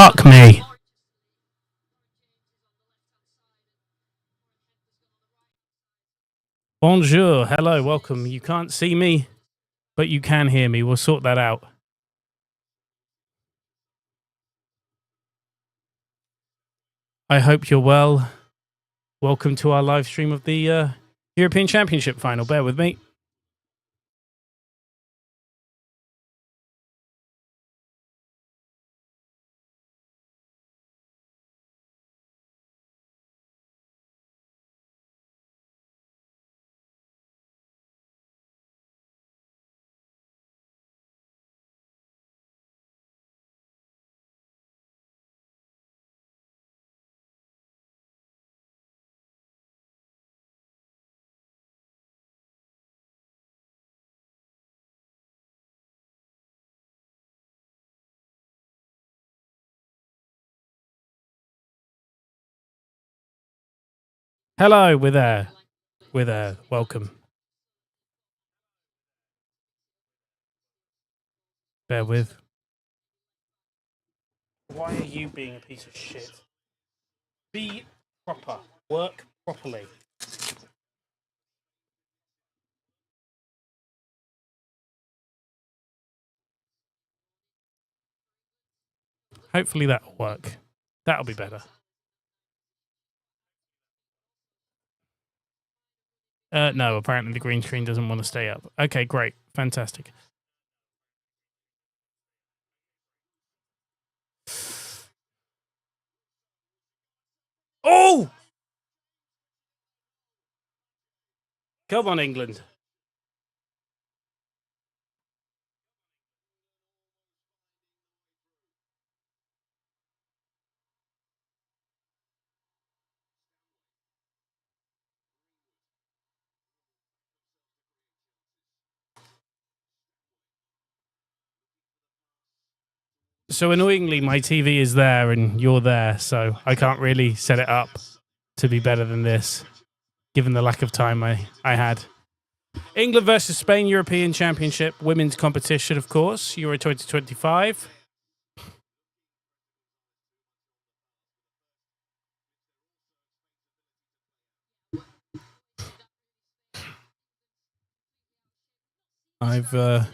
Fuck me. Bonjour. Hello. Welcome. You can't see me, but you can hear me. We'll sort that out. I hope you're well. Welcome to our live stream of the European Championship final. Bear with me. Hello. We're there. We're there. Welcome. Bear with. Why are you being a piece of shit? Be proper. Work properly. Hopefully that'll work. That'll be better. No, apparently the green screen doesn't want to stay up. Okay, great. Fantastic. Oh! Come on, England. So annoyingly, my TV is there and you're there, so I can't really set it up to be better than this, given the lack of time I had. England versus Spain European Championship women's competition, of course, Euro 2025. I've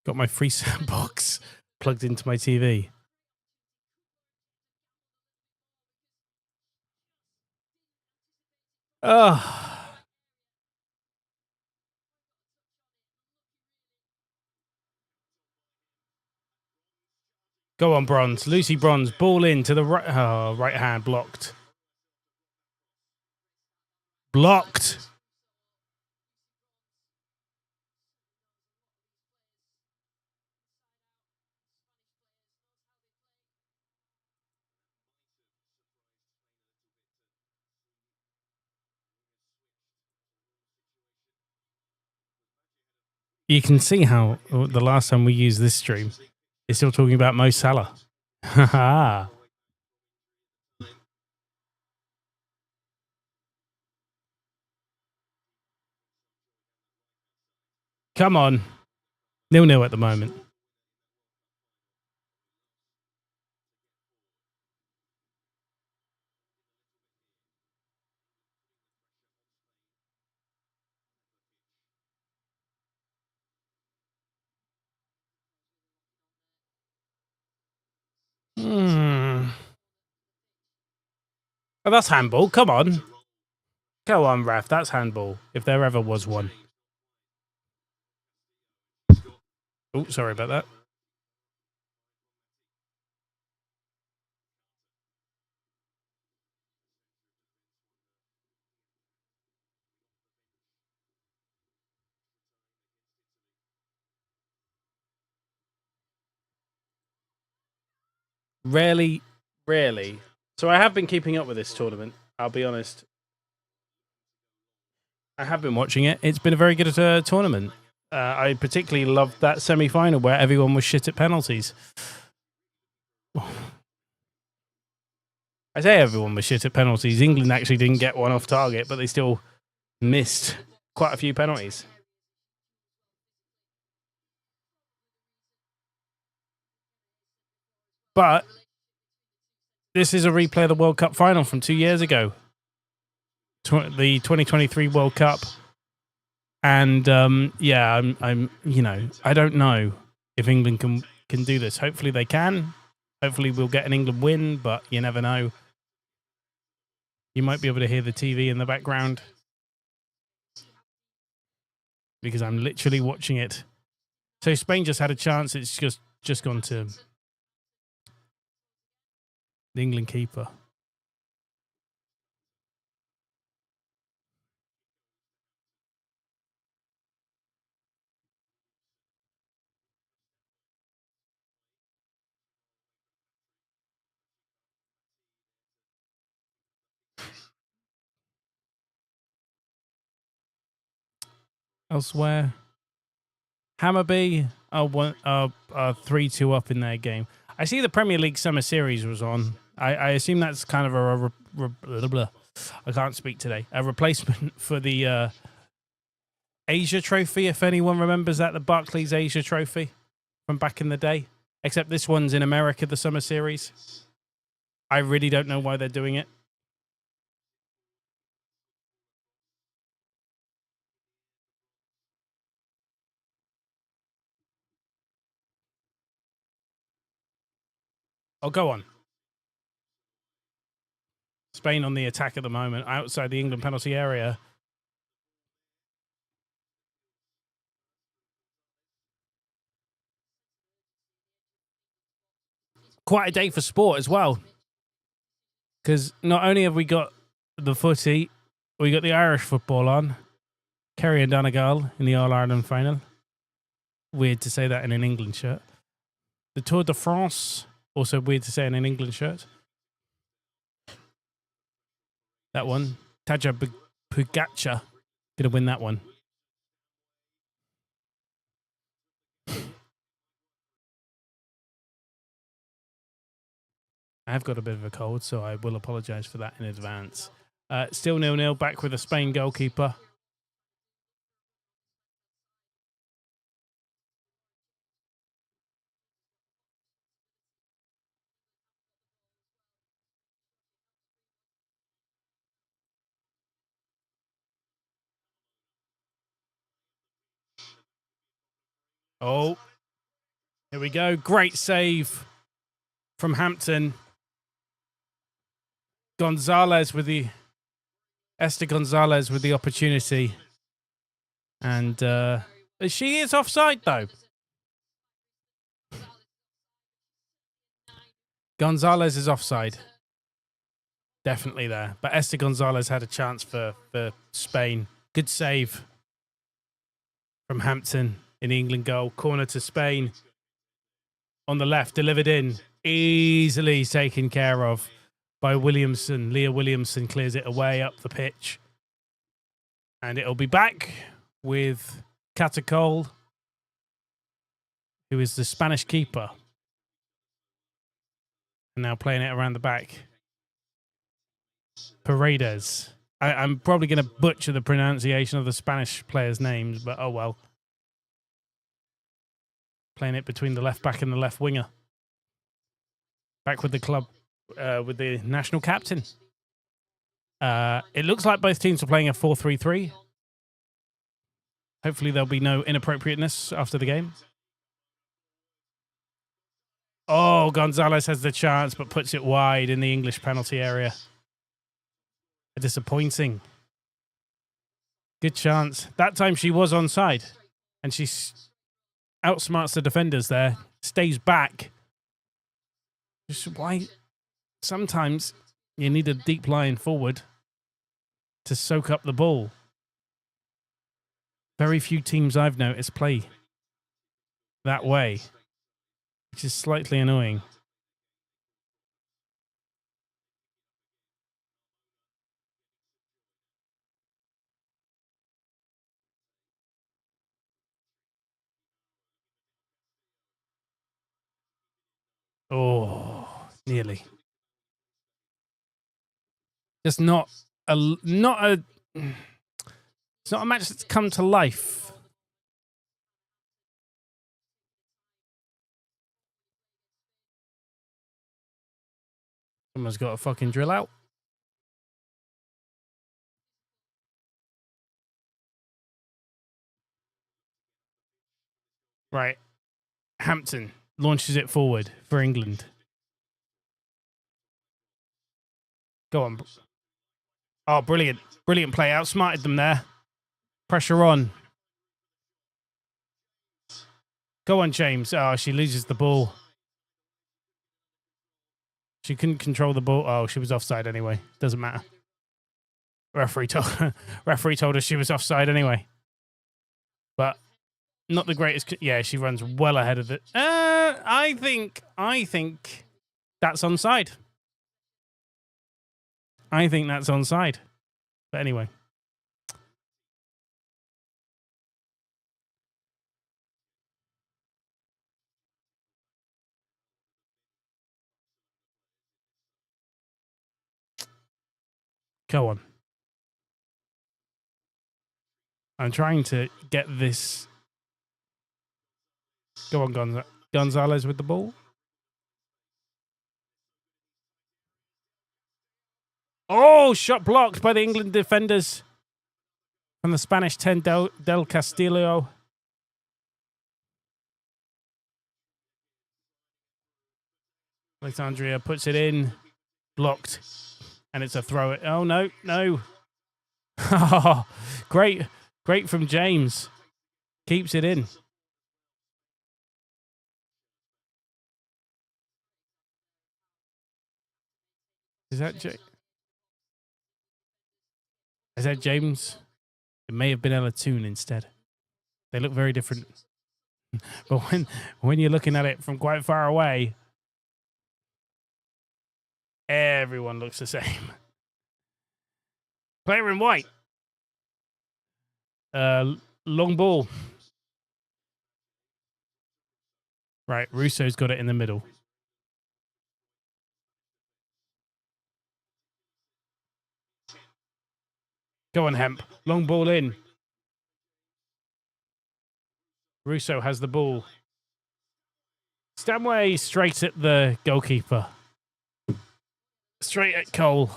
got my free sandbox plugged into my TV. Oh. Go on, Bronze. Lucy Bronze, ball in to the right. Oh, right hand blocked. Blocked. You can see how the last time we used this stream, it's still talking about Mo Salah. Haha. Come on. 0-0 at the moment. Oh, that's handball. Come on. Go on, ref. That's handball. If there ever was one. Oh, sorry about that. Rarely. So I have been keeping up with this tournament. I'll be honest. I have been watching it. It's been a very good tournament. I particularly loved that semi-final where everyone was shit at penalties. I say everyone was shit at penalties. England actually didn't get one off target, but they still missed quite a few penalties. But this is a replay of the World Cup final from 2 years ago, the 2023 World Cup. And yeah, I'm I don't know if England can do this. Hopefully they can. Hopefully we'll get an England win, but you never know. You might be able to hear the TV in the background because I'm literally watching it. So Spain just had a chance. It's just gone to the England keeper. Elsewhere, Hammarby are 3-2 up in their game. I see the Premier League Summer Series was on. I assume that's kind of I can't speak today. A replacement for the Asia Trophy, if anyone remembers that, the Barclays Asia Trophy from back in the day. Except this one's in America, the Summer Series. I really don't know why they're doing it. Oh, go on. Spain on the attack at the moment, outside the England penalty area. Quite a day for sport as well. Because not only have we got the footy, we got the Irish football on. Kerry and Donegal in the All-Ireland final. Weird to say that in an England shirt. The Tour de France, also weird to say in an England shirt. That one. Tadej Pogacar gonna win that one. I've got a bit of a cold, so I will apologise for that in advance. Still 0-0, back with the Spain goalkeeper. Oh, here we go. Great save from Hampton. Esther Gonzalez with the opportunity. And she is offside, though. Gonzalez is offside. Definitely there. But Esther Gonzalez had a chance for Spain. Good save from Hampton in the England goal. Corner to Spain. On the left, delivered in. Easily taken care of by Williamson. Leah Williamson clears it away up the pitch. And it'll be back with Catacol, who is the Spanish keeper. And now playing it around the back. Paredes. I'm probably going to butcher the pronunciation of the Spanish players' names, but oh well. Playing it between the left back and the left winger. Back with the club, with the national captain. It looks like both teams are playing a 4-3-3. Hopefully there'll be no inappropriateness after the game. Oh, Gonzalez has the chance, but puts it wide in the English penalty area. Disappointing. Good chance. That time she was onside. And she outsmarts the defenders there. Stays back. Just why sometimes you need a deep line forward to soak up the ball. Very few teams I've noticed play that way, which is slightly annoying. Oh, nearly. Just not a it's not a match that's come to life. Someone's got a fucking drill out. Right. Hampton launches it forward for England. Go on. Oh, brilliant. Brilliant play. Outsmarted them there. Pressure on. Go on, James. Oh, she loses the ball. She couldn't control the ball. Oh, she was offside anyway. Doesn't matter. Referee told us she was offside anyway. But not the greatest. Yeah, she runs well ahead of it. I think that's onside. I think that's onside. But anyway. Go on. I'm trying to get this. Go on, Gonzalez with the ball. Oh, shot blocked by the England defenders from the Spanish 10, Del Castillo. Alexandria puts it in, blocked, and it's a throw. Oh, no. Oh, great from James. Keeps it in. Is that James? It may have been Ella Toon instead. They look very different. But when you're looking at it from quite far away, everyone looks the same. Player in white. Long ball. Right, Russo's got it in the middle. Go on, Hemp. Long ball in. Russo has the ball. Stanway straight at the goalkeeper. Straight at Cole.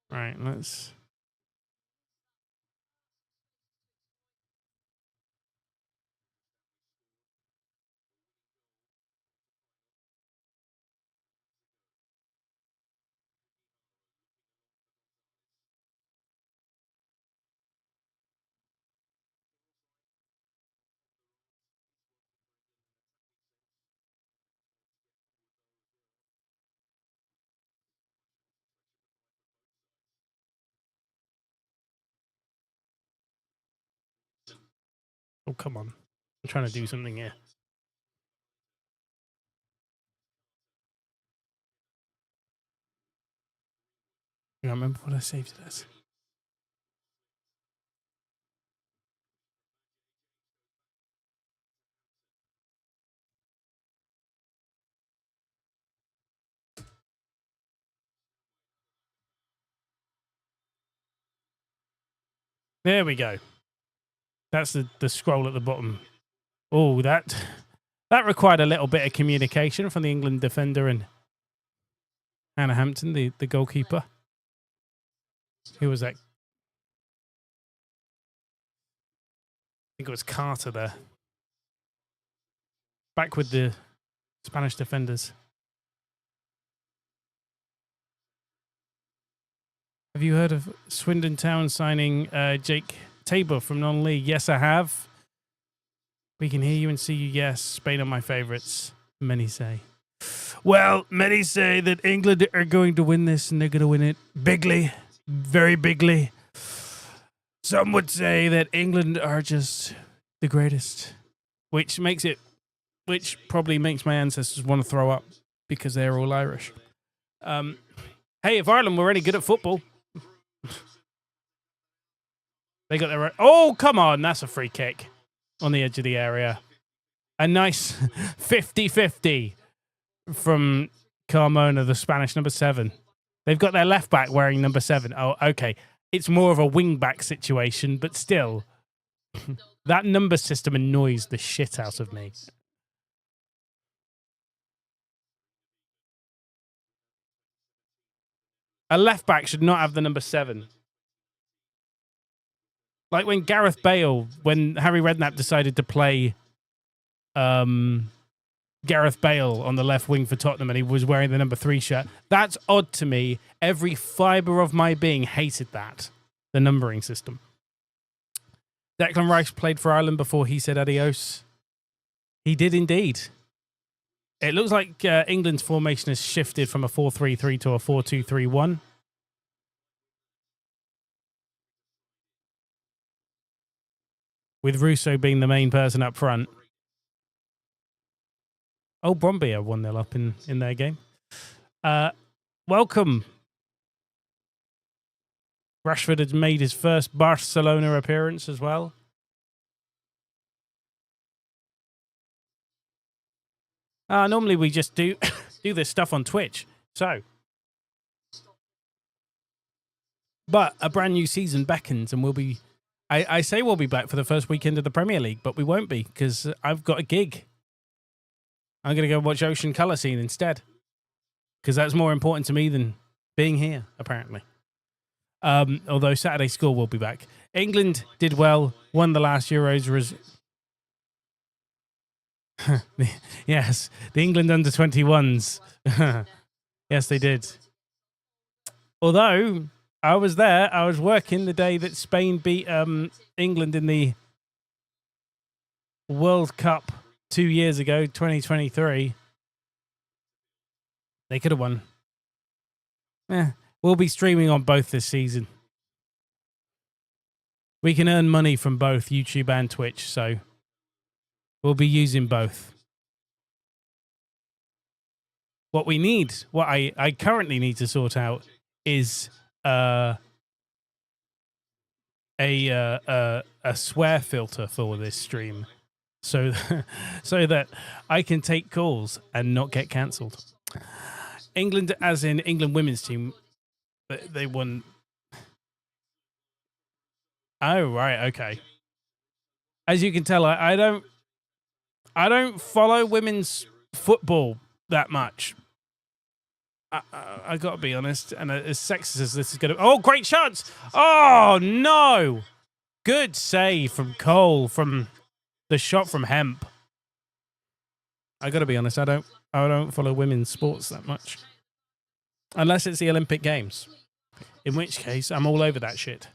Right, let's... Oh, come on. I'm trying to do something here. I remember what I saved it as. There we go. That's the scroll at the bottom. Oh, that required a little bit of communication from the England defender and Hannah Hampton, the goalkeeper. Who was that? I think it was Carter there. Back with the Spanish defenders. Have you heard of Swindon Town signing Jake Tabor from non-league? Yes, I have. We can hear you and see you. Yes, Spain are my favourites, many say. Well, many say that England are going to win this and they're going to win it bigly, very bigly. Some would say that England are just the greatest, which probably makes my ancestors want to throw up because they're all Irish. Hey, if Ireland were any good at football, they got their... Oh, come on. That's a free kick on the edge of the area. A nice 50-50 from Carmona, the Spanish number 7. They've got their left back wearing number 7. Oh, okay. it's more of a wing-back situation, but still, that number system annoys the shit out of me. A left-back should not have the number 7. Like when Gareth Bale, when Harry Redknapp decided to play Gareth Bale on the left wing for Tottenham and he was wearing the number 3 shirt. That's odd to me. Every fibre of my being hated that, the numbering system. Declan Rice played for Ireland before he said adios. He did indeed. It looks like England's formation has shifted from a 4-3-3 to a 4-2-3-1. With Russo being the main person up front. Oh, Bromby are 1-0 up in their game. Welcome. Rashford has made his first Barcelona appearance as well. Normally we just do this stuff on Twitch. So, but a brand new season beckons and we'll be... I say we'll be back for the first weekend of the Premier League, but we won't be because I've got a gig. I'm going to go watch Ocean Colour Scene instead because that's more important to me than being here, apparently. Although Saturday School will be back. England did well, won the last Euros. Yes, the England under-21s. Yes, they did. Although... I was there. I was working the day that Spain beat England in the World Cup 2 years ago, 2023. They could have won. We'll be streaming on both this season. We can earn money from both YouTube and Twitch, so we'll be using both. What we need, what I currently need to sort out is... a swear filter for this stream so that I can take calls and not get cancelled. England, as in England women's team, they won. Oh, right. Okay. As you can tell, I don't follow women's football that much. I got to be honest, and as sexist as this is going to... Oh, great chance! Oh, no! Good save from Cole, from the shot from Hemp. I got to be honest, I don't follow women's sports that much. Unless it's the Olympic Games. In which case, I'm all over that shit.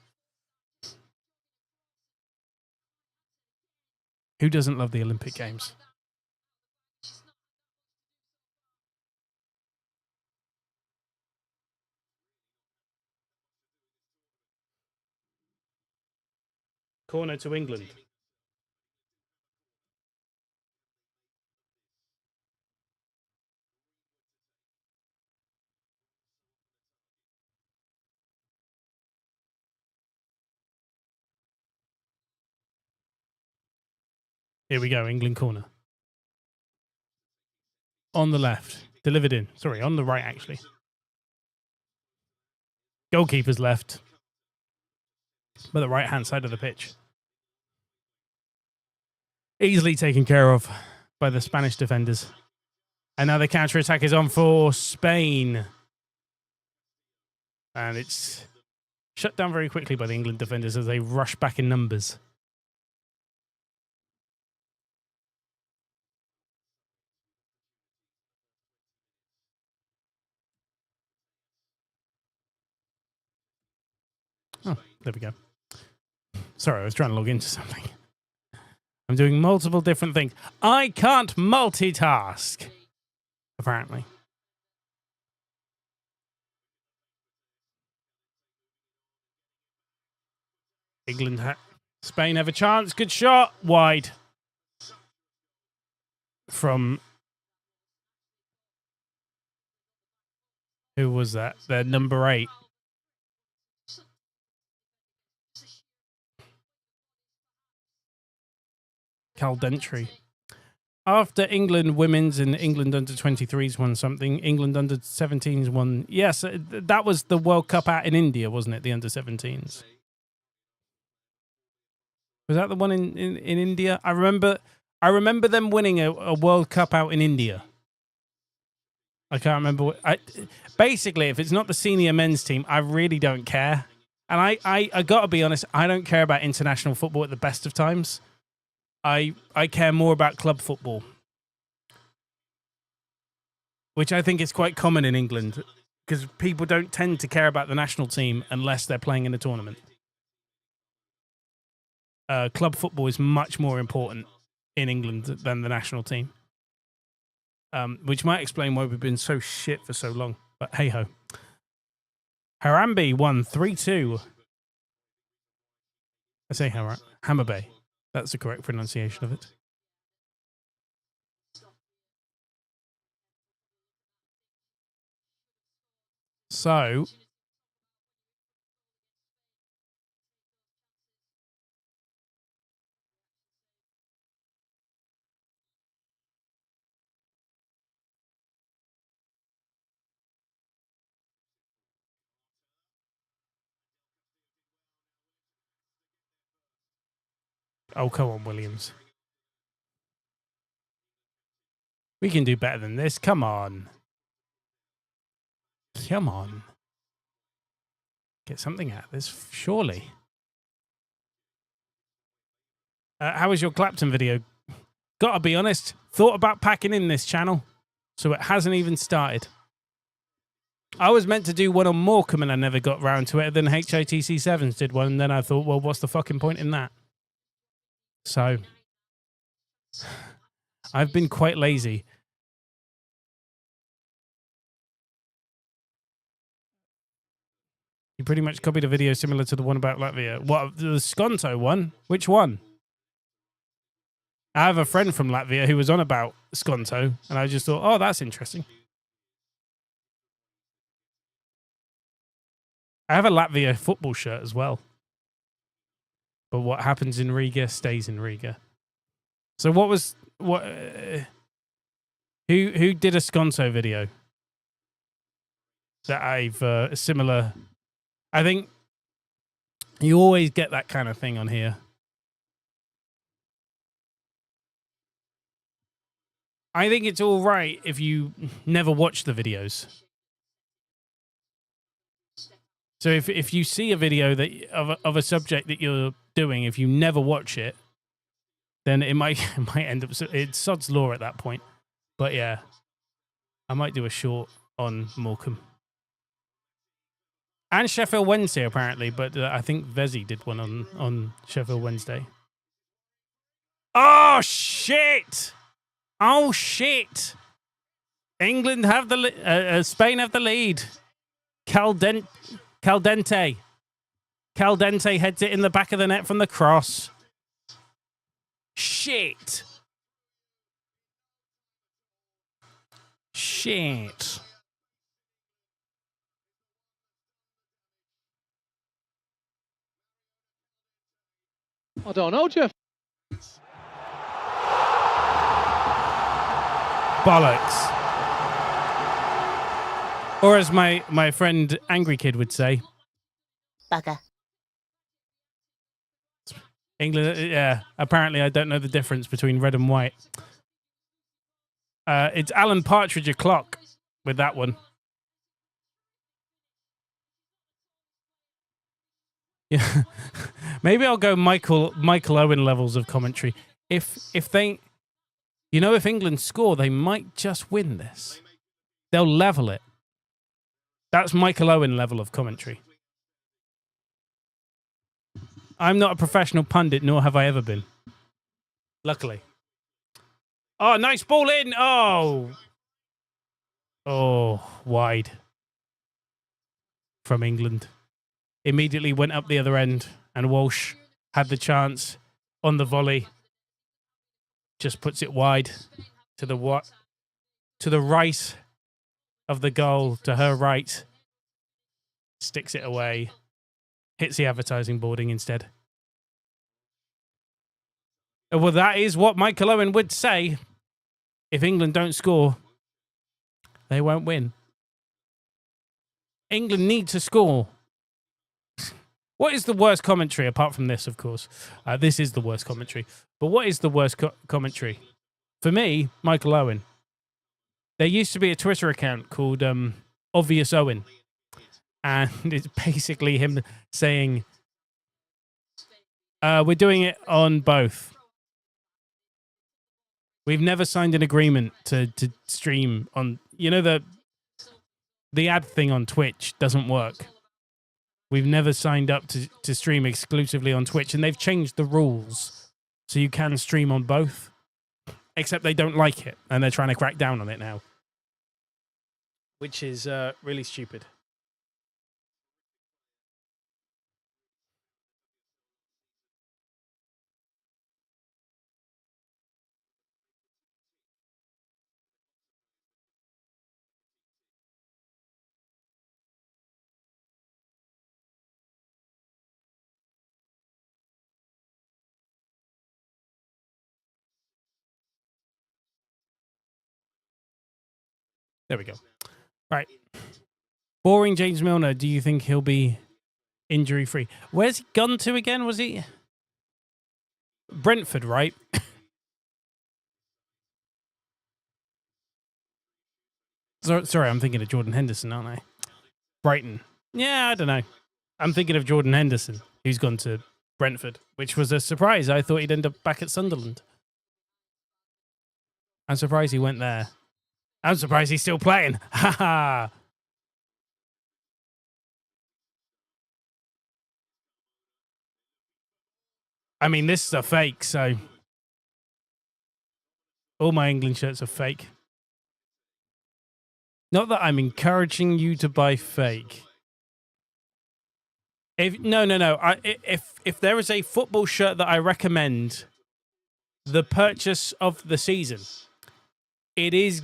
Who doesn't love the Olympic Games? Corner to England. Here we go, England corner. On the left. Delivered in. Sorry, on the right, actually. Goalkeeper's left. But the right-hand side of the pitch. Easily taken care of by the Spanish defenders. And now the counter-attack is on for Spain. And it's shut down very quickly by the England defenders as they rush back in numbers. Oh, there we go. Sorry, I was trying to log into something. I'm doing multiple different things. I can't multitask, apparently. Spain have a chance. Good shot. Wide. From... Who was that? Their number 8. Caldentry. after England women's and England under 23s won something, England under 17s won. Yes, that was the World Cup out in India, wasn't it? The under 17s. Was that the one in India? I remember them winning a World Cup out in India. I can't remember. Basically, if it's not the senior men's team, I really don't care. And I got to be honest, I don't care about international football at the best of times. I care more about club football, which I think is quite common in England because people don't tend to care about the national team unless they're playing in a tournament. Club football is much more important in England than the national team, which might explain why we've been so shit for so long. But hey-ho. Harambe won 3-2. I say Hammerby. That's the correct pronunciation of it. So... Oh, come on, Williams. We can do better than this. Come on. Come on. Get something out of this, surely. How was your Clapton video? Gotta be honest, thought about packing in this channel, so it hasn't even started. I was meant to do one on Morecambe and I never got round to it. Then HITC 7s did one, and then I thought, well, what's the fucking point in that? So, I've been quite lazy. You pretty much copied a video similar to the one about Latvia. What, the Skonto one? Which one? I have a friend from Latvia who was on about Skonto, and I just thought, oh, that's interesting. I have a Latvia football shirt as well. But what happens in Riga stays in Riga. So what who did a Skonto video that I've similar? I think you always get that kind of thing on here. I think it's all right if you never watch the videos. So if you see a video that of a subject that you're doing, if you never watch it, then it might end up, it's sod's law at that point. But yeah, I might do a short on Morecambe and Sheffield Wednesday apparently, but I think Vezi did one on Sheffield Wednesday. Oh shit! Oh shit! England have the Spain have the lead. Caldente heads it in the back of the net from the cross. Shit. Shit. I don't know, Jeff. Bollocks. Or as my friend Angry Kid would say, bugger. England, yeah. Apparently, I don't know the difference between red and white. It's Alan Partridge o'clock with that one. Yeah, maybe I'll go Michael Owen levels of commentary. If they, you know, if England score, they might just win this. They'll level it. That's Michael Owen level of commentary. I'm not a professional pundit, nor have I ever been. Luckily. Oh, nice ball in. Oh. Oh, wide. From England. Immediately went up the other end, and Walsh had the chance on the volley. Just puts it wide to the right of the goal, to her right. Sticks it away. Hits the advertising boarding instead. Well, that is what Michael Owen would say. if England don't score, they won't win. England need to score. What is the worst commentary, apart from this, of course? This is the worst commentary. But what is the worst commentary? For me, Michael Owen. There used to be a Twitter account called Obvious Owen. And it's basically him saying, we're doing it on both. We've never signed an agreement to stream on... You know, the ad thing on Twitch doesn't work. We've never signed up to stream exclusively on Twitch, and they've changed the rules so you can stream on both, except they don't like it, and they're trying to crack down on it now, which is really stupid. There we go. Right. Boring James Milner, do you think he'll be injury-free? Where's he gone to again? Was he... Brentford, right? Sorry, I'm thinking of Jordan Henderson, aren't I? Brighton. Yeah, I don't know. I'm thinking of Jordan Henderson, who's gone to Brentford, which was a surprise. I thought he'd end up back at Sunderland. I'm surprised he went there. I'm surprised he's still playing. Ha ha. I mean, this is a fake, so... All my England shirts are fake. Not that I'm encouraging you to buy fake. No. If there is a football shirt that I recommend, the purchase of the season, it is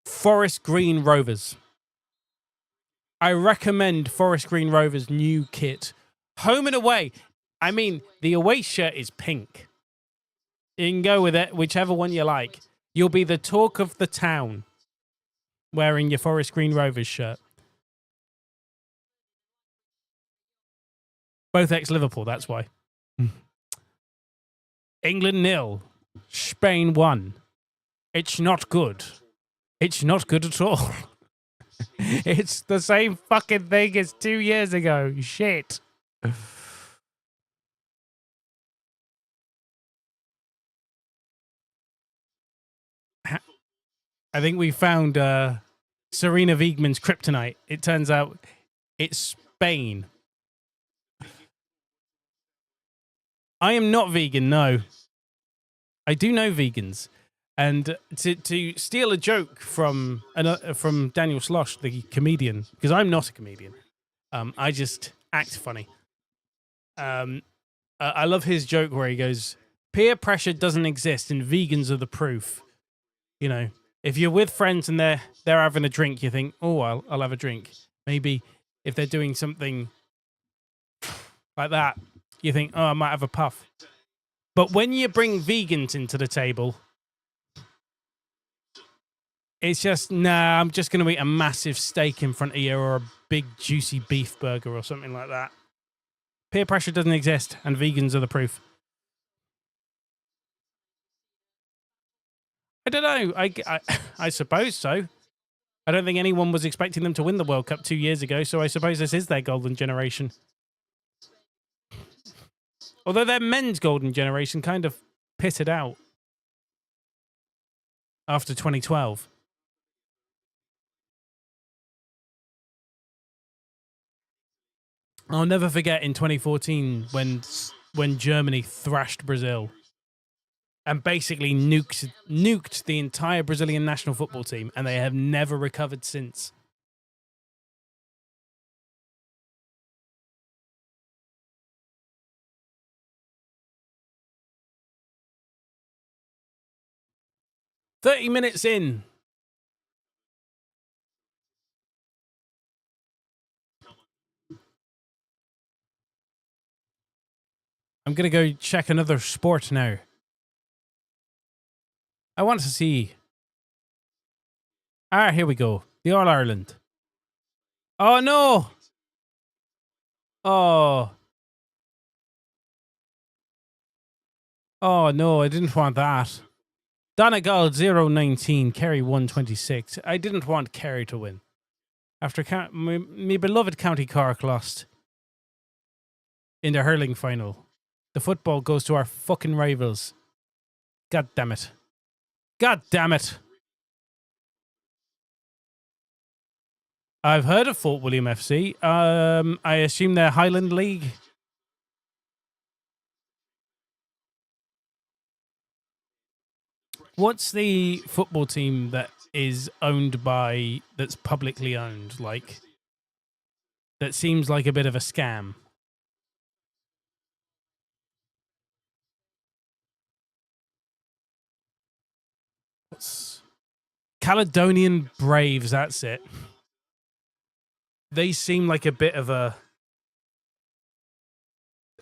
Forest Green Rovers. I recommend Forest Green Rovers' new kit. Home and away. I mean, the away shirt is pink. You can go with it, whichever one you like. You'll be the talk of the town wearing your Forest Green Rovers shirt. Both ex-Liverpool, that's why. England 0. Spain 1. It's not good. It's not good at all. It's the same fucking thing as 2 years ago. Shit. I think we found Serena Wiegmann's kryptonite. It turns out it's Spain. I am not vegan, no. I do know vegans. And to steal a joke from Daniel Slosh, the comedian, because I'm not a comedian, I just act funny. I love his joke where he goes, peer pressure doesn't exist and vegans are the proof. You know, if you're with friends and they're having a drink, you think, oh, I'll have a drink. Maybe if they're doing something like that, you think, oh, I might have a puff. But when you bring vegans into the table, it's just, nah, I'm just going to eat a massive steak in front of you or a big juicy beef burger or something like that. Peer pressure doesn't exist and vegans are the proof. I don't know. I suppose so. I don't think anyone was expecting them to win the World Cup 2 years ago, so I suppose this is their golden generation. Although their men's golden generation kind of pitted out after 2012. I'll never forget in 2014 when Germany thrashed Brazil and basically nuked the entire Brazilian national football team, and they have never recovered since. "30 minutes in. I'm going to go check another sport now. I want to see Ah, here we go. The All Ireland. Oh no! Oh. Oh no, I didn't want that. Donegal 0-19, Kerry 1-26. I didn't want Kerry to win. After my beloved County Cork lost in the hurling final. The football goes to our fucking rivals. God damn it. God damn it. I've heard of Fort William FC. I assume they're Highland League. What's the football team that is owned by, that's publicly owned, like, that seems like a bit of a scam? What's Caledonian Braves, that's it. They seem like a bit of a...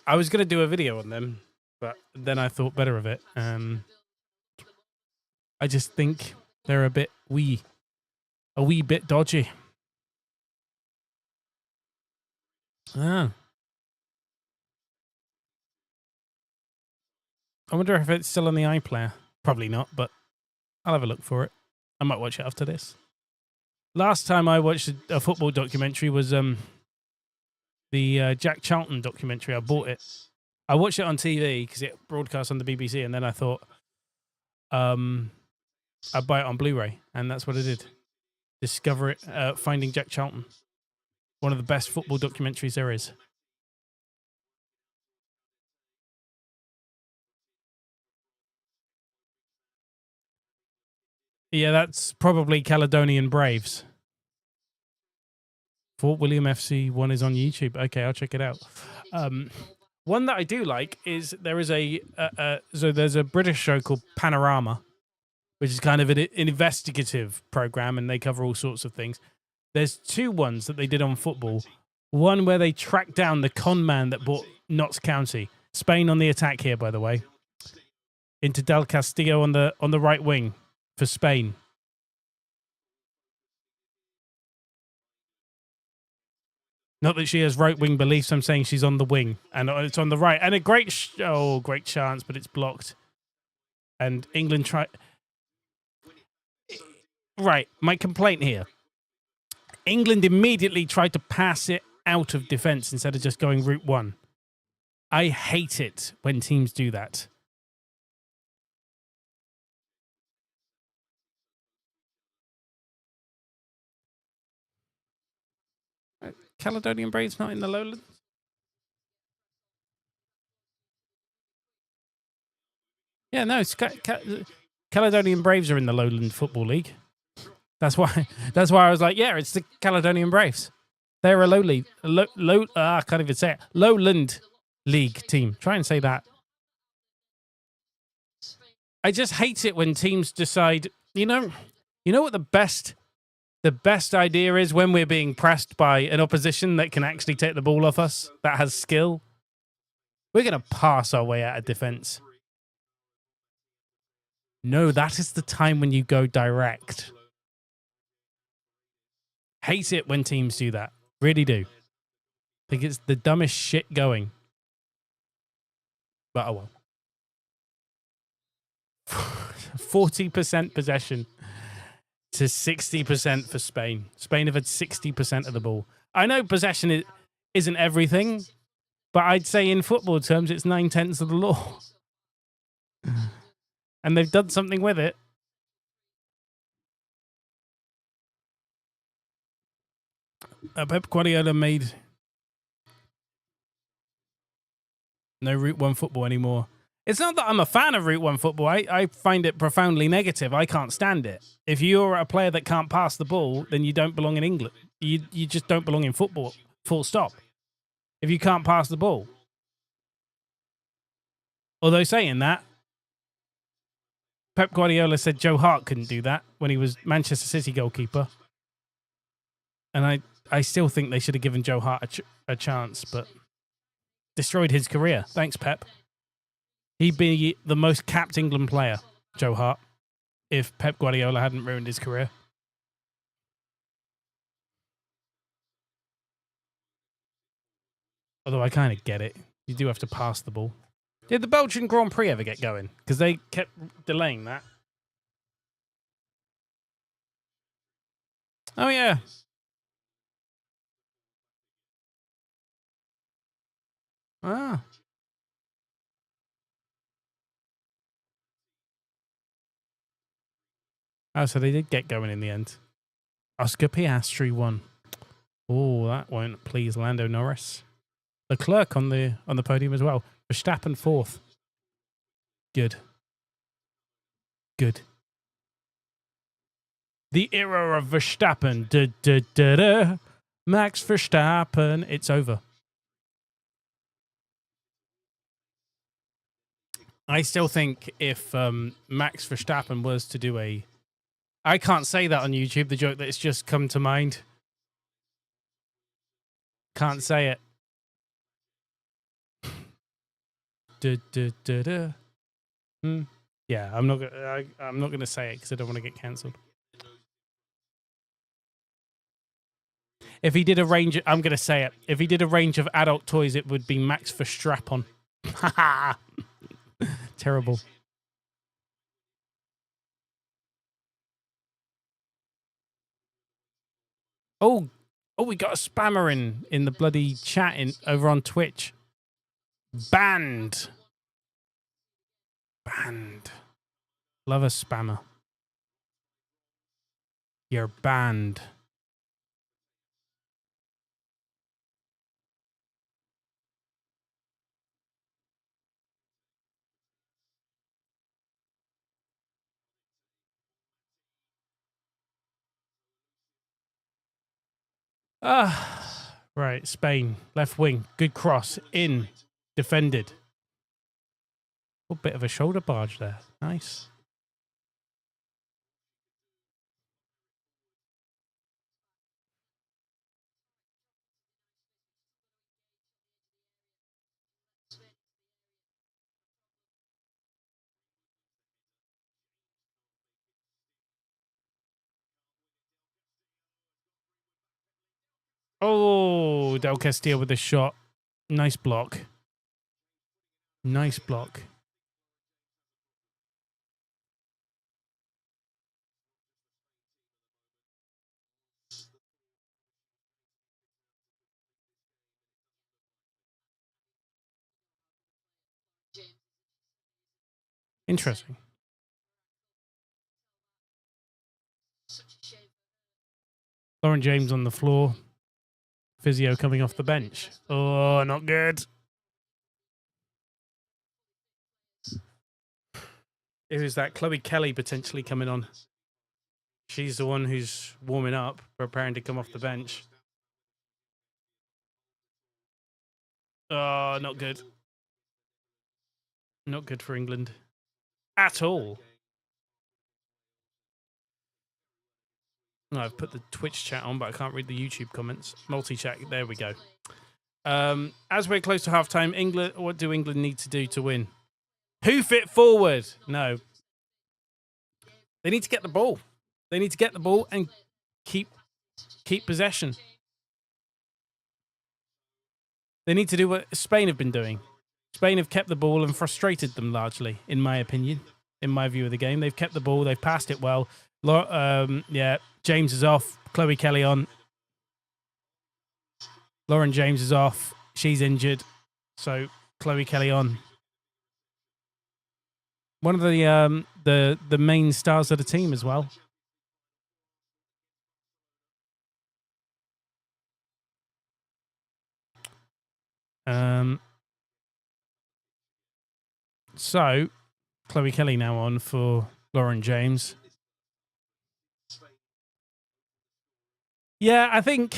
I was going to do a video on them, but then I thought better of it. I just think they're a wee bit dodgy. Ah. I wonder if it's still on the iPlayer. Probably not, but I'll have a look for it. I might watch it after this. Last time I watched a football documentary was the Jack Charlton documentary. I bought it. I watched it on TV because it broadcast on the BBC, and then I thought I'd buy it on Blu-ray, and that's what I did. Discover it, Finding Jack Charlton. One of the best football documentaries there is. Yeah, that's probably Caledonian Braves. Fort William FC, one is on YouTube. Okay, I'll check it out. One that I do like is there is so there's a British show called Panorama, which is kind of an investigative program, and they cover all sorts of things. There's two ones that they did on football. One where they tracked down the con man that bought Notts County. Spain on the attack here, by the way. Into Del Castillo on the right wing for Spain. Not that she has right wing beliefs. I'm saying she's on the wing, and it's on the right. And a great chance, but it's blocked. And England try. Right, my complaint here. England immediately tried to pass it out of defence instead of just going route one. I hate it when teams do that. Caledonian Braves not in the Lowlands? Yeah, no, it's Caledonian Braves are in the Lowland Football League. That's why I was like, yeah, it's the Caledonian Braves. They're a I can't even say it. Lowland League team. Try and say that. I just hate it when teams decide, you know what the best idea is when we're being pressed by an opposition that can actually take the ball off us, that has skill. We're going to pass our way out of defense. No, that is the time when you go direct. Hate it when teams do that. Really do. Think it's the dumbest shit going. But oh well. 40% possession to 60% for Spain. Spain have had 60% of the ball. I know possession isn't everything, but I'd say in football terms, it's 9/10 of the law. And they've done something with it. Pep Guardiola made no Route 1 football anymore. It's not that I'm a fan of Route 1 football. I find it profoundly negative. I can't stand it. If you're a player that can't pass the ball, then you don't belong in England. You just don't belong in football. Full stop. If you can't pass the ball. Although saying that, Pep Guardiola said Joe Hart couldn't do that when he was Manchester City goalkeeper. And I still think they should have given Joe Hart a chance, but destroyed his career. Thanks, Pep. He'd be the most capped England player, Joe Hart, if Pep Guardiola hadn't ruined his career. Although I kind of get it. You do have to pass the ball. Did the Belgian Grand Prix ever get going? Because they kept delaying that. Oh, yeah. Ah. Oh, so they did get going in the end. Oscar Piastri won. Oh, that won't please Lando Norris. Leclerc on the podium as well. Verstappen fourth. Good. Good. The era of Verstappen. Da, da, da, da. Max Verstappen. It's over. I still think if Max Verstappen was to do a... I can't say that on YouTube, the joke that's just come to mind. Can't say it. Da, da, da, da. Yeah, I'm not going to say it because I don't want to get cancelled. If he did a range, I'm going to say it. If he did a range of adult toys, it would be Max Verstappen. Terrible. Oh, we got a spammer in the bloody chat over on Twitch. Banned. Love a spammer. You're banned. Right, Spain, left wing, good cross, in, defended. A bit of a shoulder barge there, nice. Oh, Del Castillo with a shot. Nice block. Nice block. Interesting. Lauren James on the floor. Physio coming off the bench. Oh, not good. Who's that? Chloe Kelly potentially coming on. She's the one who's warming up, preparing to come off the bench. Oh, not good. Not good for England. At all. No, I've put the Twitch chat on, but I can't read the YouTube comments. Multi-chat, there we go. As we're close to halftime, England. What do England need to do to win? Hoof it forward. No. They need to get the ball. They need to get the ball and keep possession. They need to do what Spain have been doing. Spain have kept the ball and frustrated them largely, in my opinion, in my view of the game. They've kept the ball. They've passed it well. Yeah, James is off. Chloe Kelly on. Lauren James is off. She's injured. So Chloe Kelly on. One of the main stars of the team as well. So Chloe Kelly now on for Lauren James. Yeah, I think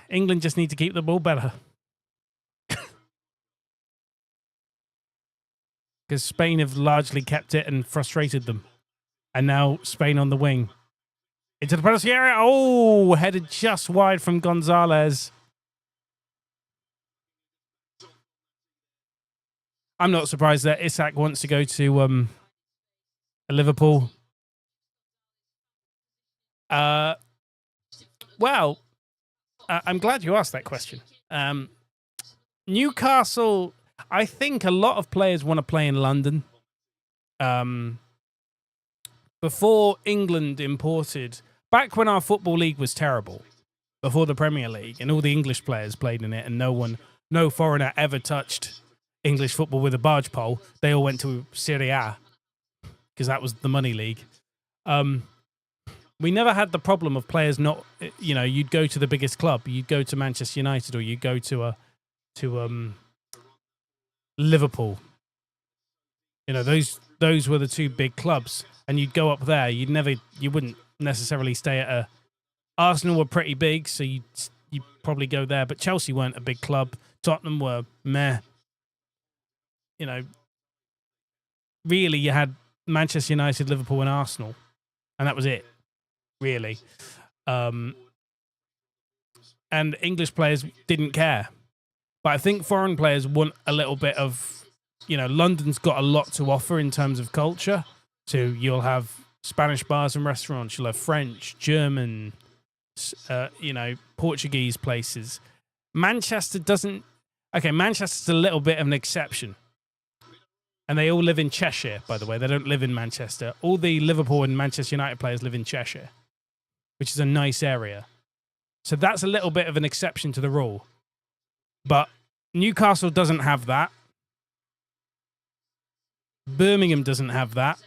England just need to keep the ball better. Because Spain have largely kept it and frustrated them. And now Spain on the wing. Into the penalty area. Oh, headed just wide from Gonzalez. I'm not surprised that Isak wants to go to Liverpool. Well, I'm glad you asked that question. Newcastle, I think a lot of players want to play in London. Before England imported, back when our football league was terrible, before the Premier League, and all the English players played in it, and no foreigner ever touched English football with a barge pole. They all went to Serie A because that was the money league. We never had the problem of players not, you'd go to the biggest club, you'd go to Manchester United, or you'd go to Liverpool. Those were the two big clubs, and you'd go up there. You wouldn't necessarily stay at a. Arsenal were pretty big, so you probably go there. But Chelsea weren't a big club. Tottenham were meh. Really, you had Manchester United, Liverpool, and Arsenal, and that was it. Really, and English players didn't care, but I think foreign players want a little bit of. London's got a lot to offer in terms of culture. So you'll have Spanish bars and restaurants. You'll have French, German, Portuguese places. Manchester doesn't. Okay, Manchester's a little bit of an exception. And they all live in Cheshire, by the way. They don't live in Manchester. All the Liverpool and Manchester United players live in Cheshire, which is a nice area. So that's a little bit of an exception to the rule. But Newcastle doesn't have that. Birmingham doesn't have that.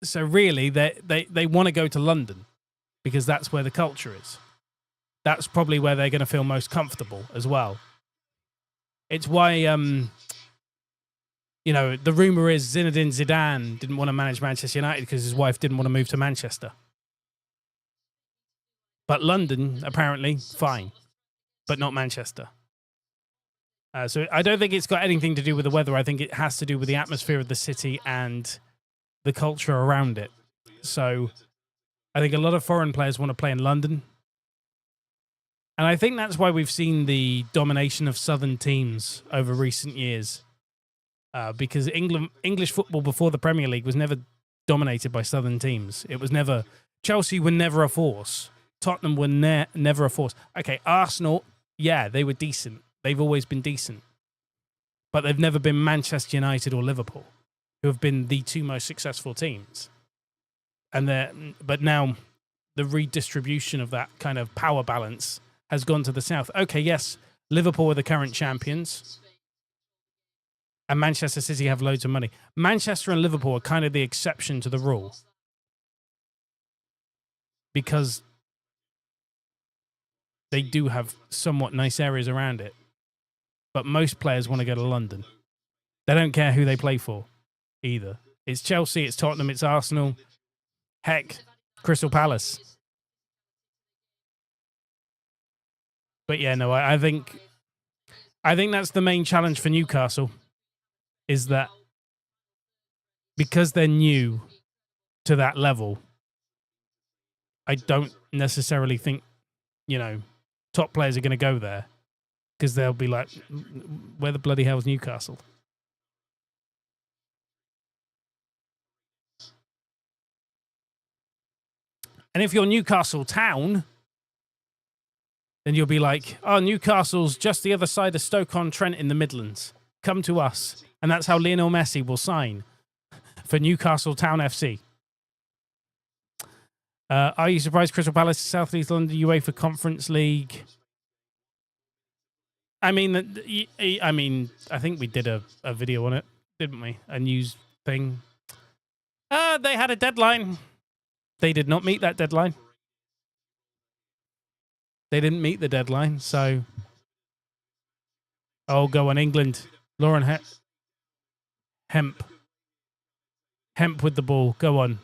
So really, they want to go to London because that's where the culture is. That's probably where they're going to feel most comfortable as well. It's why, the rumor is Zinedine Zidane didn't want to manage Manchester United because his wife didn't want to move to Manchester. But London, apparently, fine. But not Manchester. So I don't think it's got anything to do with the weather. I think it has to do with the atmosphere of the city and the culture around it. So I think a lot of foreign players want to play in London. And I think that's why we've seen the domination of southern teams over recent years. Because English football before the Premier League was never dominated by southern teams. It was never... Chelsea were never a force. Tottenham were never a force. Okay, Arsenal, yeah, they were decent. They've always been decent. But they've never been Manchester United or Liverpool, who have been the two most successful teams. But now the redistribution of that kind of power balance has gone to the south. Okay, yes, Liverpool are the current champions. And Manchester City have loads of money. Manchester and Liverpool are kind of the exception to the rule. Because they do have somewhat nice areas around it. But most players want to go to London. They don't care who they play for either. It's Chelsea, it's Tottenham, it's Arsenal. Heck, Crystal Palace. But yeah, no, I think that's the main challenge for Newcastle, is that because they're new to that level, I don't necessarily think, top players are going to go there. Because they'll be like, where the bloody hell's Newcastle? And if you're Newcastle Town, then you'll be like, oh, Newcastle's just the other side of Stoke-on-Trent in the Midlands. Come to us. And that's how Lionel Messi will sign for Newcastle Town FC. Are you surprised Crystal Palace South East London UEFA Conference League? I mean, I think we did a video on it, didn't we? A news thing. They had a deadline. They did not meet that deadline. They didn't meet the deadline, so... Oh, go on, England. Lauren Hemp. Hemp with the ball. Go on.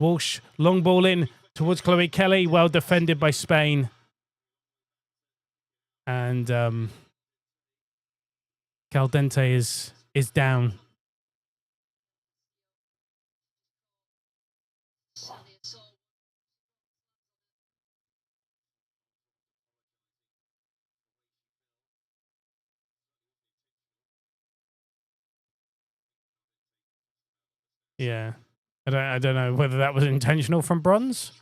Walsh, long ball in towards Chloe Kelly. Well defended by Spain. And Caldente is down. Yeah. I don't know whether that was intentional from Bronze.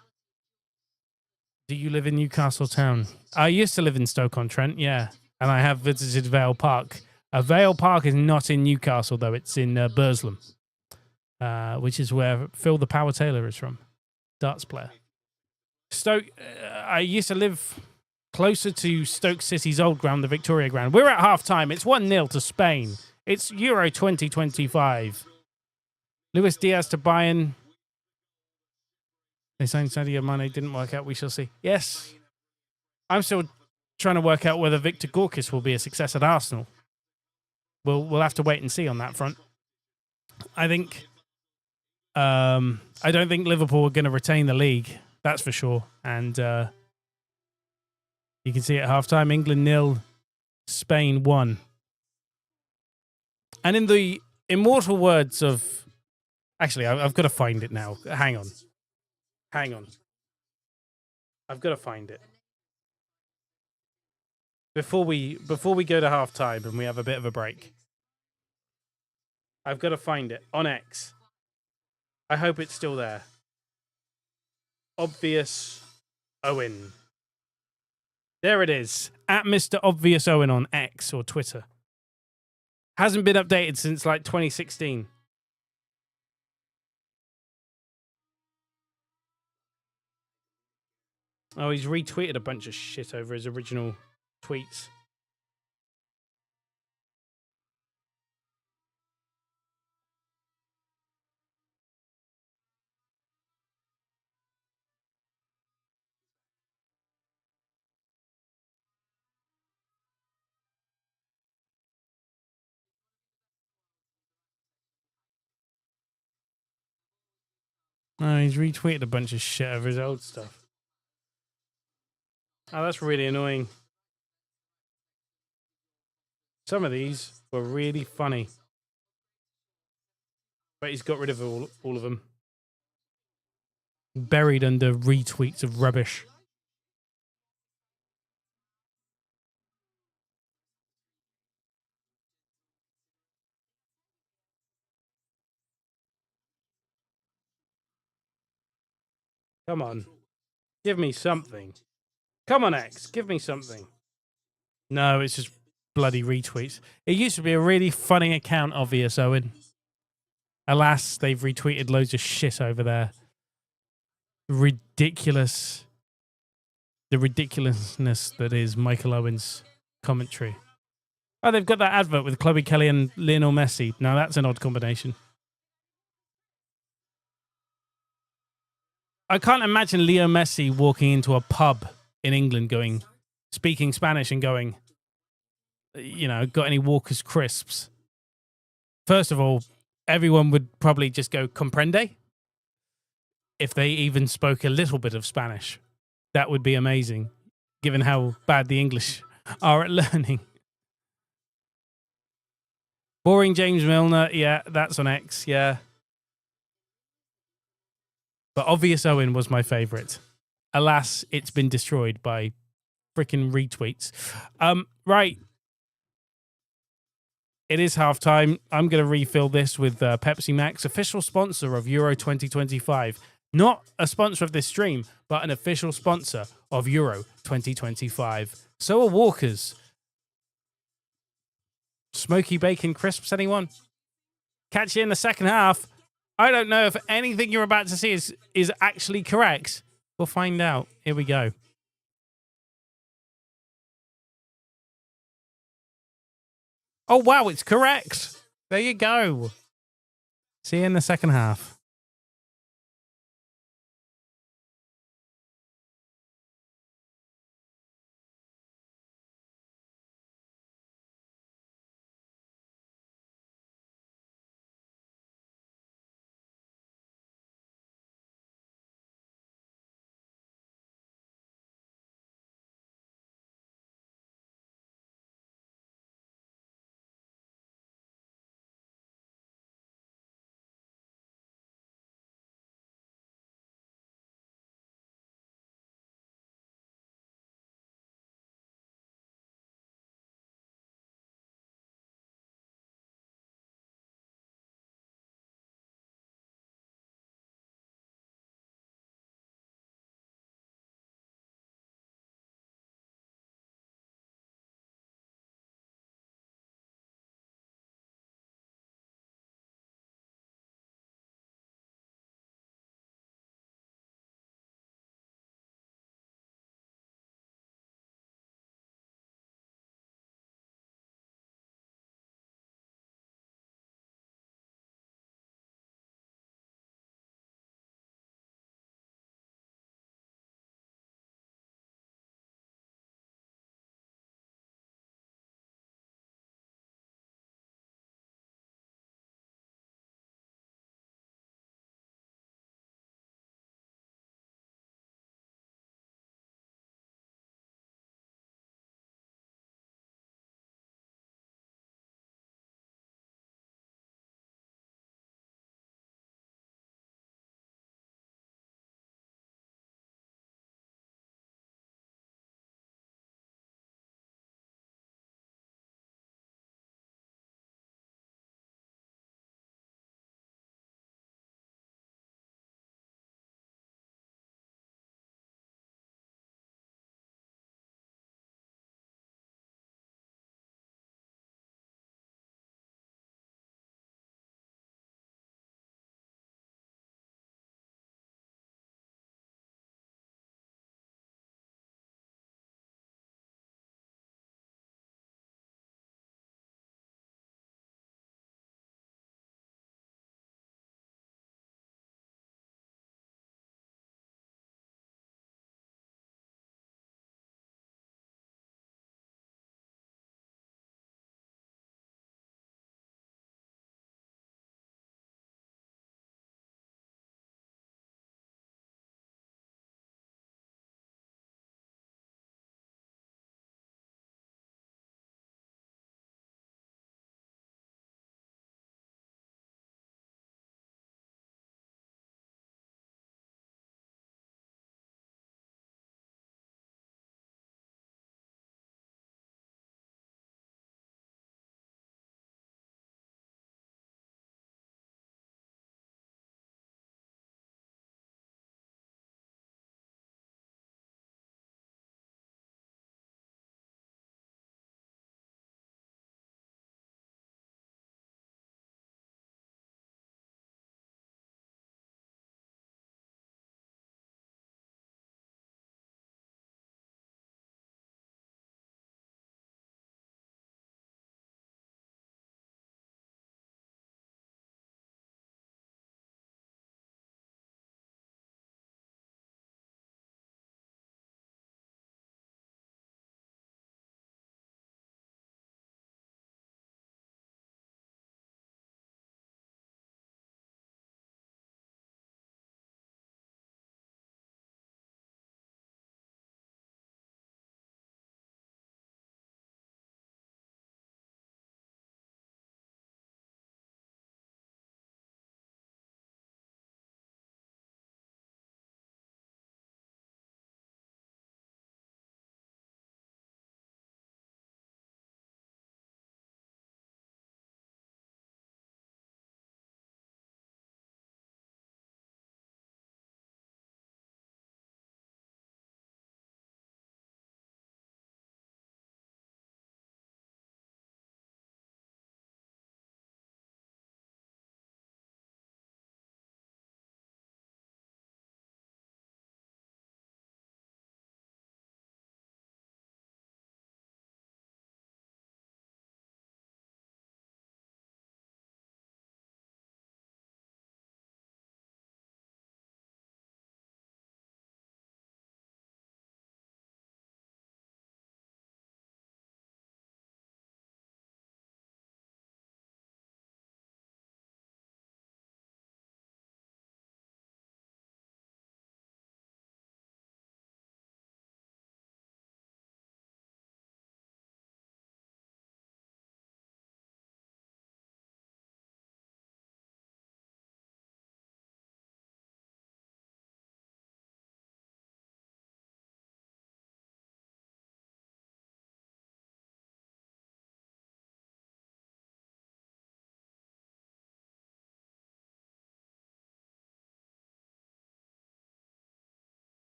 Do you live in Newcastle town? I used to live in Stoke-on-Trent, yeah. And I have visited Vale Park. Vale Park is not in Newcastle, though. It's in Burslem, which is where Phil the Power Taylor is from, darts player. Stoke, I used to live closer to Stoke City's old ground, the Victoria ground. We're at half-time. It's 1-0 to Spain. It's Euro 2025. Luis Diaz to Bayern. They signed Sadio Mane. Didn't work out. We shall see. Yes. I'm still trying to work out whether Victor Gorkis will be a success at Arsenal. We'll have to wait and see on that front. I think I don't think Liverpool are going to retain the league. That's for sure. And you can see at halftime, England 0, Spain 1. And in the immortal words of... Actually, I've got to find it now. Hang on. I've got to find it. Before we go to halftime and we have a bit of a break. I've got to find it on X. I hope it's still there. Obvious Owen. There it is. At Mr. Obvious Owen on X or Twitter. Hasn't been updated since like 2016. Oh, he's retweeted a bunch of shit over his original tweets. Oh, he's retweeted a bunch of shit over his old stuff. Oh, that's really annoying. Some of these were really funny. But he's got rid of all of them. Buried under retweets of rubbish. Come on. Give me something. Come on, X. Give me something. No, it's just bloody retweets. It used to be a really funny account, Obvious Owen. Alas, they've retweeted loads of shit over there. Ridiculous. The ridiculousness that is Michael Owen's commentary. Oh, they've got that advert with Chloe Kelly and Lionel Messi. Now that's an odd combination. I can't imagine Leo Messi walking into a pub in England speaking Spanish and going, got any Walker's crisps? First of all, everyone would probably just go comprende if they even spoke a little bit of Spanish. That would be amazing, given how bad the English are at learning. Boring James Milner, yeah, that's on X, yeah. But Obvious Owen was my favourite. Alas, it's been destroyed by freaking retweets. Right. It is halftime. I'm going to refill this with Pepsi Max, official sponsor of Euro 2025. Not a sponsor of this stream, but an official sponsor of Euro 2025. So are Walker's. Smoky bacon crisps, anyone? Catch you in the second half. I don't know if anything you're about to see is actually correct. We'll find out. Here we go. Oh, wow, it's correct. There you go. See you in the second half.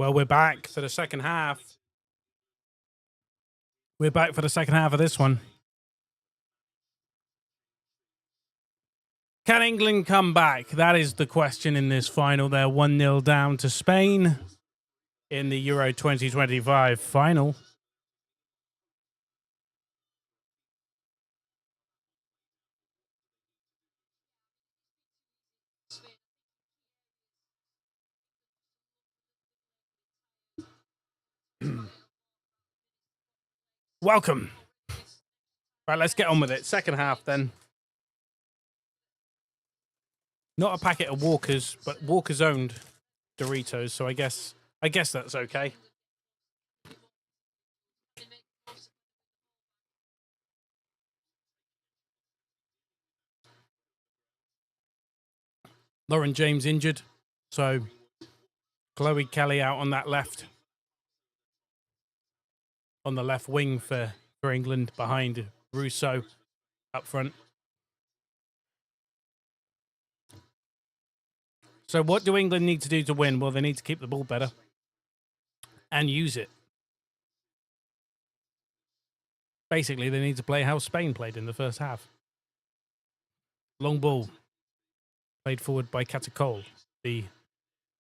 Well, we're back for the second half. We're back for the second half of this one. Can England come back? That is the question in this final. They're 1-0 down to Spain in the Euro 2025 final. Welcome. Right, let's get on with it. Second half then. Not a packet of Walkers, but Walker's owned Doritos, so I guess that's okay. Lauren James injured, so Chloe Kelly out on that left. On the left wing for England, behind Russo up front. So what do England need to do to win? Well, they need to keep the ball better and use it. Basically, they need to play how Spain played in the first half. Long ball played forward by Catacol, the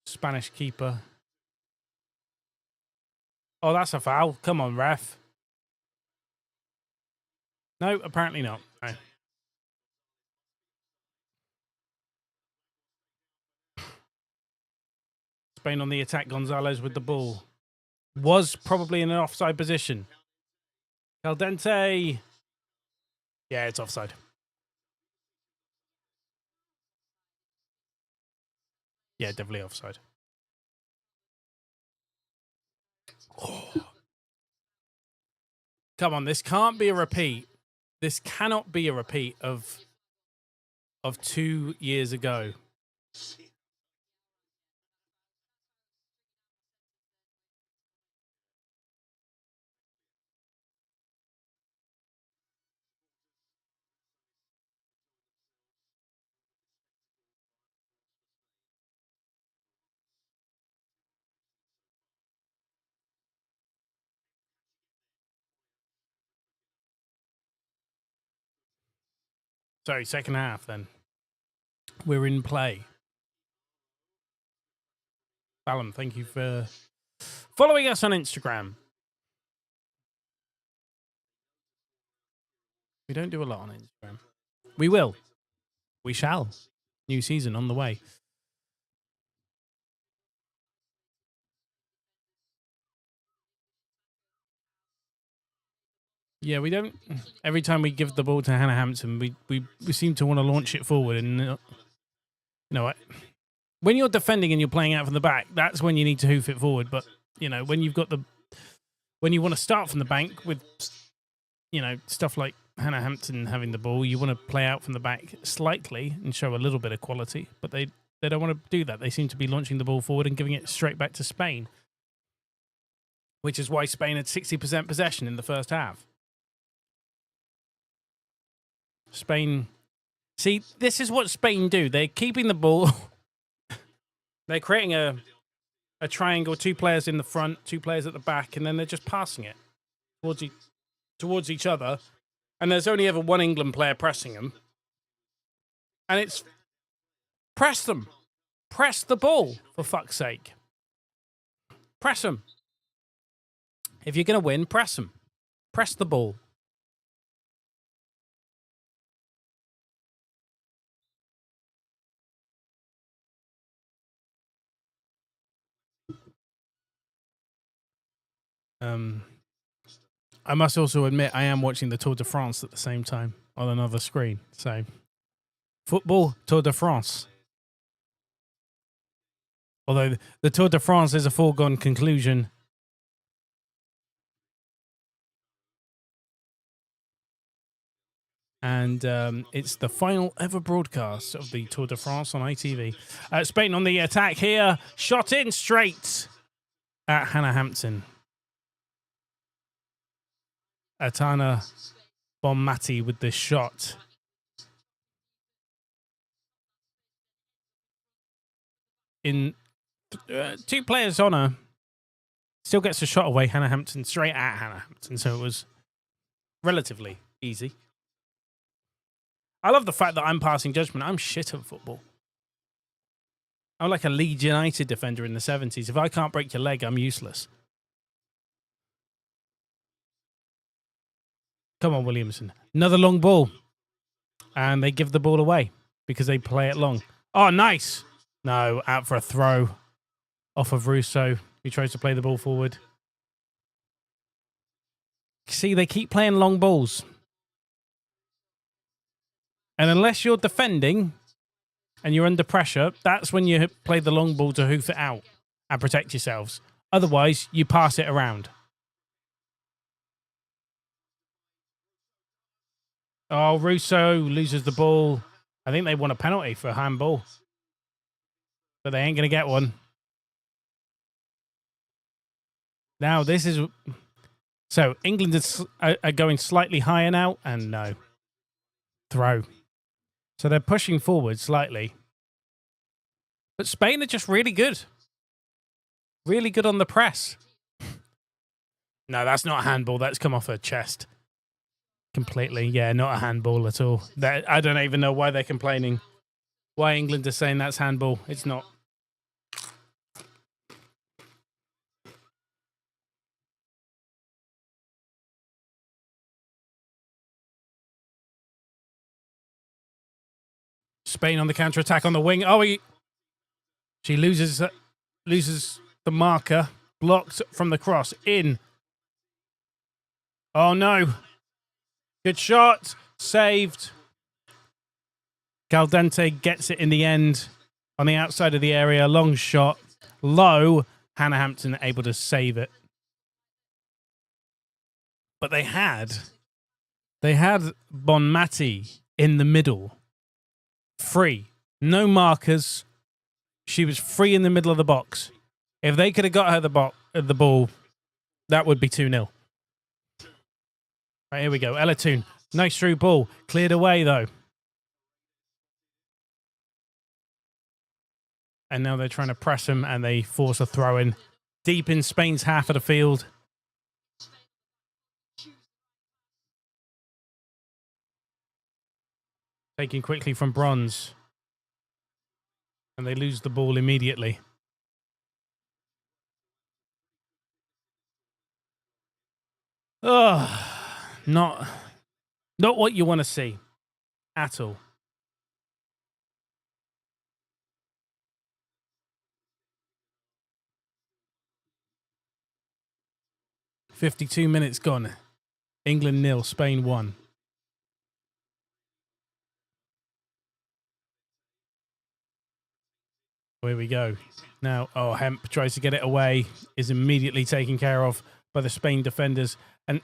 Spanish keeper. Oh, that's a foul. Come on, ref. No, apparently not. No. Spain on the attack. Gonzalez with the ball. Was probably in an offside position. Caldente. Yeah, it's offside. Yeah, definitely offside. Oh. Come on, this can't be a repeat. This cannot be a repeat of 2 years ago. Sorry, second half then. We're in play. Alan, thank you for following us on Instagram. We don't do a lot on Instagram. We will. We shall. New season on the way. Yeah, we don't. Every time we give the ball to Hannah Hampton, we seem to want to launch it forward. And you know what? When you're defending and you're playing out from the back, that's when you need to hoof it forward. But you know, when you want to start from the bank with, you know, stuff like Hannah Hampton having the ball, you want to play out from the back slightly and show a little bit of quality. But they don't want to do that. They seem to be launching the ball forward and giving it straight back to Spain, which is why Spain had 60% possession in the first half. Spain, see, this is what Spain do. They're keeping the ball. They're creating a triangle, 2 players in the front, 2 players at the back, and then they're just passing it towards each other. And there's only ever one England player pressing them. And it's press them. Press the ball, for fuck's sake. Press them. If you're going to win, press them. Press the ball. I must also admit I am watching the Tour de France at the same time on another screen. So, football, Tour de France. Although the Tour de France is a foregone conclusion. And it's the final ever broadcast of the Tour de France on ITV. Spain on the attack here. Shot in straight at Hannah Hampton. Atana Bonmati with this shot. In 2 players on her. Still gets a shot away, Hannah Hampton, straight at Hannah Hampton. So it was relatively easy. I love the fact that I'm passing judgment. I'm shit at football. I'm like a Leeds United defender in the 70s. If I can't break your leg, I'm useless. Come on, Williamson. Another long ball. And they give the ball away because they play it long. Oh, nice. No, out for a throw off of Russo. He tries to play the ball forward. See, they keep playing long balls. And unless you're defending and you're under pressure, that's when you play the long ball to hoof it out and protect yourselves. Otherwise, you pass it around. Oh, Russo loses the ball. I think they want a penalty for a handball. But they ain't going to get one. Now, this is... So, England are going slightly higher now, and no. Throw. So, they're pushing forward slightly. But Spain are just really good. Really good on the press. No, that's not a handball. That's come off her chest. Completely. Yeah, not a handball at all. I don't even know why they're complaining. Why England are saying that's handball. It's not. Spain on the counter-attack on the wing. Oh, she loses the marker. Blocked from the cross. In. Oh, no. Good shot. Saved. Caldente gets it in the end on the outside of the area. Long shot. Low. Hannah Hampton able to save it. But they had Bonmati in the middle. Free. No markers. She was free in the middle of the box. If they could have got her the ball, that would be 2-0. Right, here we go. Ella Toon. Nice through ball. Cleared away, though. And now they're trying to press him, and they force a throw-in. Deep in Spain's half of the field. Taken quickly from Bronze. And they lose the ball immediately. Oh, not what you want to see at all. "52 minutes gone. England 0, Spain 1. Here we go. Now, Hemp tries to get it away, is immediately taken care of by the Spain defenders. And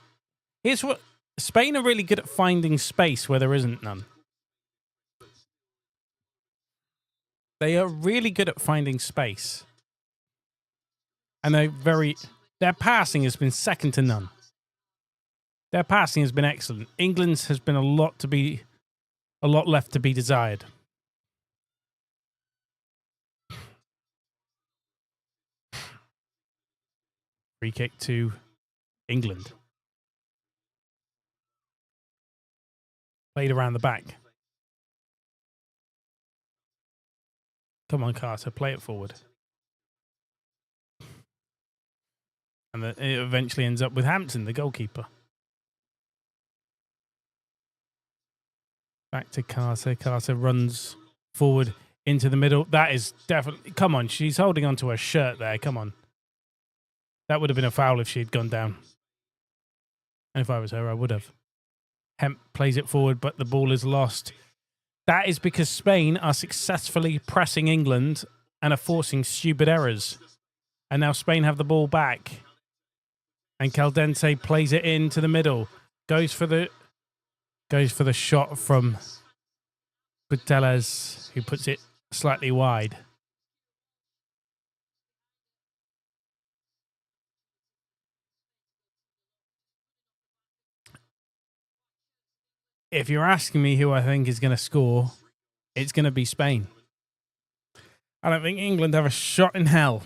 here's what... Spain are really good at finding space where there isn't none. They are really good at finding space. And their passing has been second to none. Their passing has been excellent. England's has been a lot left to be desired. Free kick to England. Played around the back. Come on, Carter, play it forward. And it eventually ends up with Hampton, the goalkeeper. Back to Carter. Carter runs forward into the middle. That is definitely... Come on, she's holding onto her shirt there. Come on. That would have been a foul if she had gone down. And if I was her, I would have. Hemp plays it forward, but the ball is lost. That is because Spain are successfully pressing England and are forcing stupid errors. And now Spain have the ball back. And Caldente plays it into the middle. Goes for the shot from Putellas, who puts it slightly wide. If you're asking me who I think is going to score, it's going to be Spain. I don't think England have a shot in hell.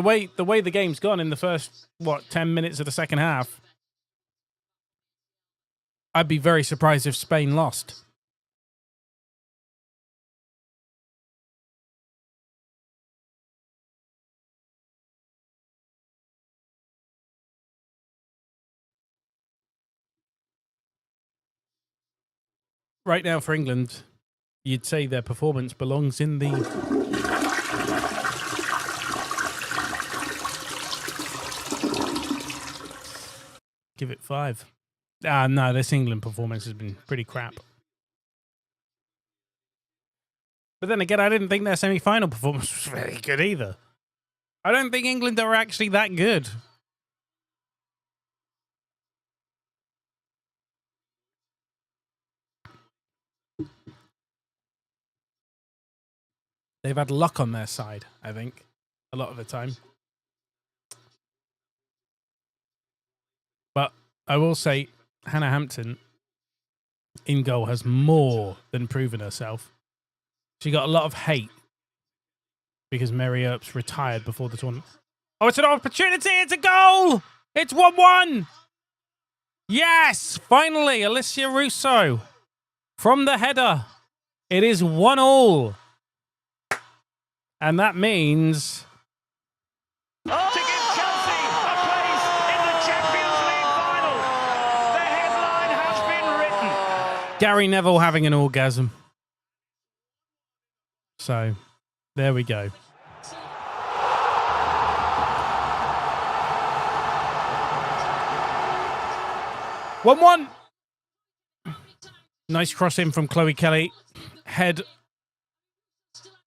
The way the game's gone in the first 10 minutes of the second half, I'd be very surprised if Spain lost. Right now for England, you'd say their performance belongs in the give it 5. No, this England performance has been pretty crap. But then again, I didn't think their semi-final performance was very good either. I don't think England are actually that good. They've had luck on their side, I think, a lot of the time. But I will say, Hannah Hampton in goal has more than proven herself. She got a lot of hate because Mary Earps retired before the tournament. Oh, it's an opportunity! It's a goal! It's 1-1! Yes! Finally, Alicia Russo from the header. It is 1-1. And that means... To give Chelsea a place in the Champions League final. The headline has been written. Gary Neville having an orgasm. So, there we go. One. Nice cross in from Chloe Kelly. Head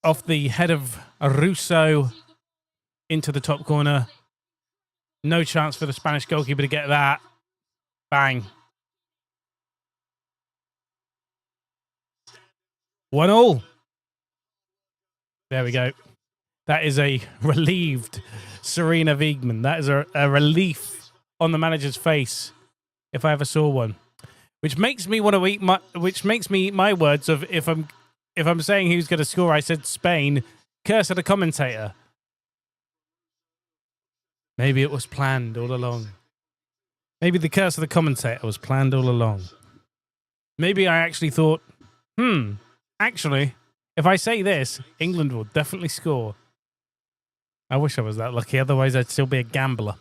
off the head of Russo into the top corner. No chance for the Spanish goalkeeper to get that. Bang. 1-1. There we go. That is a relieved Serena Wiegman. That is a relief on the manager's face, if I ever saw one. Which makes me want to eat my words of if I'm saying who's going to score, I said Spain. Curse at the commentator. Maybe it was planned all along. Maybe the curse of the commentator was planned all along. Maybe I actually thought, actually, if I say this, England will definitely score. I wish I was that lucky, otherwise I'd still be a gambler.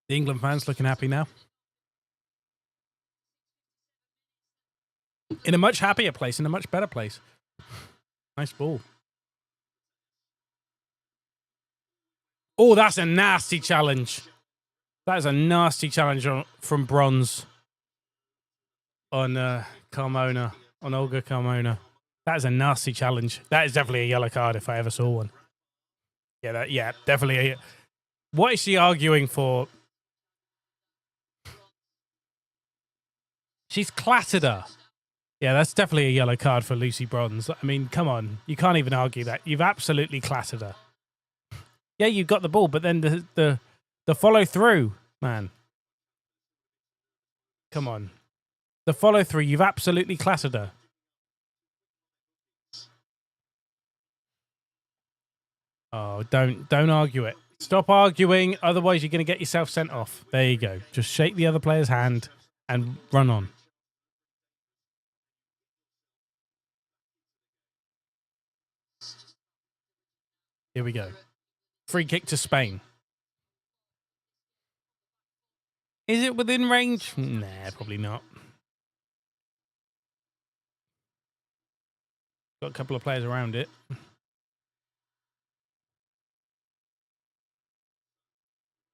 The England fans looking happy now. In a much happier place, in a much better place. Nice ball. Oh, that's a nasty challenge. That is a nasty challenge from Bronze on Carmona, on Olga Carmona. That is a nasty challenge. That is definitely a yellow card if I ever saw one. Yeah, definitely. What is she arguing for? She's clattered her. Yeah, that's definitely a yellow card for Lucy Bronze. I mean, come on. You can't even argue that. You've absolutely clattered her. Yeah, you got the ball, but then the follow through, man. Come on. The follow through, you've absolutely clattered her. Oh, don't argue it. Stop arguing, otherwise you're going to get yourself sent off. There you go. Just shake the other player's hand and run on. Here we go. Free kick to Spain. Is it within range? Nah, probably not. Got a couple of players around it.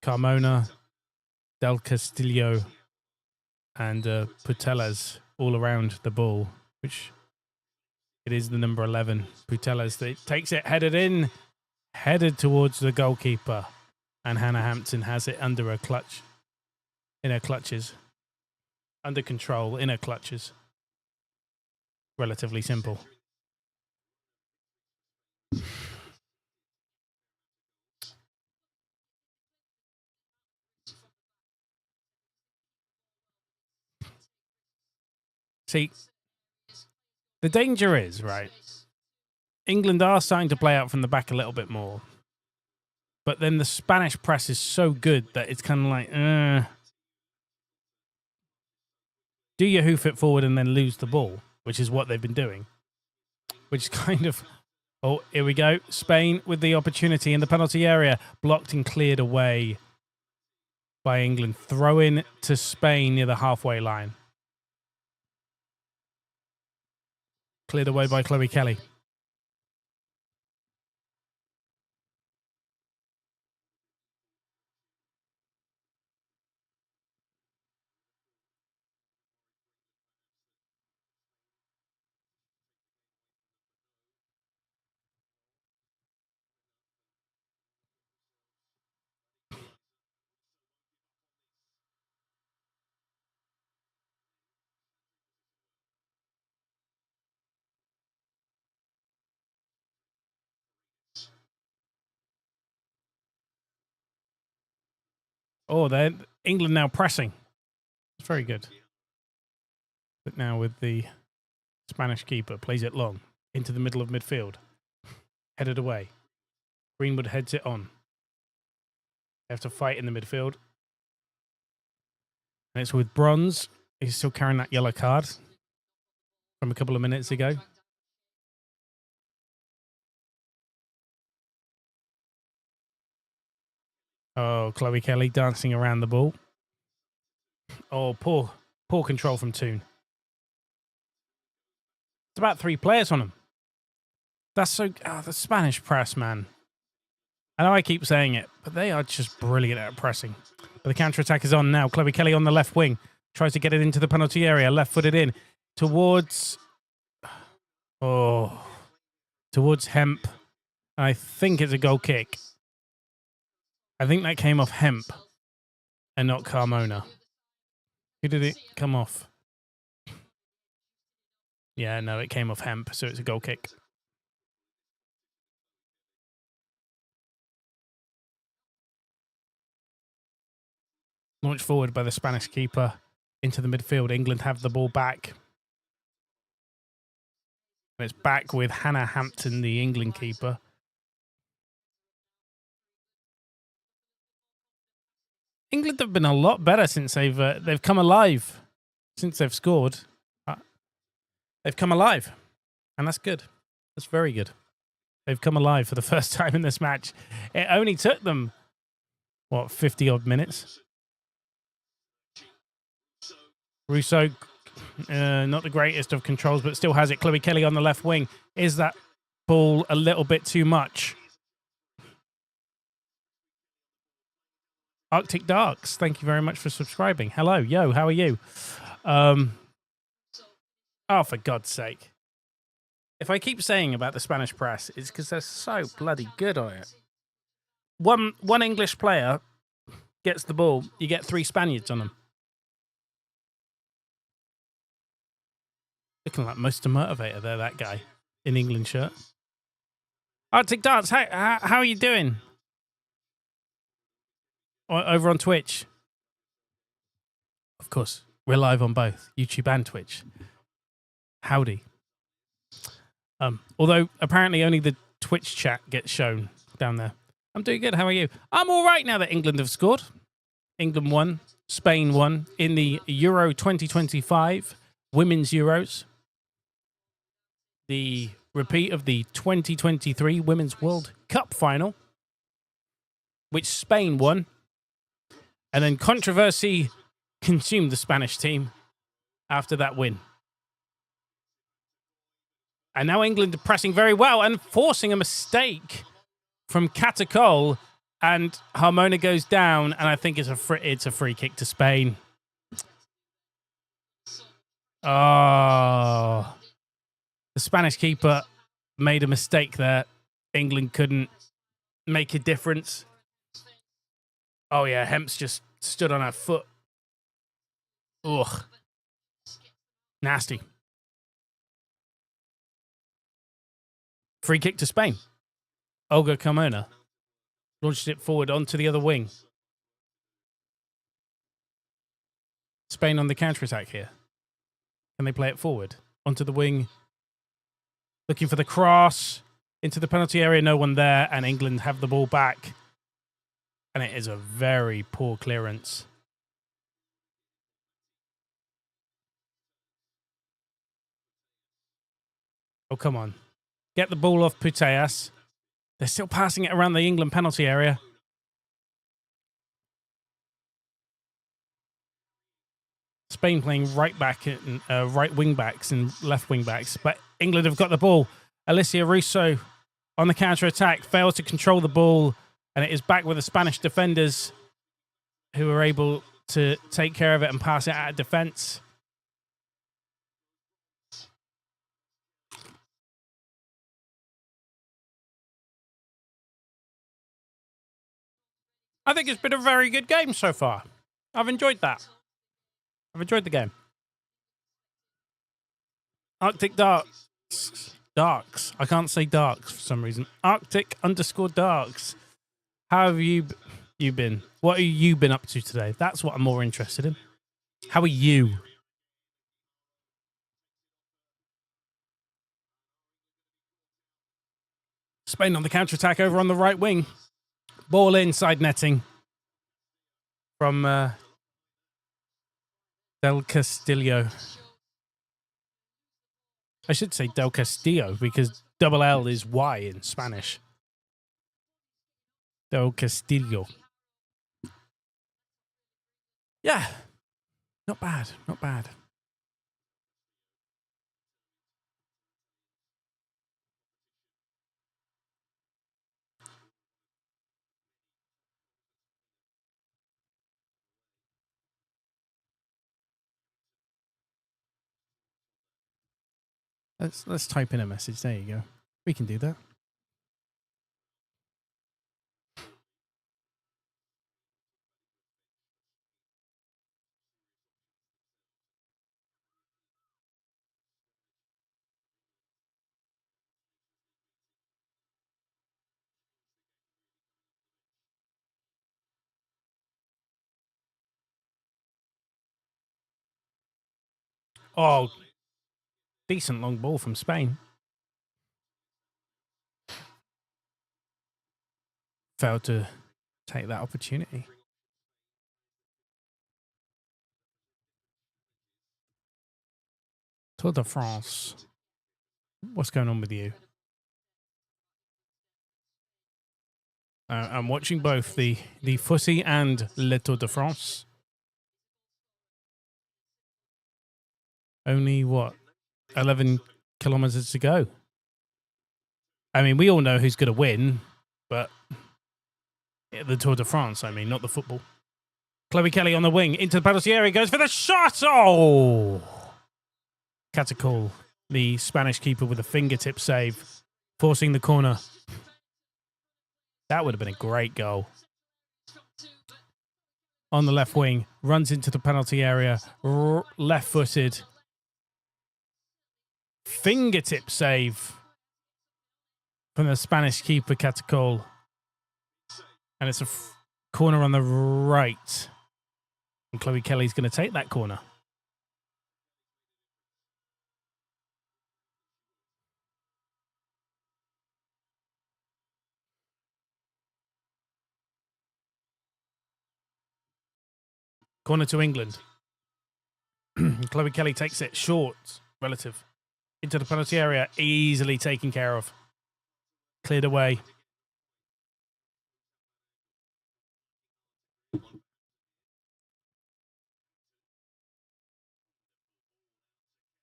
Carmona, Del Castillo, and Putellas all around the ball, which it is the number 11. Putellas that takes it, headed in, headed towards the goalkeeper, and Hannah Hampton has it under her clutch, in her clutches, under control, in her clutches. Relatively simple. See, the danger is, right, England are starting to play out from the back a little bit more. But then the Spanish press is so good that it's kind of like, do you hoof it forward and then lose the ball, which is what they've been doing. Which is kind of, oh, here we go. Spain with the opportunity in the penalty area. Blocked and cleared away by England. Throw in to Spain near the halfway line. Cleared away by Chloe Kelly. Oh, they're England now pressing. It's very good. But now with the Spanish keeper, plays it long into the middle of midfield. Headed away. Greenwood heads it on. They have to fight in the midfield. And it's with Bronze. He's still carrying that yellow card from a couple of minutes ago. Oh, Chloe Kelly dancing around the ball. Oh, poor control from Toon. It's about 3 players on him. That's so... the Spanish press, man. I know I keep saying it, but they are just brilliant at pressing. But the counter-attack is on now. Chloe Kelly on the left wing. Tries to get it into the penalty area. Left-footed in. Towards... Oh. Towards Hemp. I think it's a goal kick. I think that came off Hemp and not Carmona. Who did it come off? Yeah, no, it came off Hemp, so it's a goal kick. Launched forward by the Spanish keeper into the midfield. England have the ball back. And it's back with Hannah Hampton, the England keeper. England have been a lot better since they've come alive. Since they've scored, they've come alive, and that's good. That's very good. They've come alive for the first time in this match. It only took them, 50 odd minutes. Russo, not the greatest of controls, but still has it. Chloe Kelly on the left wing. Is that ball a little bit too much? Arctic Darks, thank you very much for subscribing. Hello, yo, how are you? Oh, for God's sake. If I keep saying about the Spanish press, it's because they're so bloody good on it. One English player gets the ball, you get 3 Spaniards on them. Looking like Most Motivator there, that guy in England shirt. Arctic Darts, how are you doing? Over on Twitch. Of course, we're live on both YouTube and Twitch. Howdy. Although apparently only the Twitch chat gets shown down there. I'm doing good. How are you? I'm all right now that England have scored. England won. Spain won in the Euro 2025 Women's Euros. The repeat of the 2023 Women's World Cup final, which Spain won. And then controversy consumed the Spanish team after that win. And now England are pressing very well and forcing a mistake from Catacol. And Harmona goes down, and I think it's a free kick to Spain. Oh. The Spanish keeper made a mistake there. England couldn't make a difference. Oh, yeah, Hemp's just stood on her foot. Ugh. Nasty. Free kick to Spain. Olga Carmona launched it forward onto the other wing. Spain on the counter-attack here. Can they play it forward? Onto the wing. Looking for the cross. Into the penalty area. No one there. And England have the ball back. And it is a very poor clearance. Oh, come on. Get the ball off Putellas. They're still passing it around the England penalty area. Spain playing right back and right wing backs and left wing backs. But England have got the ball. Alicia Russo on the counter attack fails to control the ball. And it is back with the Spanish defenders who are able to take care of it and pass it out of defense. I think it's been a very good game so far. I've enjoyed that. I've enjoyed the game. Arctic Darks. Darks. I can't say Darks for some reason. Arctic_Darks. How have you been? What have you been up to today? That's what I'm more interested in. How are you? Spain on the counter-attack over on the right wing. Ball inside netting from Del Castillo. I should say Del Castillo because double L is Y in Spanish. Del Castillo. Yeah. Not bad. Not bad. Let's type in a message. There you go. We can do that. Oh, decent long ball from Spain. Failed to take that opportunity. Tour de France. What's going on with you? I'm watching both the footy and Le Tour de France. Only, what, 11 kilometers to go? I mean, we all know who's going to win, but the Tour de France, I mean, not the football. Chloe Kelly on the wing, into the penalty area, goes for the shot! Oh! Catacol, the Spanish keeper with a fingertip save, forcing the corner. That would have been a great goal. On the left wing, runs into the penalty area, left-footed. Fingertip save from the Spanish keeper, Catacol. And it's a corner on the right. And Chloe Kelly's going to take that corner. Corner to England. Chloe Kelly takes it short, relative. Into the penalty area, easily taken care of. Cleared away.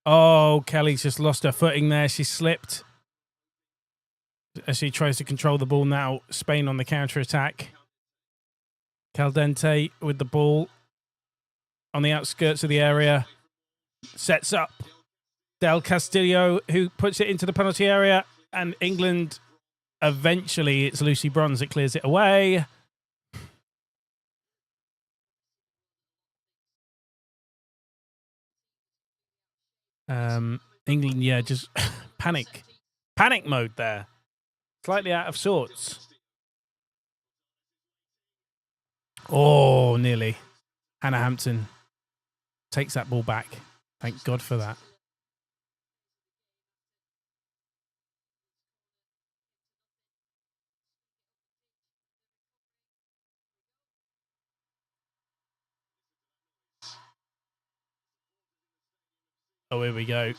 Oh, Kelly's just lost her footing there. She slipped. As she tries to control the ball now. Spain on the counter-attack. Caldente with the ball. On the outskirts of the area. Sets up. Del Castillo, who puts it into the penalty area. And England, eventually, it's Lucy Bronze that clears it away. England, yeah, just panic mode there. Slightly out of sorts. Oh, nearly. Hannah Hampton takes that ball back. Thank God for that. Oh, here we go.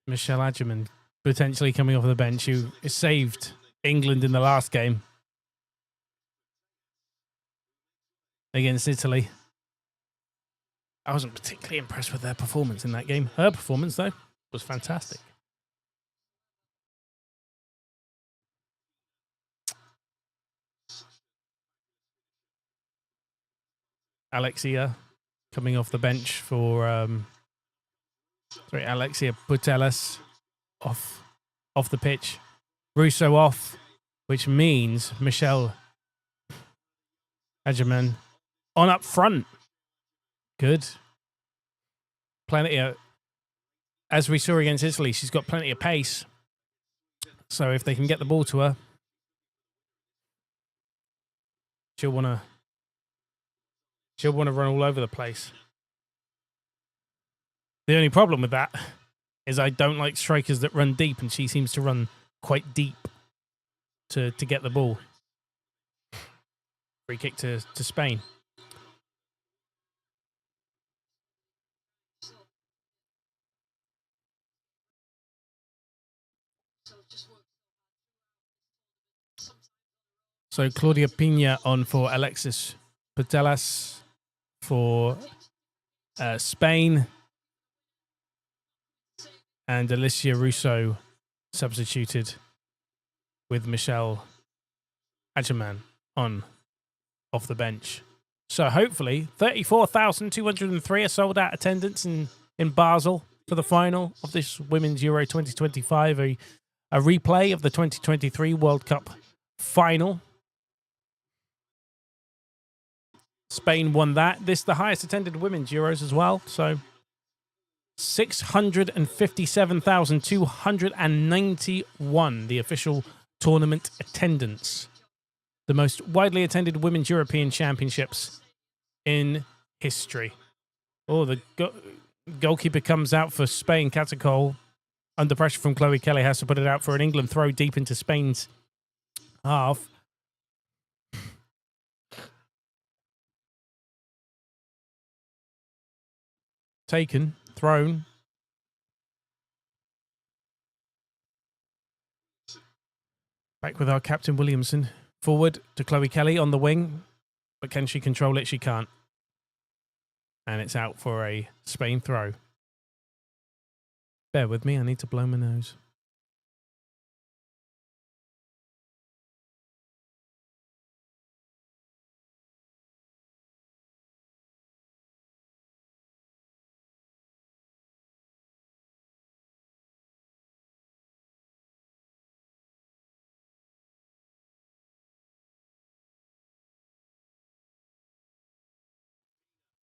Michelle Adjeman potentially coming off the bench, who saved England in the last game against Italy. I wasn't particularly impressed with their performance in that game. Her performance, though, was fantastic. Alexia coming off the bench for Alexia Putellas off the pitch. Russo off, which means Michelle Adjeman on up front. Good. Plenty of, as we saw against Italy, she's got plenty of pace. So if they can get the ball to her, she'll want to run all over the place. The only problem with that is I don't like strikers that run deep, and she seems to run quite deep to get the ball. Free kick to Spain. So Claudia Pina on for Alexis Putellas for Spain. And Alicia Russo substituted with Michelle Adjeman on off the bench. So hopefully 34,203 a sold out attendance in Basel for the final of this Women's Euro 2025, a replay of the 2023 World Cup final. Spain won that. This is the highest attended Women's Euros as well. So 657,291, the official tournament attendance. The most widely attended Women's European Championships in history. Oh, the goalkeeper comes out for Spain. Catacol, under pressure from Chloe Kelly, has to put it out for an England throw deep into Spain's half. Taken, thrown. Back with our captain Williamson. Forward to Chloe Kelly on the wing. But can she control it? She can't. And it's out for a Spain throw. Bear with me, I need to blow my nose.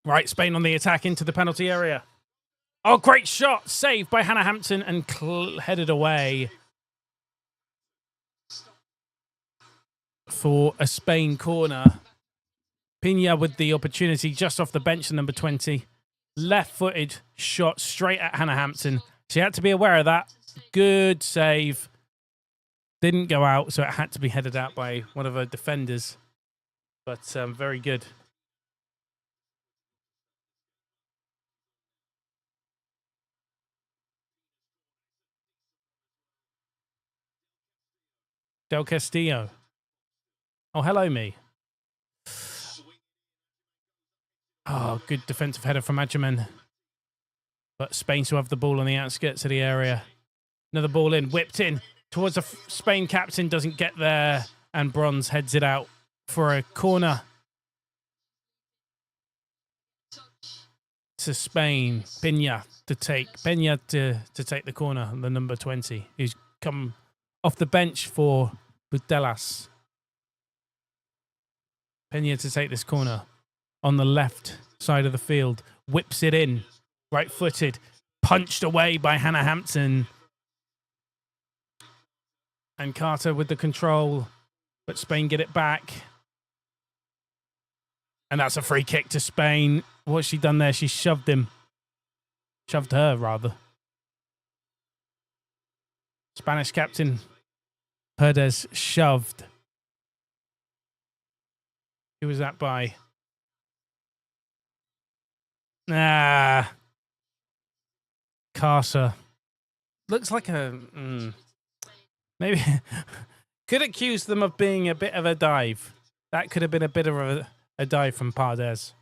Right, Spain on the attack into the penalty area. Oh, great shot. Saved by Hannah Hampton and headed away for a Spain corner. Pina with the opportunity just off the bench, number 20. Left-footed shot straight at Hannah Hampton. She had to be aware of that. Good save. Didn't go out, so it had to be headed out by one of her defenders. But very good. Del Castillo. Oh, hello, me. Oh, good defensive header from Adjeman. But Spain still have the ball on the outskirts of the area. Another ball in, whipped in towards the Spain captain. Doesn't get there. And Bronze heads it out for a corner. To Spain. Pina to take the corner. The number 20. Who's come off the bench for Putellas. Pena to take this corner on the left side of the field. Whips it in. Right-footed. Punched away by Hannah Hampton. And Carter with the control. But Spain get it back. And that's a free kick to Spain. What's she done there? She shoved him. Shoved her, rather. Spanish captain Perez shoved Who was that by? Nah. Carter. Looks like a... maybe... could accuse them of being a bit of a dive. That could have been a bit of a dive from Pardes.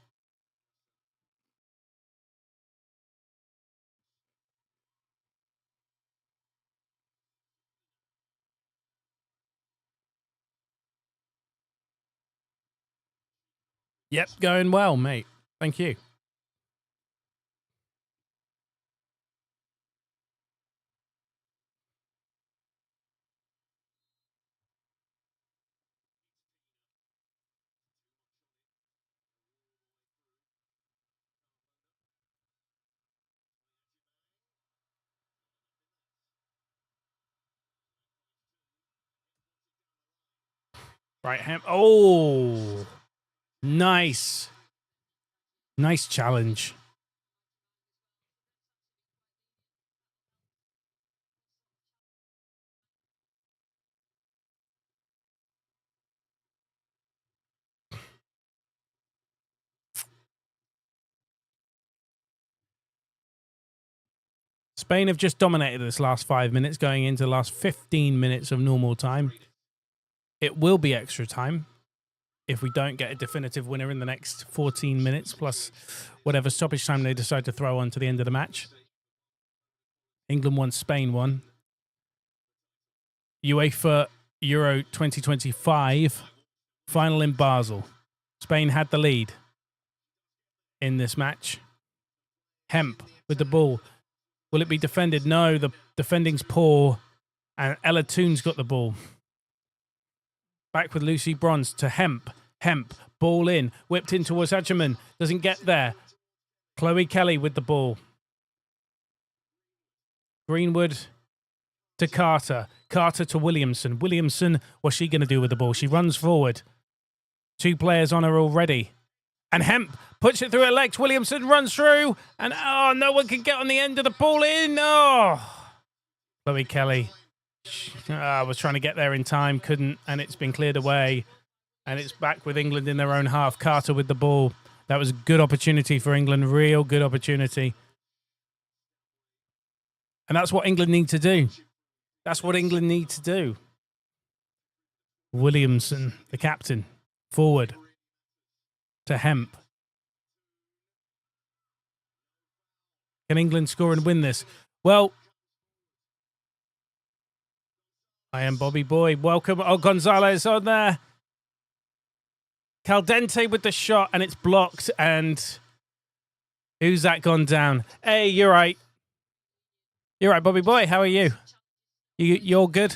Yep, going well, mate. Thank you. Right hand. Oh, nice. Nice challenge. Spain have just dominated this last 5 minutes, going into the last 15 minutes of normal time. It will be extra time if we don't get a definitive winner in the next 14 minutes, plus whatever stoppage time they decide to throw on to the end of the match. England won, Spain won. UEFA Euro 2025, final in Basel. Spain had the lead in this match. Hemp with the ball. Will it be defended? No, the defending's poor. And Ella Toon's got the ball. Back with Lucy Bronze to Hemp. Hemp, ball in. Whipped in towards Hageman. Doesn't get there. Chloe Kelly with the ball. Greenwood to Carter. Carter to Williamson. Williamson, what's she going to do with the ball? She runs forward. 2 players on her already. And Hemp puts it through her legs. Williamson runs through. And no one can get on the end of the ball in. Oh, Chloe Kelly was trying to get there in time. Couldn't. And it's been cleared away. And it's back with England in their own half. Carter with the ball. That was a good opportunity for England. Real good opportunity. And that's what England need to do. That's what England need to do. Williamson, the captain, forward to Hemp. Can England score and win this? Well, I am Bobby Boy. Welcome. Oh, Gonzalez on there. Caldente with the shot, and it's blocked. And who's that gone down? Hey, you're right. You're right, Bobby Boy. How are you? You're good?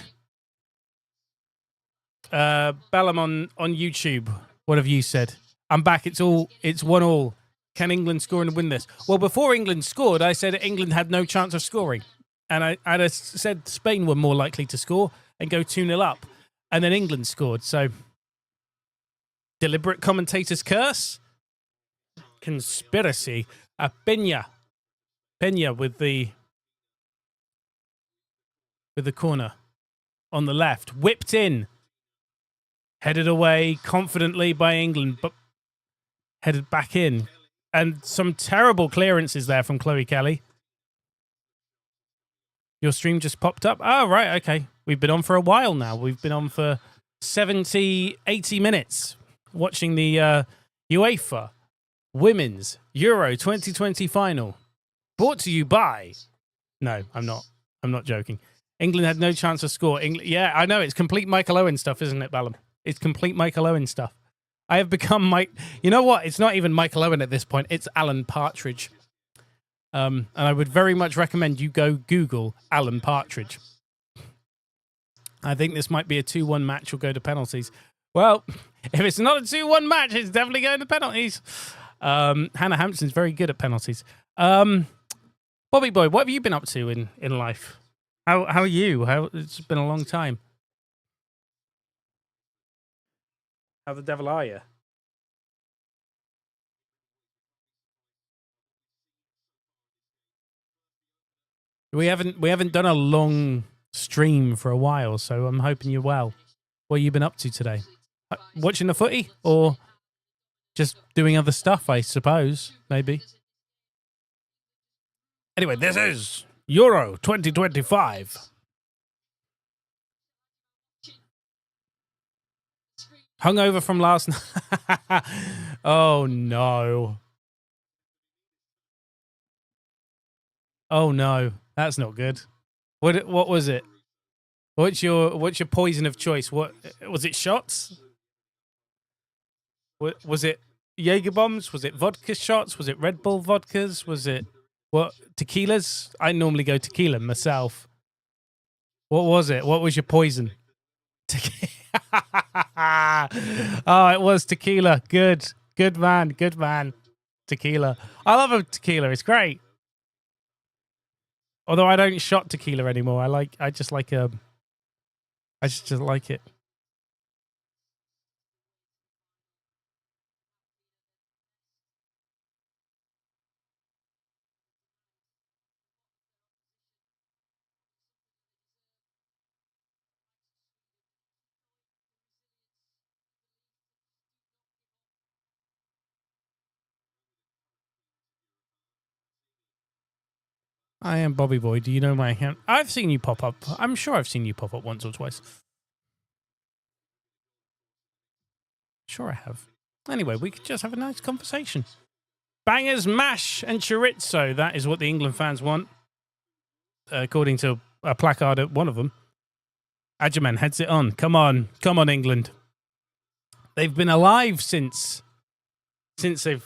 Bellum on YouTube. What have you said? I'm back. It's 1-1. Can England score and win this? Well, before England scored, I said England had no chance of scoring. And I said Spain were more likely to score and go 2-0 up. And then England scored. So, deliberate commentator's curse? Conspiracy. Pena with the corner on the left. Whipped in. Headed away confidently by England, but headed back in. And some terrible clearances there from Chloe Kelly. Your stream just popped up? Oh, right, okay. We've been on for a while now. We've been on for 70, 80 minutes watching the UEFA Women's Euro 2020 final. Brought to you by... No, I'm not joking. England had no chance to score. Yeah, I know. It's complete Michael Owen stuff, isn't it, Ballum? It's complete Michael Owen stuff. I have become Mike. You know what? It's not even Michael Owen at this point. It's Alan Partridge. And I would very much recommend you go Google Alan Partridge. I think this might be a 2-1 match or go to penalties. Well, if it's not a 2-1 match, it's definitely going to penalties. Hannah Hampson's very good at penalties. Bobby Boy, what have you been up to in life? How are you? It's been a long time. How the devil are you? We haven't done a long stream for a while, so I'm hoping you're well. What have you been up to today? Watching the footy or just doing other stuff, I suppose. Maybe. Anyway, this is Euro 2025. Hungover from last night. Oh no. Oh no, that's not good. What was it? What's your poison of choice? What was it? Shots? Was it Jaeger bombs? Was it vodka shots? Was it Red Bull vodkas? Was it what tequilas? I normally go tequila myself. What was it? What was your poison? Oh, it was tequila. Good man. Good man. Tequila. I love a tequila. It's great. Although I don't shot tequila anymore. I just like it. I am Bobby Boy. Do you know my account? I've seen you pop up. I'm sure I've seen you pop up once or twice. Sure I have. Anyway, we could just have a nice conversation. Bangers, mash, and chorizo. That is what the England fans want. According to a placard at one of them. Adjaman heads it on. Come on, England. They've been alive since they've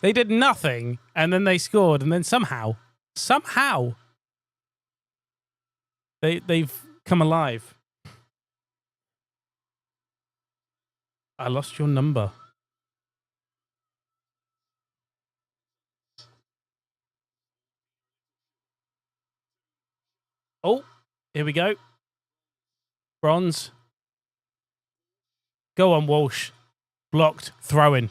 they did nothing, and then they scored, and then somehow they've come alive. I lost your number. Oh, here we go. Bronze. Go on, Walsh. Blocked. Throw in.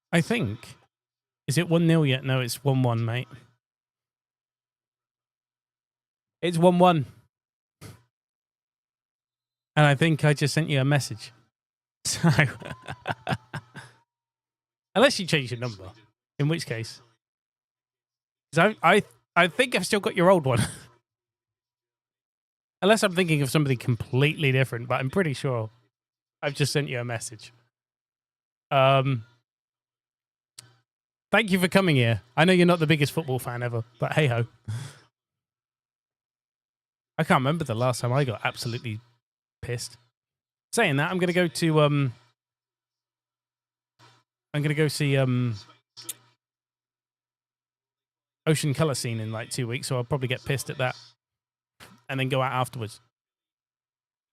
I think. Is it 1-0 yet? No, it's 1-1, mate. It's 1-1. And I think I just sent you a message. So, unless you change your number, in which case, I think I've still got your old one. Unless I'm thinking of somebody completely different, but I'm pretty sure I've just sent you a message. Thank you for coming here. I know you're not the biggest football fan ever, but hey ho. I can't remember the last time I got absolutely pissed. Saying that, I'm gonna go see Ocean Colour Scene in like 2 weeks, so I'll probably get pissed at that. And then go out afterwards.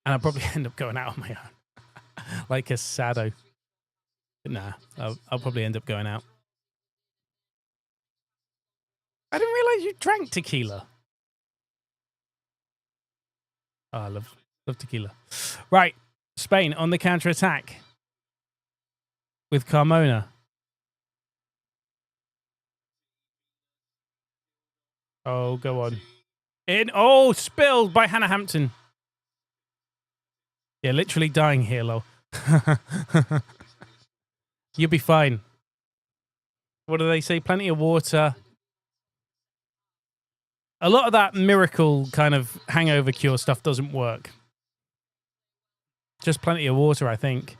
And I'll probably end up going out on my own. Like a sado. But nah, I'll probably end up going out. I didn't realize you drank tequila. Oh, I love tequila. Right. Spain on the counter-attack. With Carmona. Oh, go on. Spilled by Hannah Hampton. Yeah, literally dying here, lol. You'll be fine. What do they say? Plenty of water. A lot of that miracle kind of hangover cure stuff doesn't work. Just plenty of water, I think.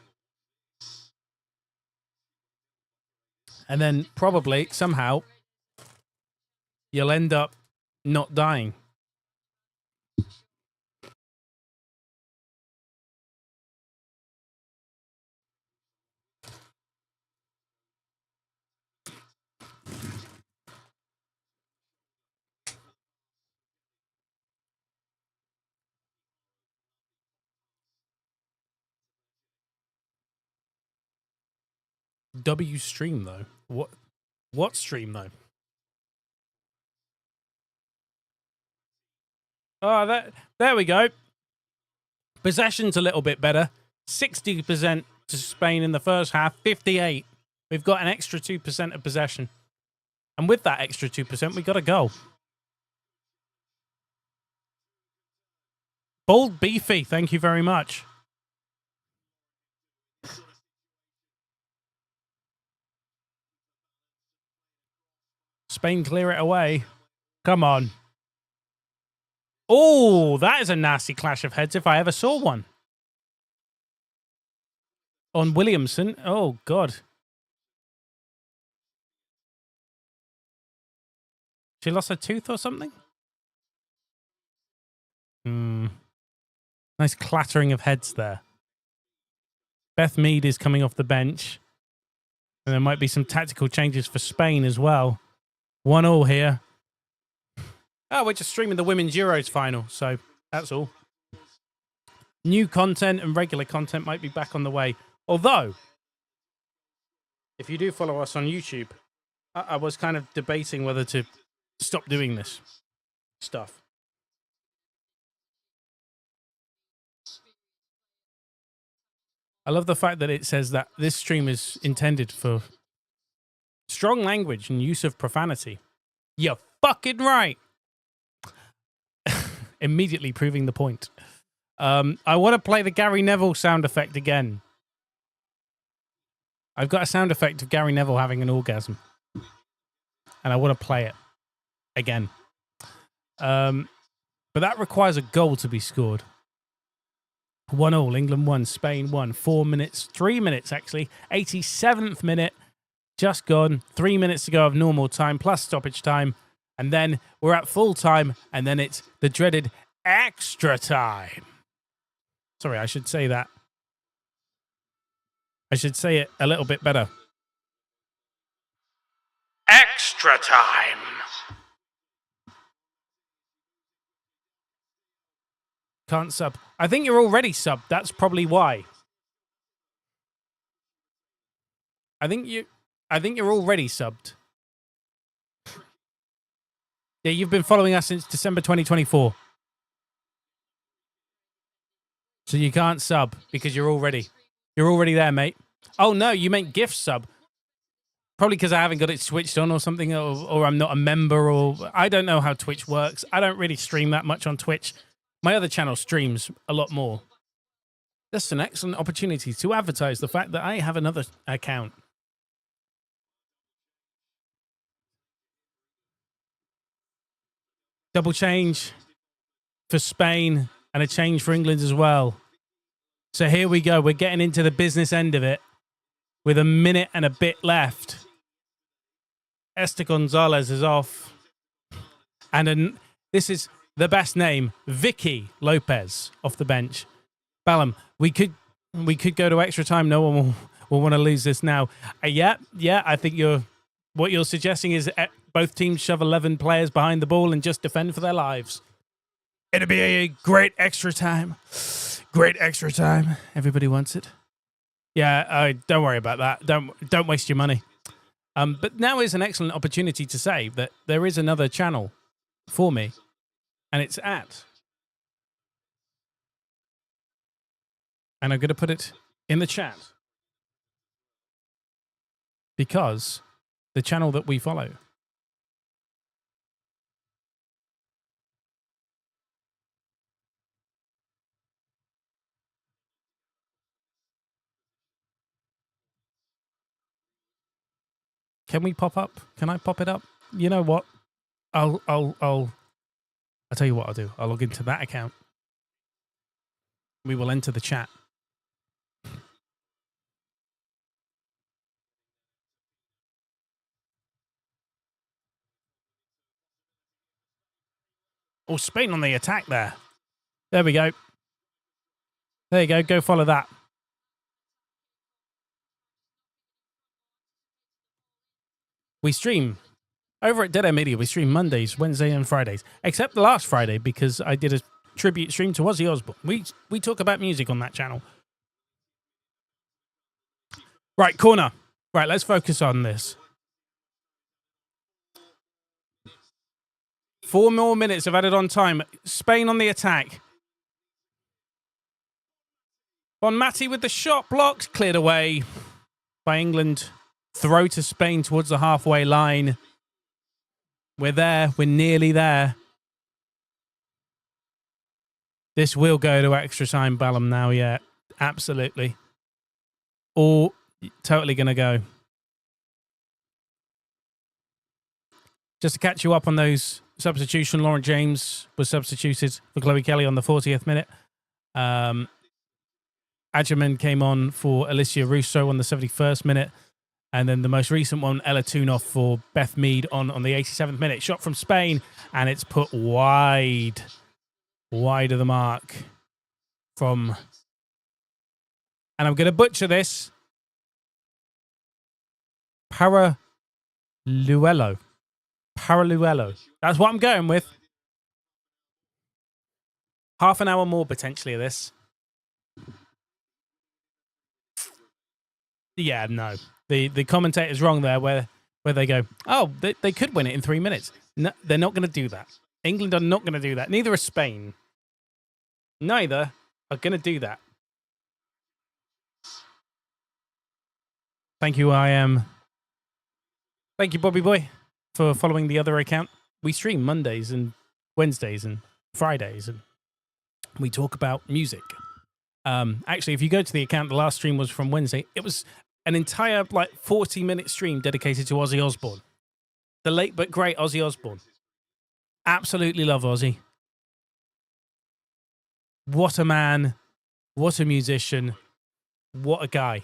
And then probably, somehow, you'll end up not dying. W stream though. What stream though? Oh, there we go. Possession's a little bit better. 60% to Spain in the first half, 58. We've got an extra 2% of possession. And with that extra 2%, we got a goal. Bold Beefy, thank you very much. Spain clear it away. Come on. Oh, that is a nasty clash of heads if I ever saw one. On Williamson. Oh, God. She lost a tooth or something? Nice clattering of heads there. Beth Mead is coming off the bench. And there might be some tactical changes for Spain as well. 1-1 here. Oh, we're just streaming the Women's Euros final, so that's all. New content and regular content might be back on the way. Although, if you do follow us on YouTube, I was kind of debating whether to stop doing this stuff. I love the fact that it says that this stream is intended for strong language and use of profanity. You're fucking right. Immediately proving the point. I want to play the Gary Neville sound effect again. I've got a sound effect of Gary Neville having an orgasm. And I want to play it again. But that requires a goal to be scored. 1-1, England 1, Spain 1, 4 minutes, 3 minutes actually, 87th minute, just gone, 3 minutes to go of normal time, plus stoppage time, and then we're at full time, and then it's the dreaded extra time. Sorry, I should say that. I should say it a little bit better. Extra time. Can't sub. I think you're already subbed. That's probably why. I think you're already subbed. Yeah, you've been following us since December 2024. So you can't sub because you're already there, mate. Oh no, you meant gift sub. Probably because I haven't got it switched on or something, or I'm not a member, or I don't know how Twitch works. I don't really stream that much on Twitch. My other channel streams a lot more. That's an excellent opportunity to advertise the fact that I have another account. Double change for Spain and a change for England as well. So here we go. We're getting into the business end of it with a minute and a bit left. Esther Gonzalez is off. And this is the best name, Vicky Lopez, off the bench. Ballum, we could go to extra time. No one will want to lose this now. Yeah, I think what you're suggesting is both teams shove 11 players behind the ball and just defend for their lives. It'll be a great extra time. Great extra time. Everybody wants it. Yeah, don't worry about that. Don't waste your money. But now is an excellent opportunity to say that there is another channel for me. And it's at. And I'm going to put it in the chat. Because the channel that we follow. Can we pop up? Can I pop it up? You know what? I'll tell you what I'll do. I'll log into that account. We will enter the chat. Oh, Spain on the attack there. There we go. There you go. Go follow that. We stream over at Dead Air Media. We stream Mondays, Wednesdays, and Fridays, except the last Friday because I did a tribute stream to Ozzy Osbourne. We talk about music on that channel. Right, corner. Right, let's focus on this. 4 more minutes of added on time. Spain on the attack. Bonmati with the shot blocked, cleared away by England. Throw to Spain towards the halfway line. We're there. We're nearly there. This will go to extra time, Ballum, now, yeah. Absolutely. All totally going to go. Just to catch you up on those substitution, Lauren James was substituted for Chloe Kelly on the 40th minute. Adjaman came on for Alicia Russo on the 71st minute. And then the most recent one, Ella Tunoff for Beth Mead on the 87th minute. Shot from Spain, and it's put wide of the mark from... And I'm going to butcher this. Paraluelo. That's what I'm going with. Half an hour more, potentially, of this. Yeah, no. The commentator's wrong there where they go, oh, they could win it in 3 minutes. No, they're not going to do that. England are not going to do that. Neither is Spain. Neither are going to do that. Thank you, Thank you, Bobby Boy, for following the other account. We stream Mondays and Wednesdays and Fridays, and we talk about music. Actually, if you go to the account, the last stream was from Wednesday. It was an entire 40-minute stream dedicated to Ozzy Osbourne. The late but great Ozzy Osbourne. Absolutely love Ozzy. What a man. What a musician. What a guy.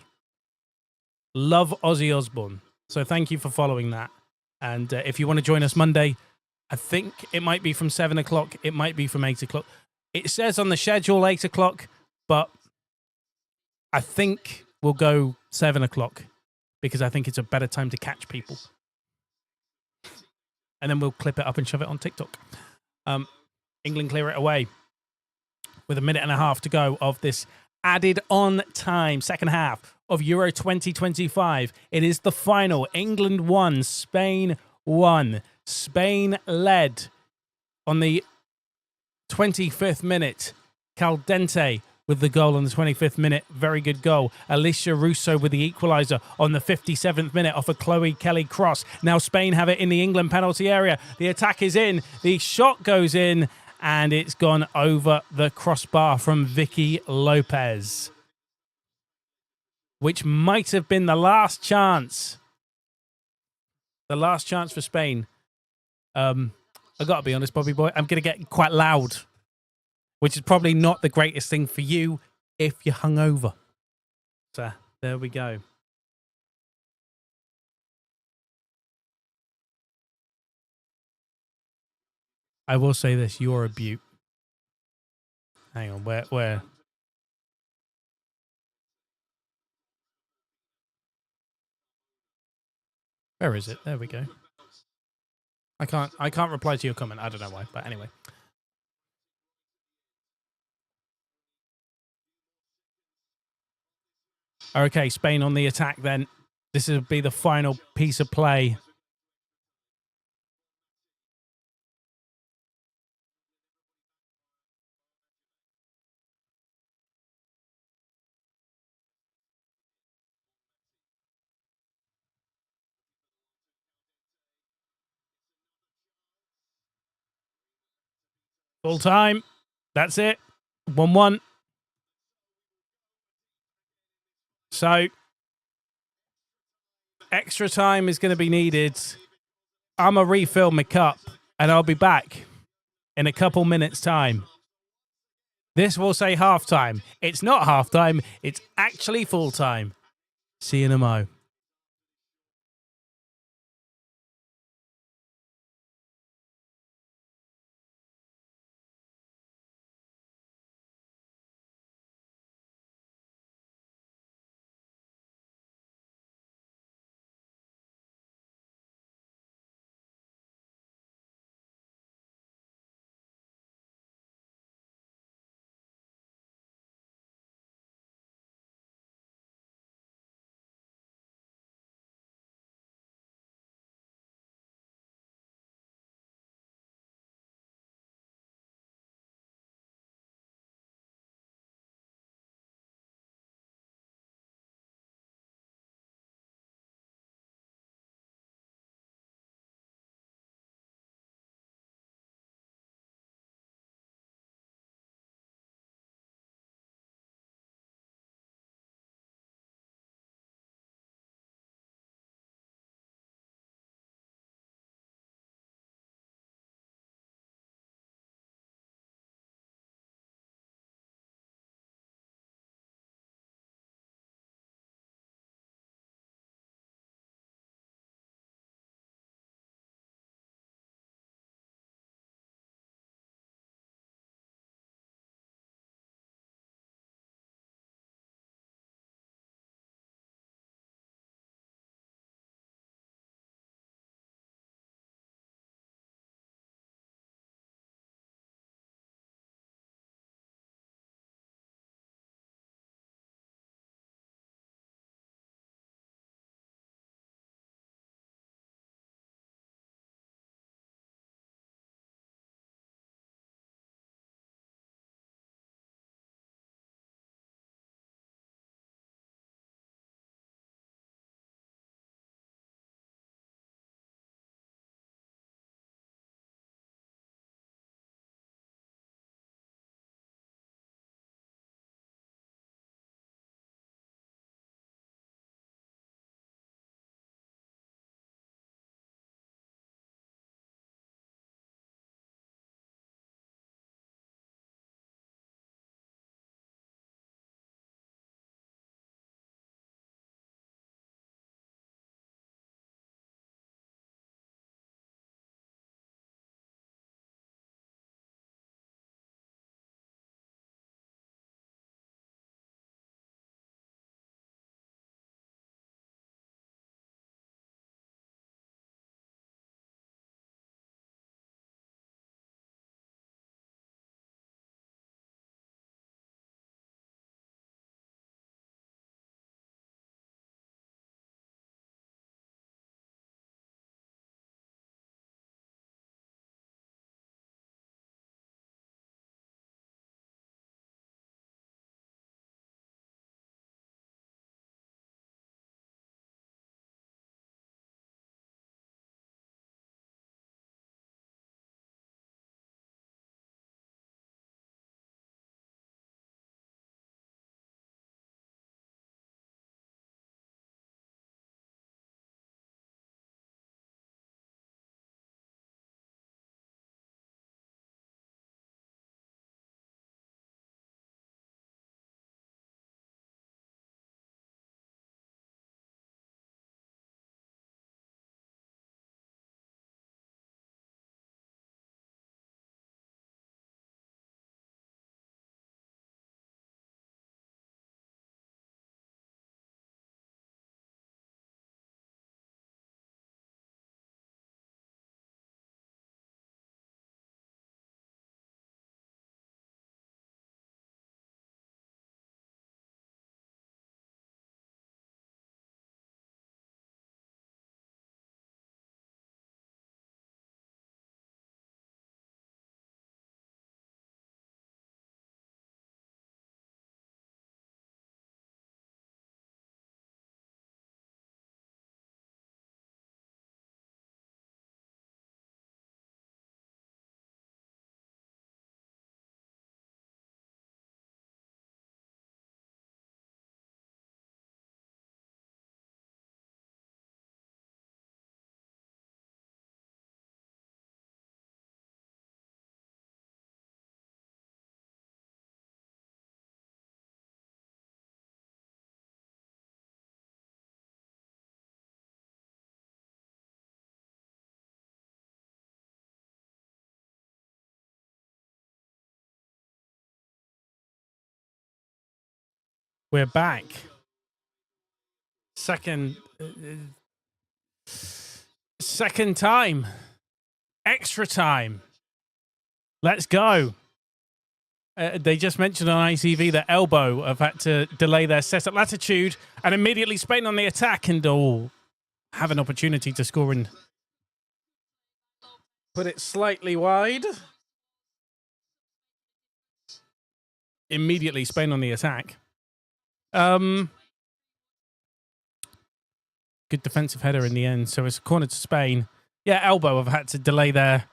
Love Ozzy Osbourne. So thank you for following that. And if you want to join us Monday, I think it might be from 7 o'clock. It might be from 8 o'clock. It says on the schedule 8 o'clock, but I think we'll go 7 o'clock because I think it's a better time to catch people. And then we'll clip it up and shove it on TikTok. England clear it away with a minute and a half to go of this added on time, second half of Euro 2025. It is the final. England won, Spain won. Spain led on the 25th minute. Caldente with the goal on the 25th minute. Very good goal. Alicia Russo with the equaliser on the 57th minute off a Chloe Kelly cross. Now Spain have it in the England penalty area. The attack is in. The shot goes in. And it's gone over the crossbar from Vicky Lopez, which might have been the last chance. The last chance for Spain. I got to be honest, Bobby Boy, I'm going to get quite loud, which is probably not the greatest thing for you if you're hungover. So there we go. I will say this, you're a beaut. Hang on, where? Where is it? There we go. I can't reply to your comment. I don't know why, but anyway. Okay, Spain on the attack then. This will be the final piece of play. Full time. That's it. 1-1. So, extra time is going to be needed. I'm going to refill my cup, and I'll be back in a couple minutes' time. This will say halftime. It's not halftime. It's actually full time. See you in a mo. We're back. Second time. Extra time. Let's go. They just mentioned on ITV that Elbow have had to delay their set at Latitude, and immediately Spain on the attack and have an opportunity to score and put it slightly wide. Immediately Spain on the attack. Good defensive header in the end, so it's a corner to Spain. Yeah, Elbow have had to delay their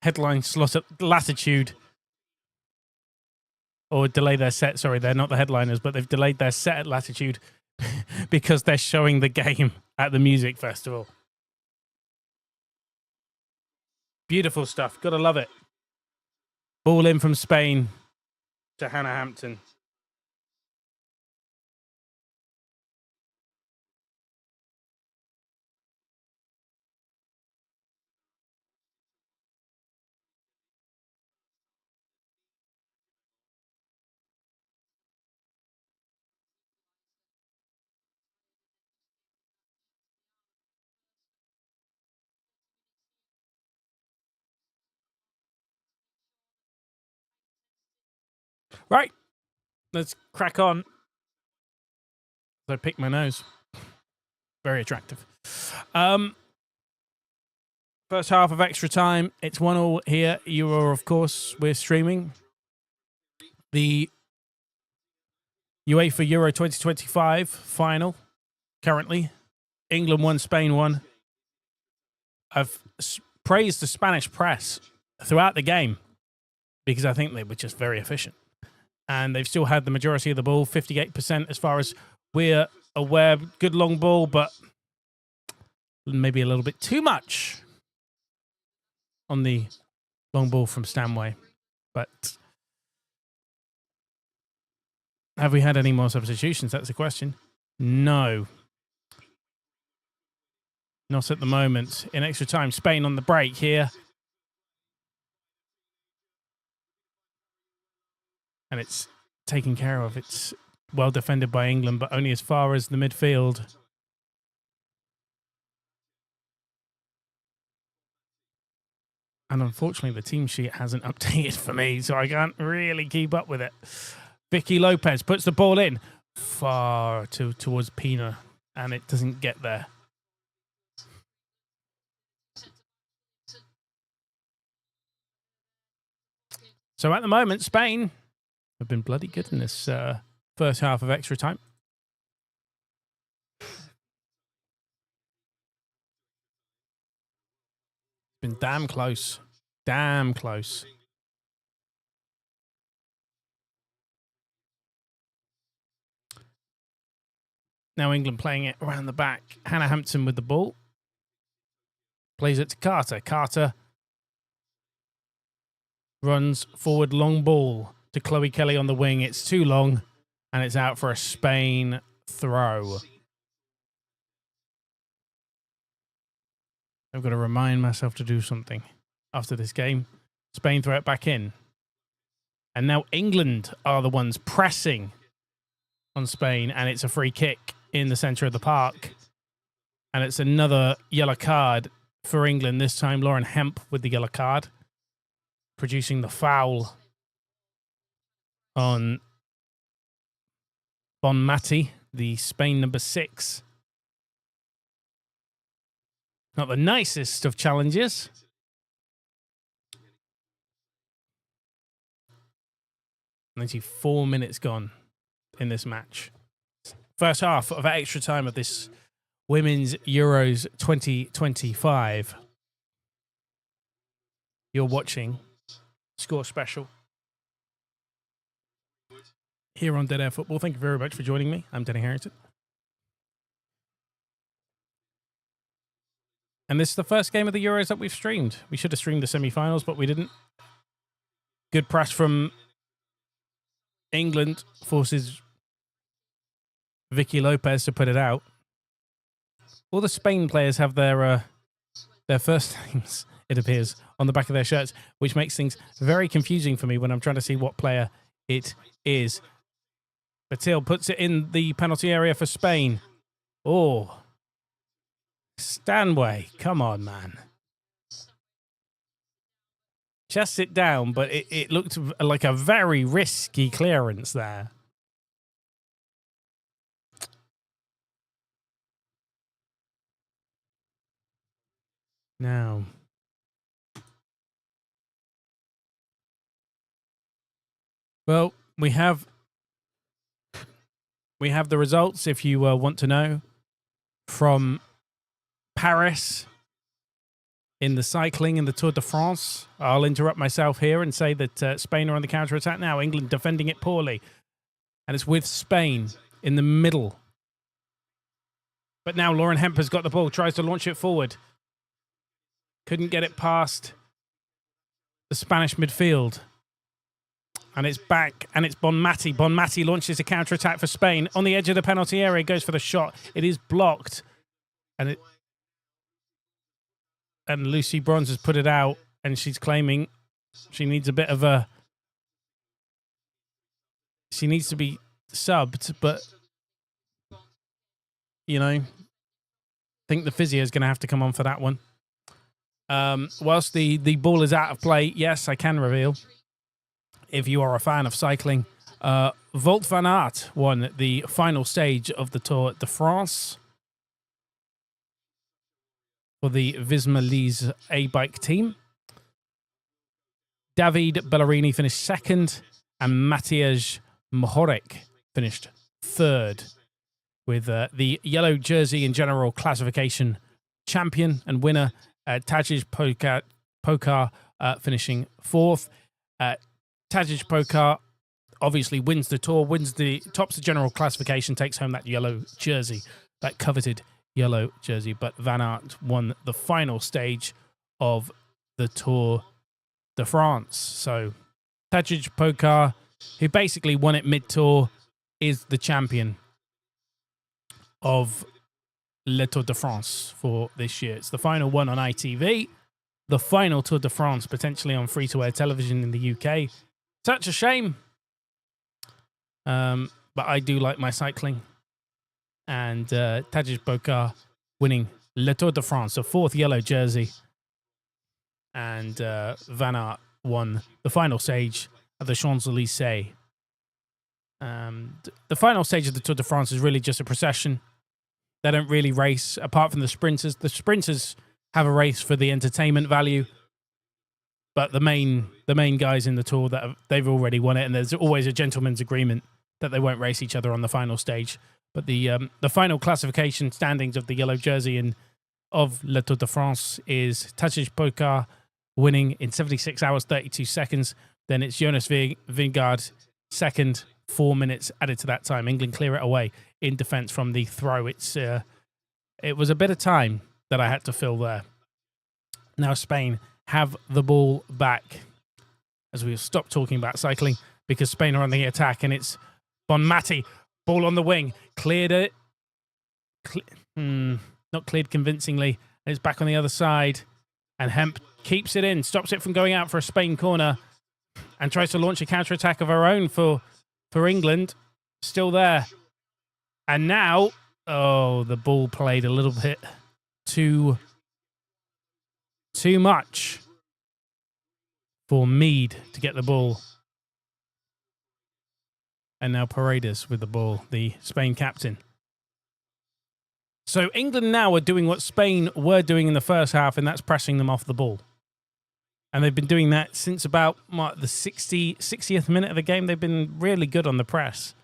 headline slot at Latitude. Or delay their set. Sorry, they're not the headliners, but they've delayed their set at Latitude because they're showing the game at the music festival. Beautiful stuff. Gotta love it. Ball in from Spain to Hannah Hampton. Right, let's crack on. I picked my nose. Very attractive. First half of extra time. It's 1-1 here. You are, of course, we're streaming the UEFA Euro 2025 final. Currently, England 1, Spain 1. I've praised the Spanish press throughout the game because I think they were just very efficient. And they've still had the majority of the ball, 58% as far as we're aware. Good long ball, but maybe a little bit too much on the long ball from Stanway. But have we had any more substitutions? That's the question. No. Not at the moment. In extra time, Spain on the break here. And it's taken care of. It's well defended by England, but only as far as the midfield. And unfortunately, the team sheet hasn't updated for me, so I can't really keep up with it. Vicky Lopez puts the ball in far towards Pina, and it doesn't get there. So at the moment, Spain have been bloody good in this first half of extra time. Been damn close. Damn close. Now England playing it around the back. Hannah Hampton with the ball. Plays it to Carter. Carter runs forward, long ball to Chloe Kelly on the wing. It's too long, and it's out for a Spain throw. I've got to remind myself to do something after this game. Spain throw it back in. And now England are the ones pressing on Spain, and it's a free kick in the centre of the park. And it's another yellow card for England. This time, Lauren Hemp with the yellow card, producing the foul on Bonmati, the Spain number 6. Not the nicest of challenges. Ninety 4 minutes gone in this match. First half of extra time of this Women's Euros 2025. You're watching Score Special here on Dead Air Football. Thank you very much for joining me. I'm Denny Harrington. And this is the first game of the Euros that we've streamed. We should have streamed the semi-finals, but we didn't. Good press from England forces Vicky Lopez to put it out. All the Spain players have their first names, it appears, on the back of their shirts, which makes things very confusing for me when I'm trying to see what player it is. Batil puts it in the penalty area for Spain. Oh. Stanway, come on, man. Just it down, but it looked like a very risky clearance there. Now. Well, we have the results, if you want to know, from Paris in the cycling in the Tour de France. I'll interrupt myself here and say that Spain are on the counter-attack now. England defending it poorly. And it's with Spain in the middle. But now Lauren Hemp has got the ball, tries to launch it forward. Couldn't get it past the Spanish midfield. And it's back, and it's Bonmati. Bonmati launches a counter-attack for Spain. On the edge of the penalty area, goes for the shot. It is blocked. And Lucy Bronze has put it out, and she's claiming she needs a bit of a... She needs to be subbed, but, you know, I think the physio is going to have to come on for that one. Whilst the ball is out of play, yes, I can reveal, if you are a fan of cycling, Wout van Aert won the final stage of the Tour de France for the Visma Lease A-Bike team. David Bellerini finished second, and Matej Mohoric finished third, with the yellow jersey in general classification champion and winner, Tadej Pogačar, finishing fourth. Tadej Pogačar obviously wins the Tour, tops the general classification, takes home that yellow jersey, that coveted yellow jersey. But Van Aert won the final stage of the Tour de France. So Tadej Pogačar, who basically won it mid-tour, is the champion of Le Tour de France for this year. It's the final one on ITV, the final Tour de France potentially on free-to-air television in the UK. Such a shame. But I do like my cycling. And Tadej Pogačar winning Le Tour de France, a fourth yellow jersey. And Van Aert won the final stage of the Champs-Élysées. The final stage of the Tour de France is really just a procession. They don't really race, apart from the sprinters. The sprinters have a race for the entertainment value. But the main guys in the Tour, they've already won it, and there's always a gentleman's agreement that they won't race each other on the final stage. But the final classification standings of the yellow jersey and of Le Tour de France is Tadej Pogačar winning in 76 hours 32 seconds. Then it's Jonas Vingegaard second, 4 minutes added to that time. England clear it away in defence from the throw. It was a bit of time that I had to fill there. Now Spain have the ball back, as we stop talking about cycling, because Spain are on the attack, and it's Bonmati, ball on the wing, cleared it, not cleared convincingly, and it's back on the other side, and Hemp keeps it in, stops it from going out for a Spain corner, and tries to launch a counter-attack of her own for England, still there. And now, the ball played a little bit too much for Mead to get the ball. And now Paredes with the ball, the Spain captain. So England now are doing what Spain were doing in the first half, and that's pressing them off the ball. And they've been doing that since about the 60th minute of the game. They've been really good on the press.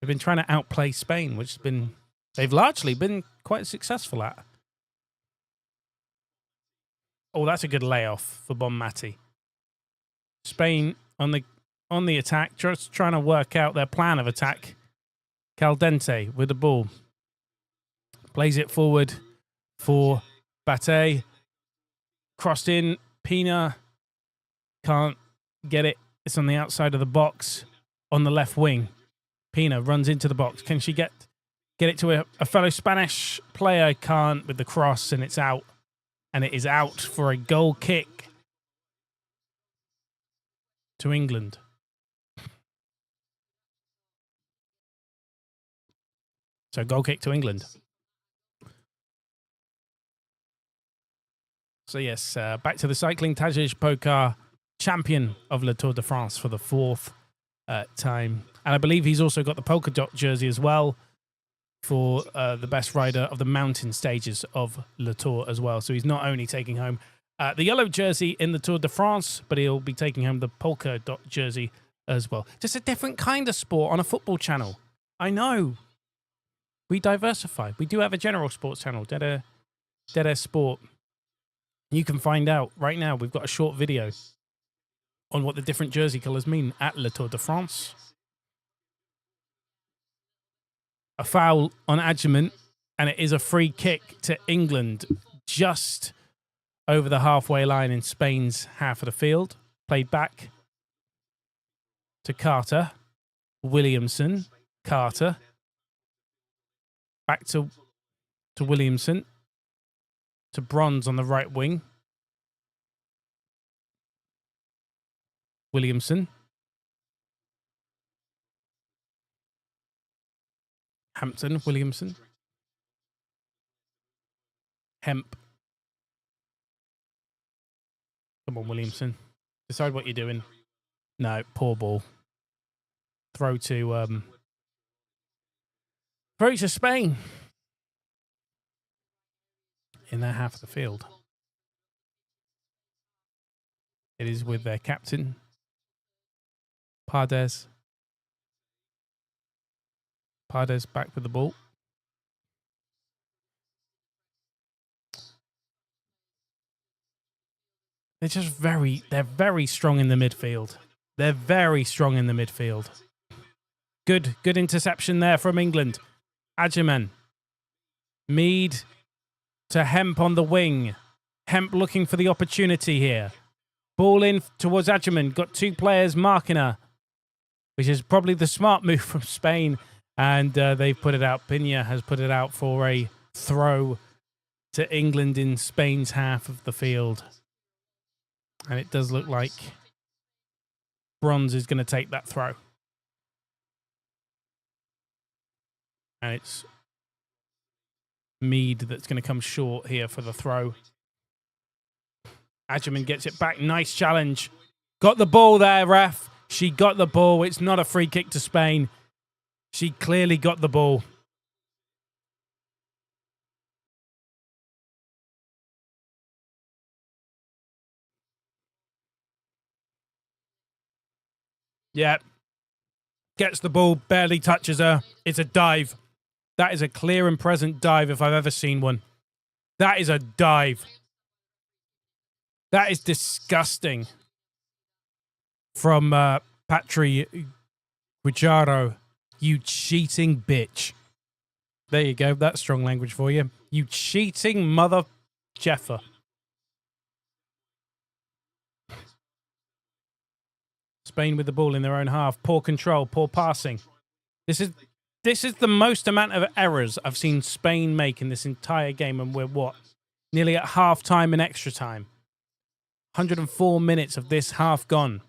They've been trying to outplay Spain, which they've largely been quite successful at. Oh, that's a good layoff for Bonmati. Spain on the attack, just trying to work out their plan of attack. Caldente with the ball. Plays it forward for Bate. Crossed in. Pina can't get it. It's on the outside of the box on the left wing. Pina runs into the box. Can she get it to a fellow Spanish player? Can't with the cross, and it's out. And it is out for a goal kick. to England. So goal kick to England. So yes, back to the cycling. Tadej Pogačar, champion of Le Tour de France for the 4th time. And I believe he's also got the polka dot jersey as well for the best rider of the mountain stages of Le Tour as well. So he's not only taking home the yellow jersey in the Tour de France, but he'll be taking home the polka dot jersey as well. Just a different kind of sport on a football channel. I know. We diversify. We do have a general sports channel, Dead Air Sport. You can find out right now. We've got a short video on what the different jersey colours mean at Le Tour de France. A foul on Adjeman, and it is a free kick to England just over the halfway line in Spain's half of the field. Played back to Carter. Williamson. Carter. Back to Williamson. To Bronze on the right wing. Williamson. Hampton, Williamson. Hemp. Come on, Williamson. Decide what you're doing. No, poor ball. Throw to Spain. In their half of the field. It is with their captain, Pardes. Pardes back with the ball. They're very strong in the midfield. They're very strong in the midfield. Good interception there from England. Adjeman. Mead to Hemp on the wing. Hemp looking for the opportunity here. Ball in towards Adjeman. Got two players marking her, which is probably the smart move from Spain. And they've put it out. Pina has put it out for a throw to England in Spain's half of the field. And it does look like Bronze is going to take that throw. And it's Mead that's going to come short here for the throw. Adjeman gets it back. Nice challenge. Got the ball there, ref. She got the ball. It's not a free kick to Spain. She clearly got the ball. Yeah. Gets the ball, barely touches her. It's a dive. That is a clear and present dive if I've ever seen one. That is a dive. That is disgusting. From Patri Guijarro. You cheating bitch. There you go. That's strong language for you. You cheating mother jeffer. Spain with the ball in their own half. Poor control, poor passing. This is the most amount of errors I've seen Spain make in this entire game, and we're what? Nearly at half time and extra time. 104 minutes of this half gone.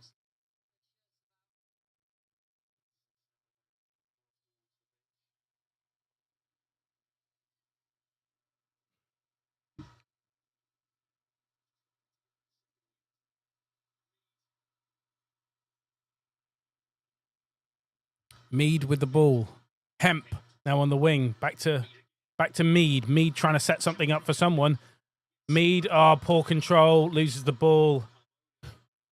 Mead with the ball. Hemp now on the wing. Back to Mead. Mead trying to set something up for someone. Mead, poor control, loses the ball.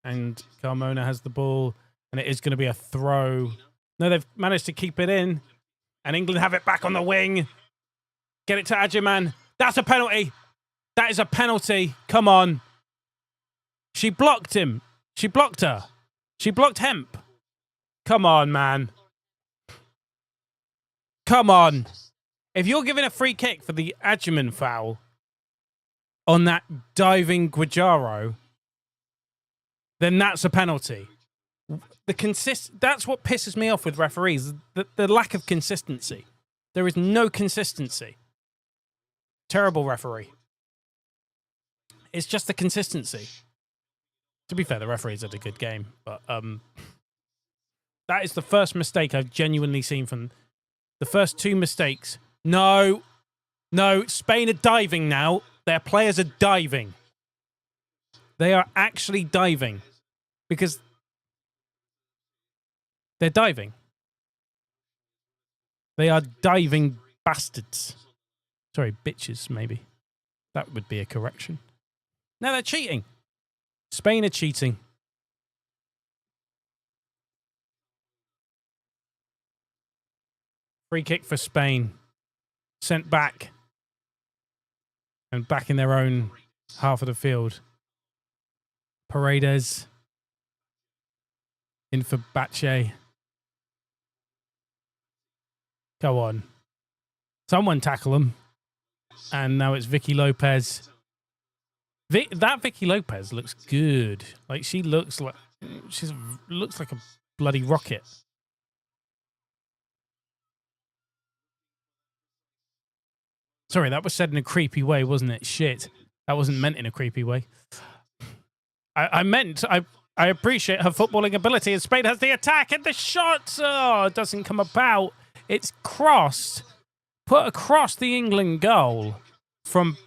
And Carmona has the ball. And it is going to be a throw. No, they've managed to keep it in. And England have it back on the wing. Get it to Adjeman. That's a penalty. That is a penalty. Come on. She blocked him. She blocked her. She blocked Hemp. Come on, man. Come on. If you're giving a free kick for the Adjeman foul on that diving Guijarro, then that's a penalty. That's what pisses me off with referees, the lack of consistency. There is no consistency. Terrible referee. It's just the consistency. To be fair, the referees had a good game, but that is the first mistake I've genuinely seen from the first two mistakes. No, Spain are diving now. Their players are diving. They are actually diving because they're diving. They are diving bastards. Sorry, bitches, maybe. That would be a correction. No, they're cheating. Spain are cheating. Free kick for Spain. Sent back. And back in their own half of the field. Paredes. In for Bache. Go on. Someone tackle him. And now it's Vicky Lopez. That Vicky Lopez looks good. Like she looks like a bloody rocket. Sorry, that was said in a creepy way, wasn't it? Shit. That wasn't meant in a creepy way. I appreciate her footballing ability, and Spain has the attack and the shot. Oh, it doesn't come about. It's crossed. Put across the England goal from...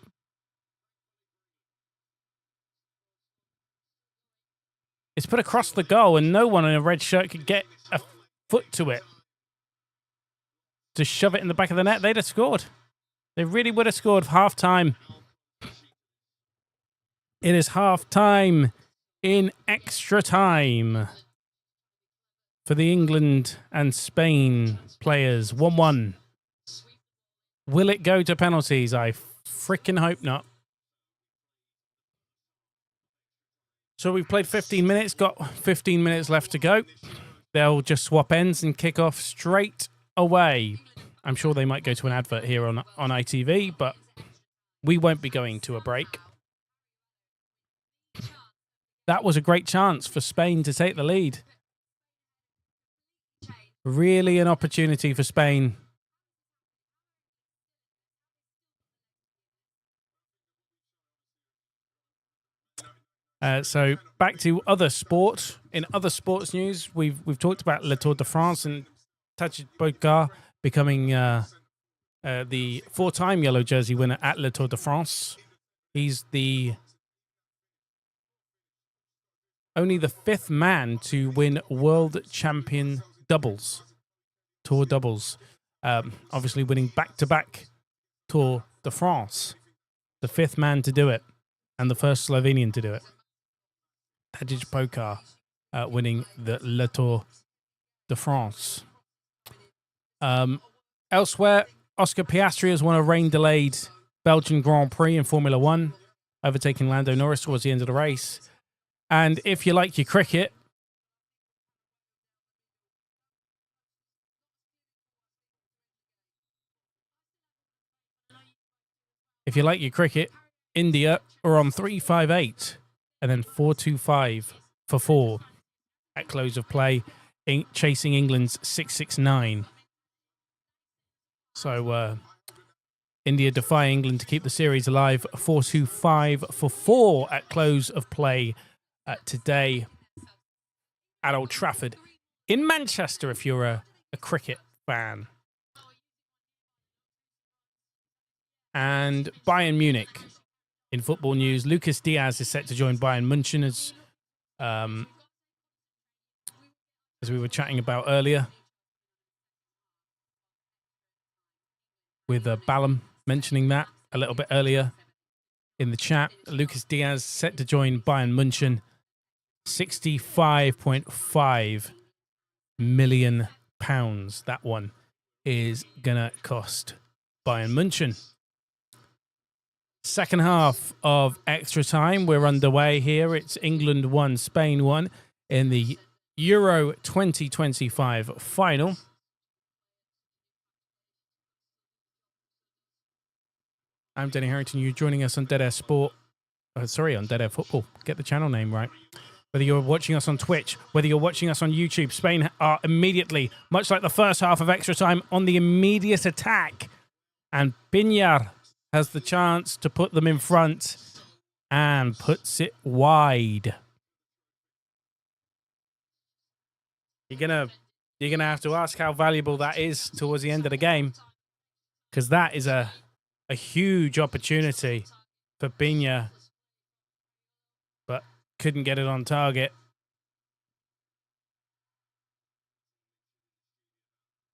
It's put across the goal, and no one in a red shirt could get a foot to it. To shove it in the back of the net, they'd have scored. They really would have scored half-time. It is half-time in extra time for the England and Spain players. 1-1. Will it go to penalties? I freaking hope not. So we've played 15 minutes, got 15 minutes left to go. They'll just swap ends and kick off straight away. I'm sure they might go to an advert here on ITV, but we won't be going to a break. That was a great chance for Spain to take the lead. Really an opportunity for Spain. So back to other sport. In other sports news, we've talked about Le Tour de France and Tadej Pogacar becoming the 4-time yellow jersey winner at Le Tour de France. He's only the 5th man to win world champion doubles, Tour doubles. Obviously winning back-to-back Tour de France. The 5th man to do it and the first Slovenian to do it. Tadej Pogacar winning the Le Tour de France. Elsewhere, Oscar Piastri has won a rain-delayed Belgian Grand Prix in Formula 1, overtaking Lando Norris towards the end of the race. And if you like your cricket, India are on 358 and then 425 for 4 at close of play, chasing England's 669. So India defy England to keep the series alive, 425 for 4 at close of play today at Old Trafford in Manchester, if you're a cricket fan. And Bayern Munich. In football news, Lucas Diaz is set to join Bayern München as we were chatting about earlier, with Ballum mentioning that a little bit earlier in the chat. Lucas Diaz set to join Bayern München. £65.5 million. That one is going to cost Bayern München. Second half of extra time. We're underway here. It's England 1, Spain 1 in the Euro 2025 final. I'm Denny Harrington. You're joining us on Dead Air Sport. On Dead Air Football. Get the channel name right. Whether you're watching us on Twitch, whether you're watching us on YouTube, Spain are immediately, much like the first half of extra time, on the immediate attack. And Piñar has the chance to put them in front and puts it wide. you're gonna have to ask how valuable that is towards the end of the game, because that is a huge opportunity for Pina, but couldn't get it on target.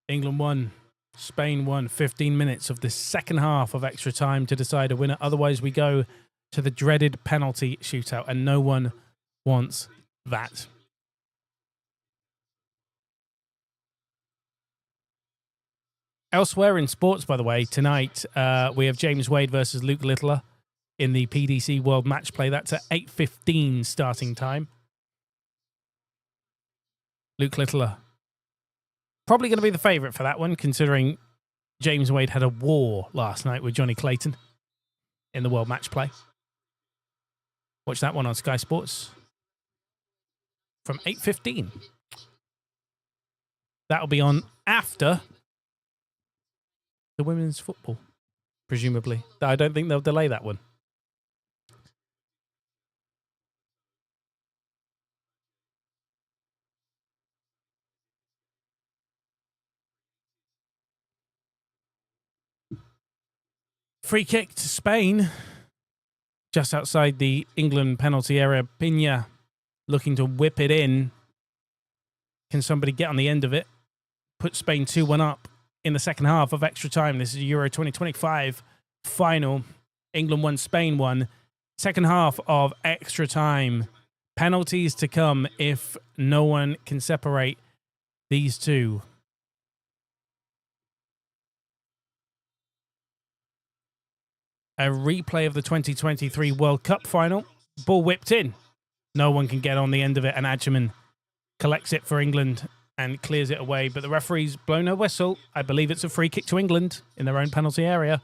England won. Spain won. 15 minutes of the second half of extra time to decide a winner. Otherwise, we go to the dreaded penalty shootout, and no one wants that. Elsewhere in sports, by the way, tonight we have James Wade versus Luke Littler in the PDC World Match Play. That's at 8:15 starting time. Luke Littler probably going to be the favourite for that one, considering James Wade had a war last night with Johnny Clayton in the World Match Play. Watch that one on Sky Sports from 8:15. That'll be on after the women's football, presumably. I don't think they'll delay that one. Free kick to Spain, just outside the England penalty area. Pina looking to whip it in. Can somebody get on the end of it? Put Spain 2-1 up in the second half of extra time. This is Euro 2025 final. England won, Spain won. Second half of extra time. Penalties to come if no one can separate these two. A replay of the 2023 World Cup final. Ball whipped in. No one can get on the end of it, and Adjeman collects it for England and clears it away. But the referee's blown a whistle. I believe it's a free kick to England in their own penalty area.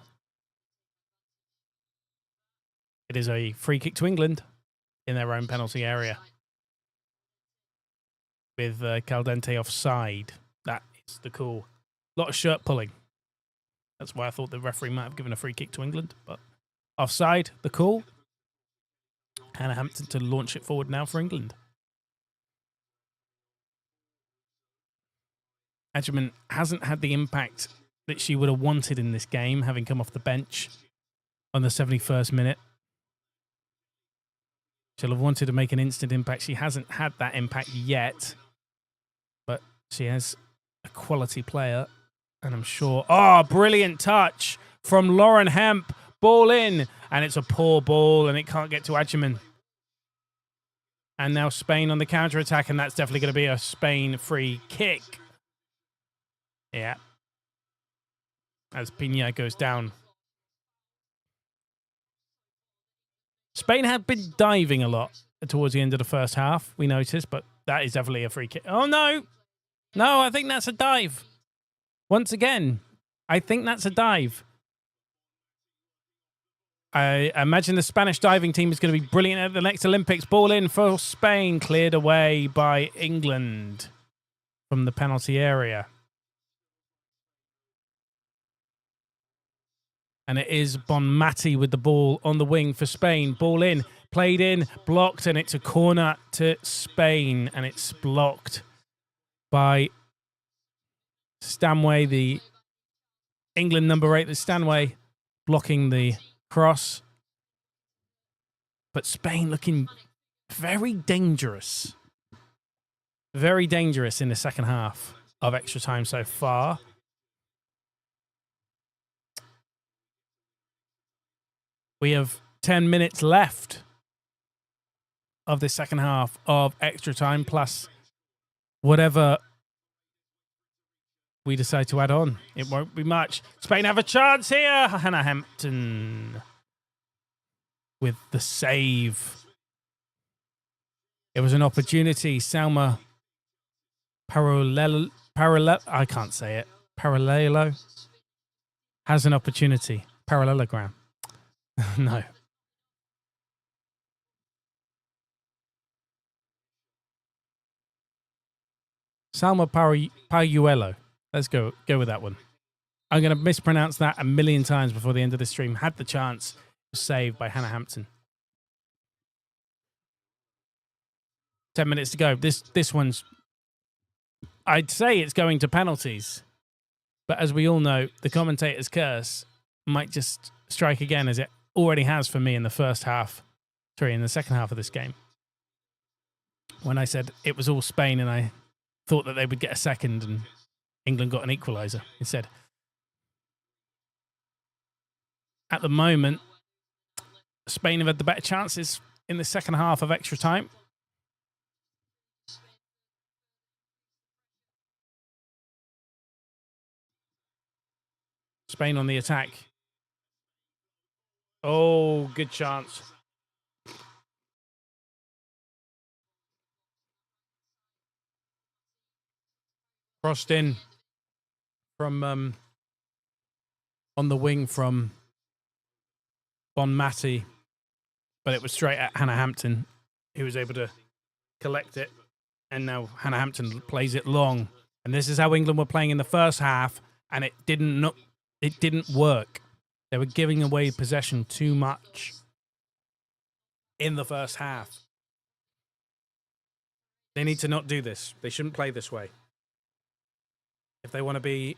It is a free kick to England in their own penalty area, with Caldente offside. That is the call. A lot of shirt pulling. That's why I thought the referee might have given a free kick to England, but offside, the call. Hannah Hampton to launch it forward now for England. Adjeman hasn't had the impact that she would have wanted in this game, having come off the bench on the 71st minute. She'll have wanted to make an instant impact. She hasn't had that impact yet, but she has a quality player. And I'm sure... Oh, brilliant touch from Lauren Hemp. Ball in. And it's a poor ball, and it can't get to Adjeman. And now Spain on the counter-attack, and that's definitely going to be a Spain free kick. Yeah. As Pina goes down. Spain had been diving a lot towards the end of the first half, we noticed, but that is definitely a free kick. Oh, no. No, I think that's a dive. Once again, I think that's a dive. I imagine the Spanish diving team is going to be brilliant at the next Olympics. Ball in for Spain, cleared away by England from the penalty area. And it is Bonmati with the ball on the wing for Spain. Ball in, played in, blocked, and it's a corner to Spain. And it's blocked by Stanway, the England number 8, the Stanway blocking the cross. But Spain looking very dangerous. Very dangerous in the second half of extra time so far. We have 10 minutes left of the second half of extra time, plus whatever we decide to add on. It won't be much. Spain have a chance here. Hannah Hampton with the save. It was an opportunity. Salma Parallelo, I can't say it. Parallelo has an opportunity. Parallelogram. No. Salma Payuelo. Let's go with that one. I'm going to mispronounce that a million times before the end of the stream. Had the chance, saved by Hannah Hampton. 10 minutes to go. This one's I'd say it's going to penalties. But as we all know, the commentator's curse might just strike again, as it already has for me in the second half of this game. When I said it was all Spain and I thought that they would get a second and England got an equaliser instead. At the moment, Spain have had the better chances in the second half of extra time. Spain on the attack. Oh, good chance. Crossed in from on the wing from Bonmati, but it was straight at Hannah Hampton, who was able to collect it, and now Hannah Hampton plays it long. And this is how England were playing in the first half, and it didn't work. They were giving away possession too much in the first half. They need to not do this. They shouldn't play this way. If they want to be,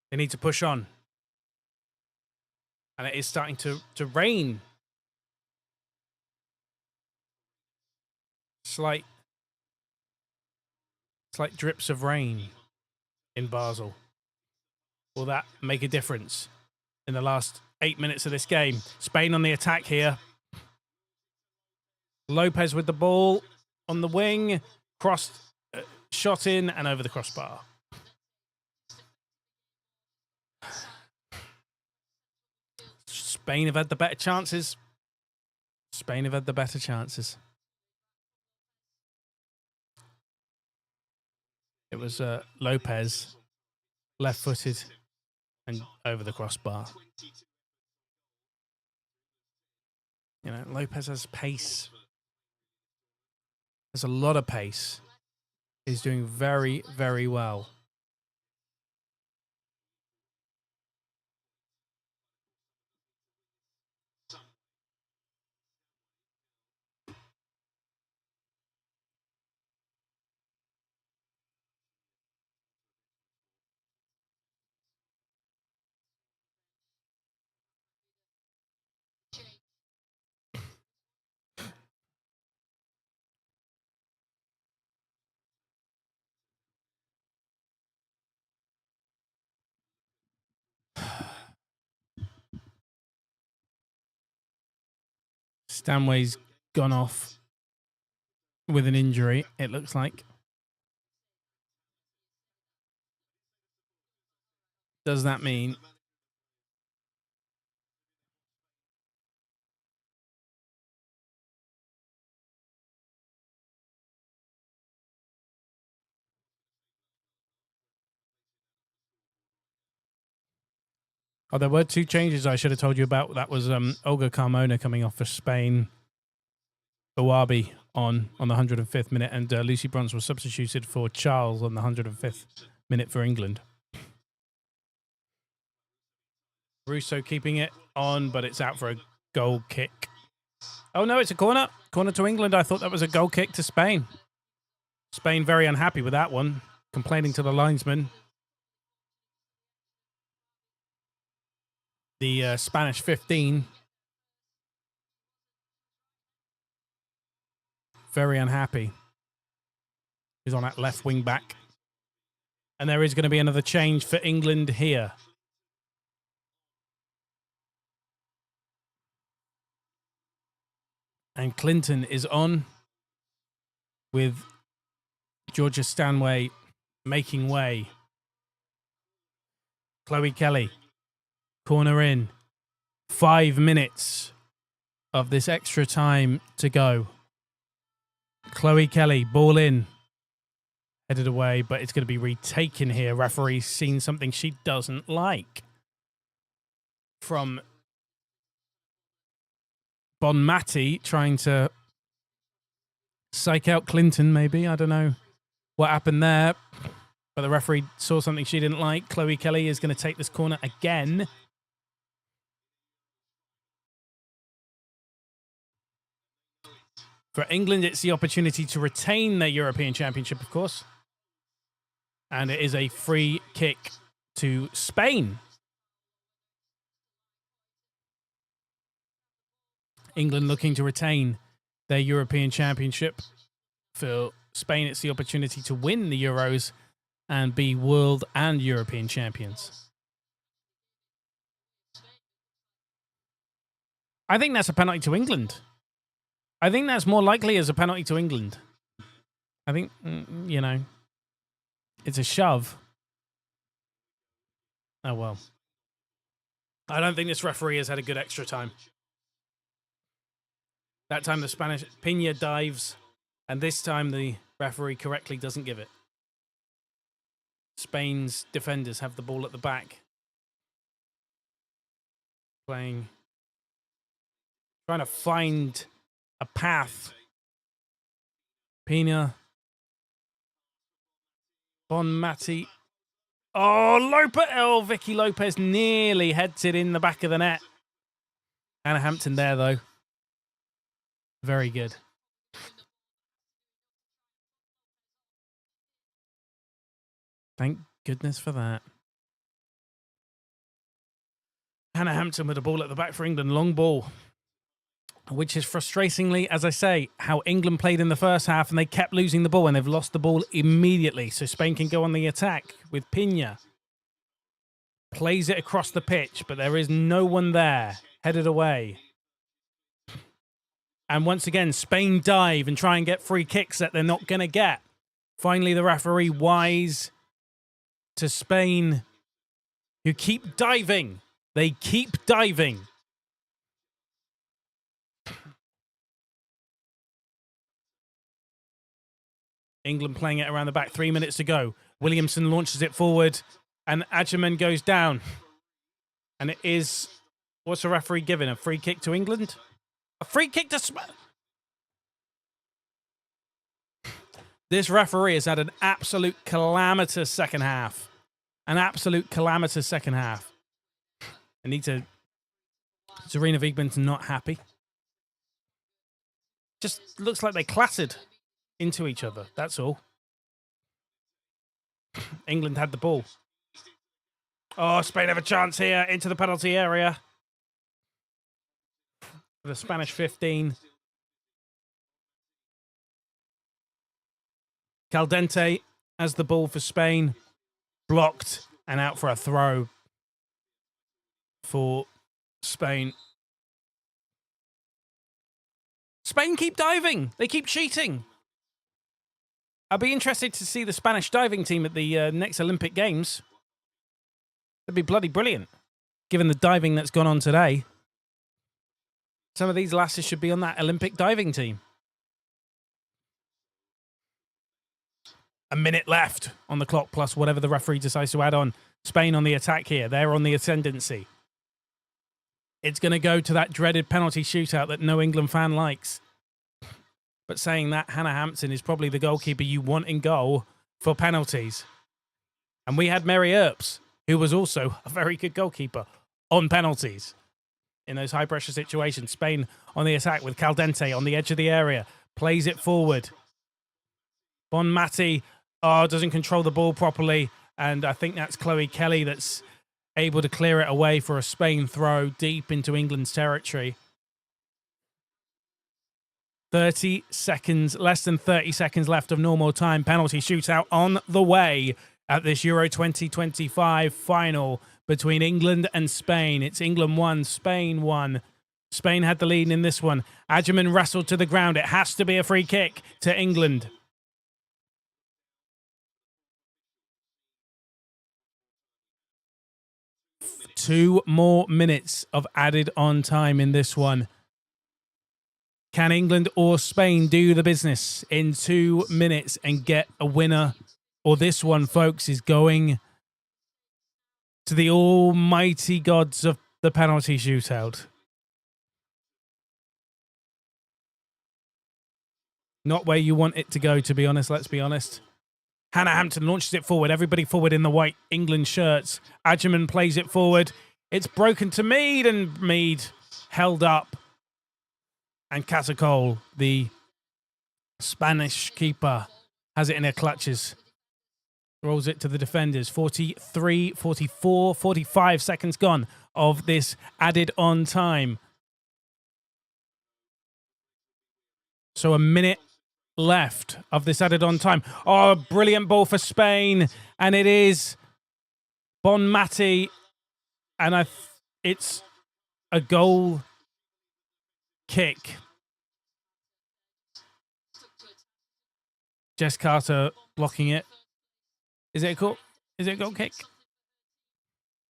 they need to push on. And it is starting to rain. Slight drips of rain in Basel. Will that make a difference in the last 8 minutes of this game? Spain on the attack here. Lopez with the ball on the wing. Crossed, shot in and over the crossbar. Spain have had the better chances. Spain have had the better chances. It was Lopez, left-footed and over the crossbar. You know, Lopez has pace. Has a lot of pace. He's doing very, very well. Stanway's gone off with an injury, it looks like. Does that mean there were two changes I should have told you about. That was Olga Carmona coming off for Spain. Owabi on the 105th minute, and Lucy Bronze was substituted for Charles on the 105th minute for England. Russo keeping it on, but it's out for a goal kick. Oh no, it's a corner. Corner to England. I thought that was a goal kick to Spain. Spain very unhappy with that one, complaining to the linesman. The Spanish 15. Very unhappy. He's on that left wing back. And there is going to be another change for England here. And Clinton is on with Georgia Stanway making way. Chloe Kelly. Corner in. 5 minutes of this extra time to go. Chloe Kelly, ball in. Headed away, but it's going to be retaken here. Referee's seen something she doesn't like. From Bonmati trying to psych out Clinton, maybe. I don't know what happened there. But the referee saw something she didn't like. Chloe Kelly is going to take this corner again. For England, it's the opportunity to retain their European Championship, of course. And it is a free kick to Spain. England looking to retain their European Championship. For Spain, it's the opportunity to win the Euros and be world and European champions. I think that's a penalty to England. I think that's more likely as a penalty to England. I think, you know, it's a shove. Oh, well. I don't think this referee has had a good extra time. That time the Spanish Pina dives, and this time the referee correctly doesn't give it. Spain's defenders have the ball at the back. Trying to find a path. Pina. Bonmati. Oh, Vicky Lopez nearly heads it in the back of the net. Hannah Hampton there, though. Very good. Thank goodness for that. Hannah Hampton with the ball at the back for England. Long ball. Which is frustratingly, as I say, how England played in the first half, and they kept losing the ball and they've lost the ball immediately. So Spain can go on the attack with Pina. Plays it across the pitch, but there is no one there. Headed away. And once again, Spain dive and try and get free kicks that they're not going to get. Finally, the referee wise to Spain, who keep diving. They keep diving. England playing it around the back. 3 minutes to go. Williamson launches it forward, and Adjeman goes down. And it is, what's the referee giving? A free kick to England? A free kick to Spain. This referee has had an absolute calamitous second half. An absolute calamitous second half. Serena Wiegman's not happy. Just looks like they clattered into each other. That's all. England had the ball. Oh, Spain have a chance here into the penalty area. The Spanish 15. Caldente has the ball for Spain. Blocked and out for a throw for Spain. Spain keep diving. They keep cheating. I'll be interested to see the Spanish diving team at the next Olympic Games. That'd be bloody brilliant, given the diving that's gone on today. Some of these lasses should be on that Olympic diving team. A minute left on the clock, plus whatever the referee decides to add on. Spain on the attack here. They're on the ascendancy. It's going to go to that dreaded penalty shootout that no England fan likes. But saying that, Hannah Hampton is probably the goalkeeper you want in goal for penalties. And we had Mary Earps, who was also a very good goalkeeper on penalties in those high-pressure situations. Spain on the attack with Caldente on the edge of the area. Plays it forward. Bonmati doesn't control the ball properly. And I think that's Chloe Kelly that's able to clear it away for a Spain throw deep into England's territory. 30 seconds, less than 30 seconds left of normal time. Penalty shootout on the way at this Euro 2025 final between England and Spain. It's England 1, Spain 1. Spain had the lead in this one. Adjeman wrestled to the ground. It has to be a free kick to England. Two more minutes of added on time in this one. Can England or Spain do the business in 2 minutes and get a winner? Or this one, folks, is going to the almighty gods of the penalty shootout. Not where you want it to go, to be honest. Let's be honest. Hannah Hampton launches it forward. Everybody forward in the white England shirts. Adjeman plays it forward. It's broken to Mead, and Mead held up. And Catacol, the Spanish keeper has it in her clutches. Rolls it to the defenders. 43, 44, 45 seconds gone of this added on time. So a minute left of this added on time. Oh, a brilliant ball for Spain. And it is Bonmati. And it's a goal kick. Jess Carter blocking it. Is it a goal? Is it a goal kick?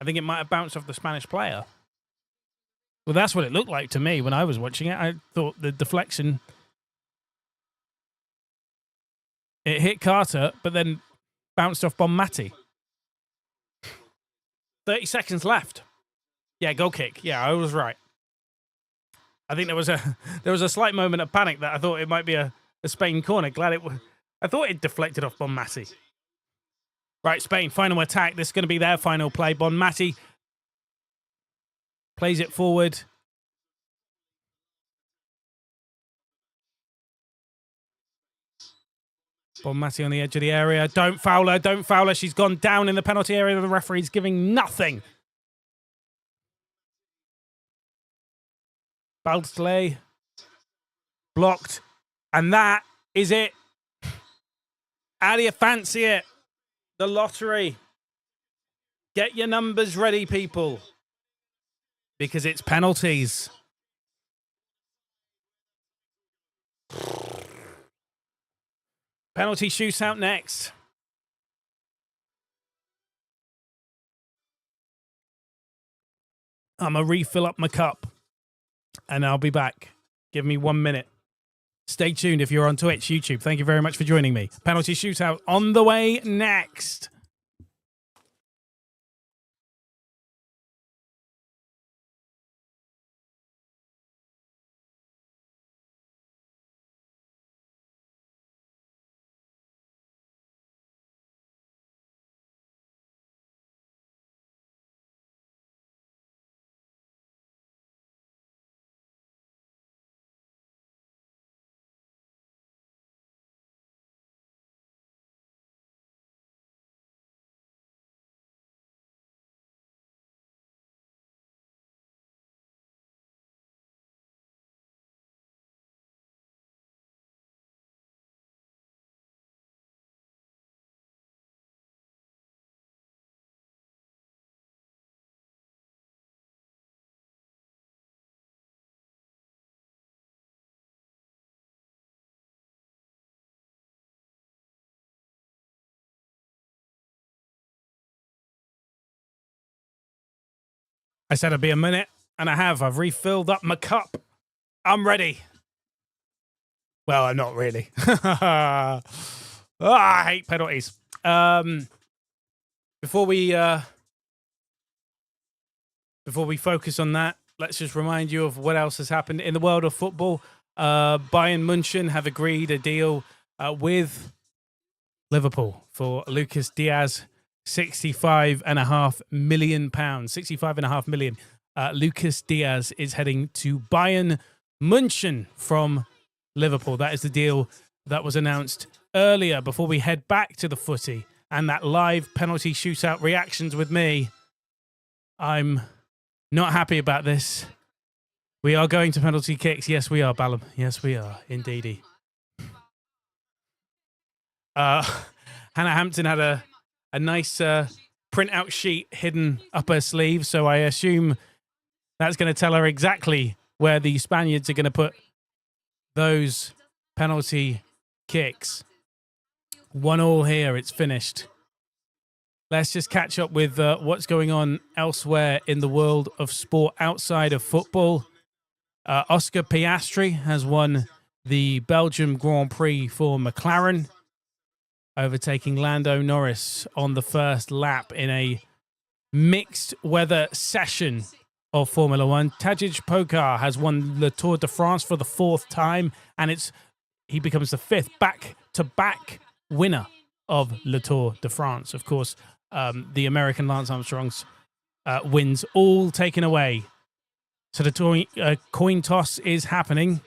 I think it might have bounced off the Spanish player. Well, that's what it looked like to me when I was watching it. I thought the deflection, it hit Carter, but then bounced off Bonmati. 30 seconds left. Yeah, goal kick. Yeah, I was right. I think there was a slight moment of panic that I thought it might be a Spain corner. I thought it deflected off Bonmati. Right, Spain, final attack. This is going to be their final play. Bonmati plays it forward. Bonmati on the edge of the area. Don't foul her. Don't foul her. She's gone down in the penalty area. The referee's giving nothing. Baldsley blocked. And that is it. How do you fancy it? The lottery. Get your numbers ready, people. Because it's penalties. Penalty shootout next. I'm going to refill up my cup. And I'll be back. Give me 1 minute. Stay tuned if you're on Twitch, YouTube. Thank you very much for joining me. Penalty shootout on the way next. I said it'd be a minute, and I have. I've refilled up my cup. I'm ready. Well, I'm not really. I hate penalties. Before we focus on that, let's just remind you of what else has happened in the world of football. Bayern München have agreed a deal with Liverpool for Lucas Diaz. £65.5 million. £65.5 million. Lucas Diaz is heading to Bayern München from Liverpool. That is the deal that was announced earlier. Before we head back to the footy and that live penalty shootout reactions with me, I'm not happy about this. We are going to penalty kicks. Yes, we are, Ballum. Yes, we are, indeedy. Hannah Hampton had a nice printout sheet hidden up her sleeve, so I assume that's going to tell her exactly where the Spaniards are going to put those penalty kicks. 1-1 here, it's finished. Let's just catch up with what's going on elsewhere in the world of sport outside of football. Oscar Piastri has won the Belgium Grand Prix for McLaren, overtaking Lando Norris on the first lap in a mixed weather session of Formula One. Tadej Pogacar has won the Tour de France for the 4th time, and he becomes the 5th back-to-back winner of Le Tour de France. Of course, the American Lance Armstrong's wins all taken away. So the coin toss is happening.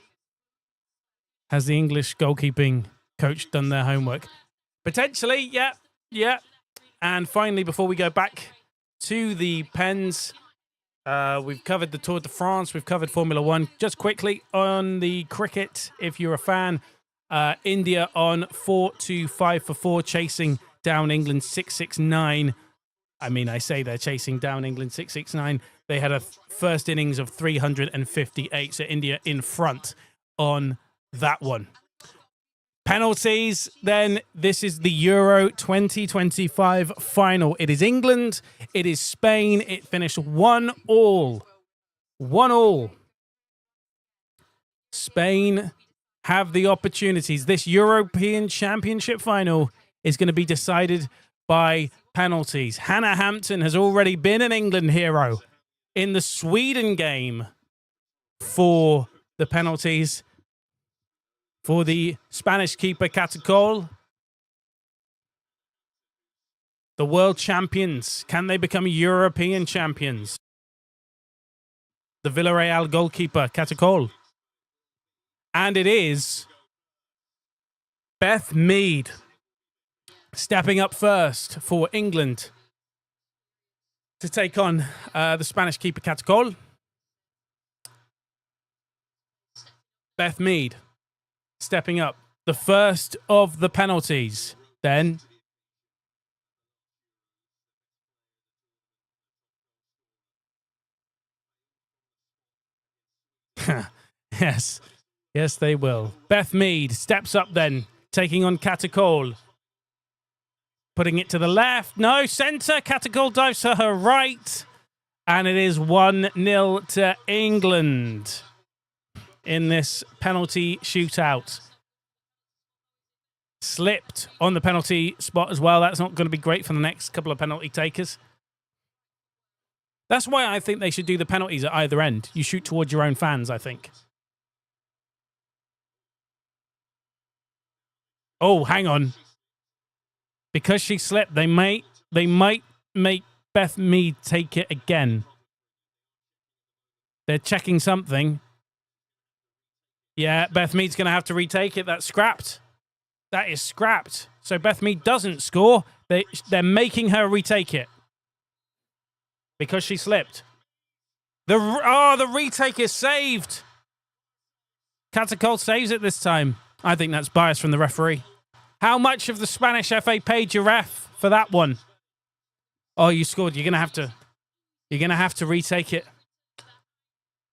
Has the English goalkeeping coach done their homework? Potentially, yeah, yeah. And finally, before we go back to the pens, we've covered the Tour de France, we've covered Formula One. Just quickly on the cricket, if you're a fan, India on 4-5 for 4, chasing down England 669. I mean, I say they're chasing down England 669. They had a first innings of 358, so India in front on that one. Penalties, then. This is the Euro 2025 final. It is England. It is Spain. It finished 1-1. 1-1. Spain have the opportunities. This European Championship final is going to be decided by penalties. Hannah Hampton has already been an England hero in the Sweden game for the penalties. For the Spanish keeper, Catacol. The world champions. Can they become European champions? The Villarreal goalkeeper, Catacol. And it is Beth Mead stepping up first for England to take on the Spanish keeper, Catacol. Beth Mead stepping up. The first of the penalties. Then yes. Yes, they will. Beth Mead steps up then, taking on Catacol. Putting it to the left. No, centre. Catacol dives to her right. And it is 1-0 to England in this penalty shootout. Slipped on the penalty spot as well. That's not going to be great for the next couple of penalty takers. That's why I think they should do the penalties at either end. You shoot towards your own fans, I think. Oh, hang on. Because she slipped, they might make Beth Mead take it again. They're checking something. Yeah, Beth Mead's going to have to retake it. That's scrapped. That is scrapped. So Beth Mead doesn't score. They're making her retake it. Because she slipped. The retake is saved. Catacol saves it this time. I think that's bias from the referee. How much of the Spanish FA paid your ref for that one? Oh, you scored. You're gonna have to retake it.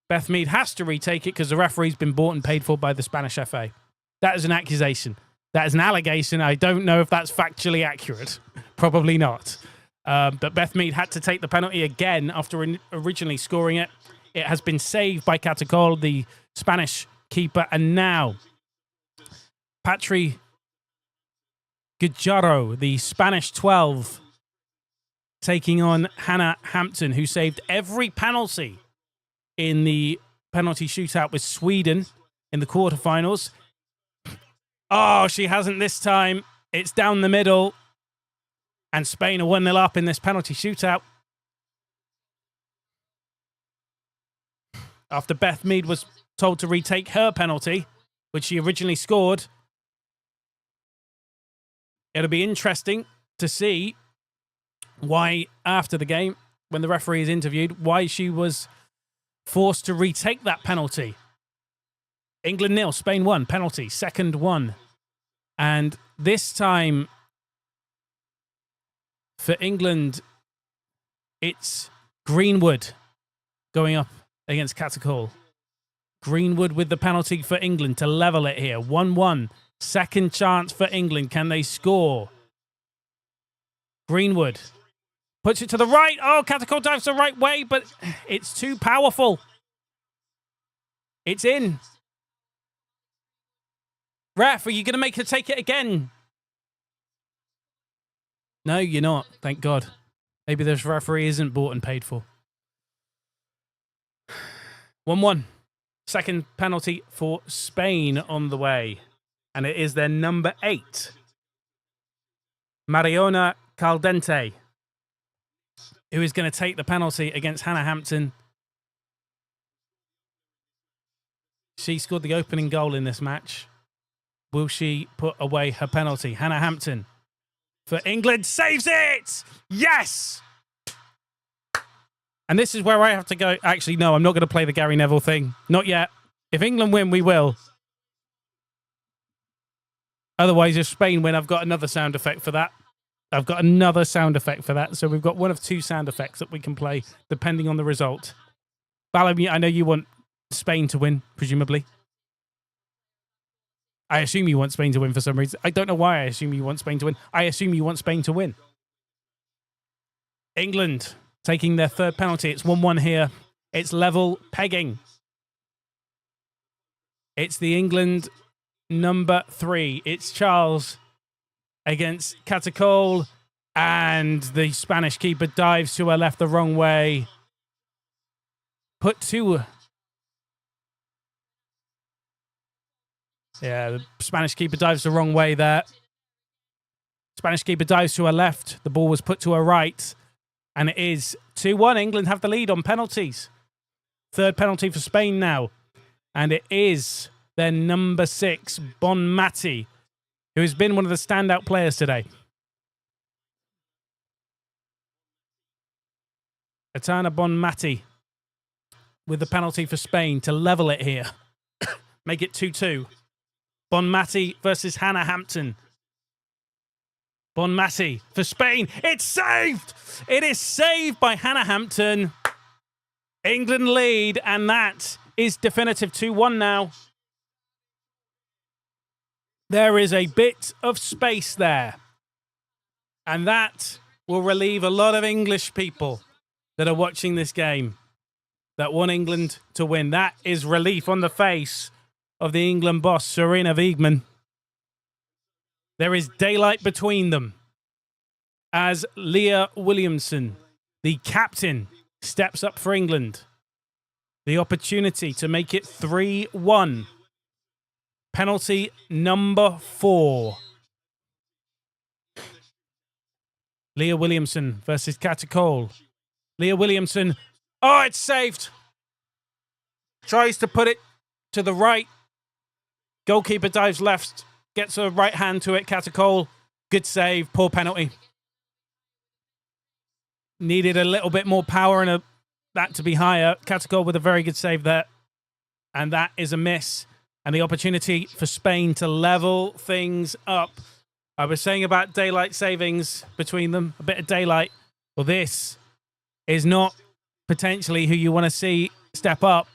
Beth Mead has to retake it because the referee's been bought and paid for by the Spanish FA. That is an accusation. That is an allegation. I don't know if that's factually accurate. Probably not. But Beth Mead had to take the penalty again after originally scoring it. It has been saved by Catacol, the Spanish keeper. And now, Patri Guijarro, the Spanish 12, taking on Hannah Hampton, who saved every penalty in the penalty shootout with Sweden in the quarterfinals. Oh, she hasn't this time. It's down the middle. And Spain are 1-0 up in this penalty shootout. After Beth Mead was told to retake her penalty, which she originally scored. It'll be interesting to see why, after the game, when the referee is interviewed, why she was forced to retake that penalty. England 0, Spain 1, penalty, second one. And this time, for England, it's Greenwood going up against Catacol. Greenwood with the penalty for England to level it here. 1-1. Second chance for England. Can they score? Greenwood puts it to the right. Oh, Catacol dives the right way, but it's too powerful. It's in. Ref, are you going to make her take it again? No, you're not. Thank God. Maybe this referee isn't bought and paid for. 1-1. Second penalty for Spain on the way. And it is their number 8. Mariona Caldente, who is going to take the penalty against Hannah Hampton. She scored the opening goal in this match. Will she put away her penalty? Hannah Hampton for England saves it! Yes! And this is where I have to go. Actually, no, I'm not going to play the Gary Neville thing. Not yet. If England win, we will. Otherwise, if Spain win, I've got another sound effect for that. I've got another sound effect for that. So we've got one of two sound effects that we can play depending on the result. Ballum, I know you want Spain to win, presumably. I assume you want Spain to win for some reason. I don't know why I assume you want Spain to win. I assume you want Spain to win. England taking their third penalty. It's 1-1 here. It's level pegging. It's the England number 3. It's Charles against Catacol. And the Spanish keeper dives to her left the wrong way. Put to... Yeah, the Spanish keeper dives the wrong way there. Spanish keeper dives to her left. The ball was put to her right. And it is 2-1. England have the lead on penalties. Third penalty for Spain now. And it is their number 6, Bonmati, who has been one of the standout players today. Etana Bonmati with the penalty for Spain to level it here. Make it 2-2. Bonmati versus Hannah Hampton. Bonmati for Spain. It's saved! It is saved by Hannah Hampton. England lead, and that is definitive 2-1 now. There is a bit of space there. And that will relieve a lot of English people that are watching this game that want England to win. That is relief on the face of the England boss, Serena Wiegman. There is daylight between them as Leah Williamson, the captain, steps up for England. The opportunity to make it 3-1. Penalty number 4. Leah Williamson versus Catacol. Leah Williamson. Oh, it's saved. Tries to put it to the right. Goalkeeper dives left. Gets a right hand to it. Catacol. Good save. Poor penalty. Needed a little bit more power and that to be higher. Catacol with a very good save there. And that is a miss. And the opportunity for Spain to level things up. I was saying about daylight savings between them. A bit of daylight. Well, this is not potentially who you want to see step up.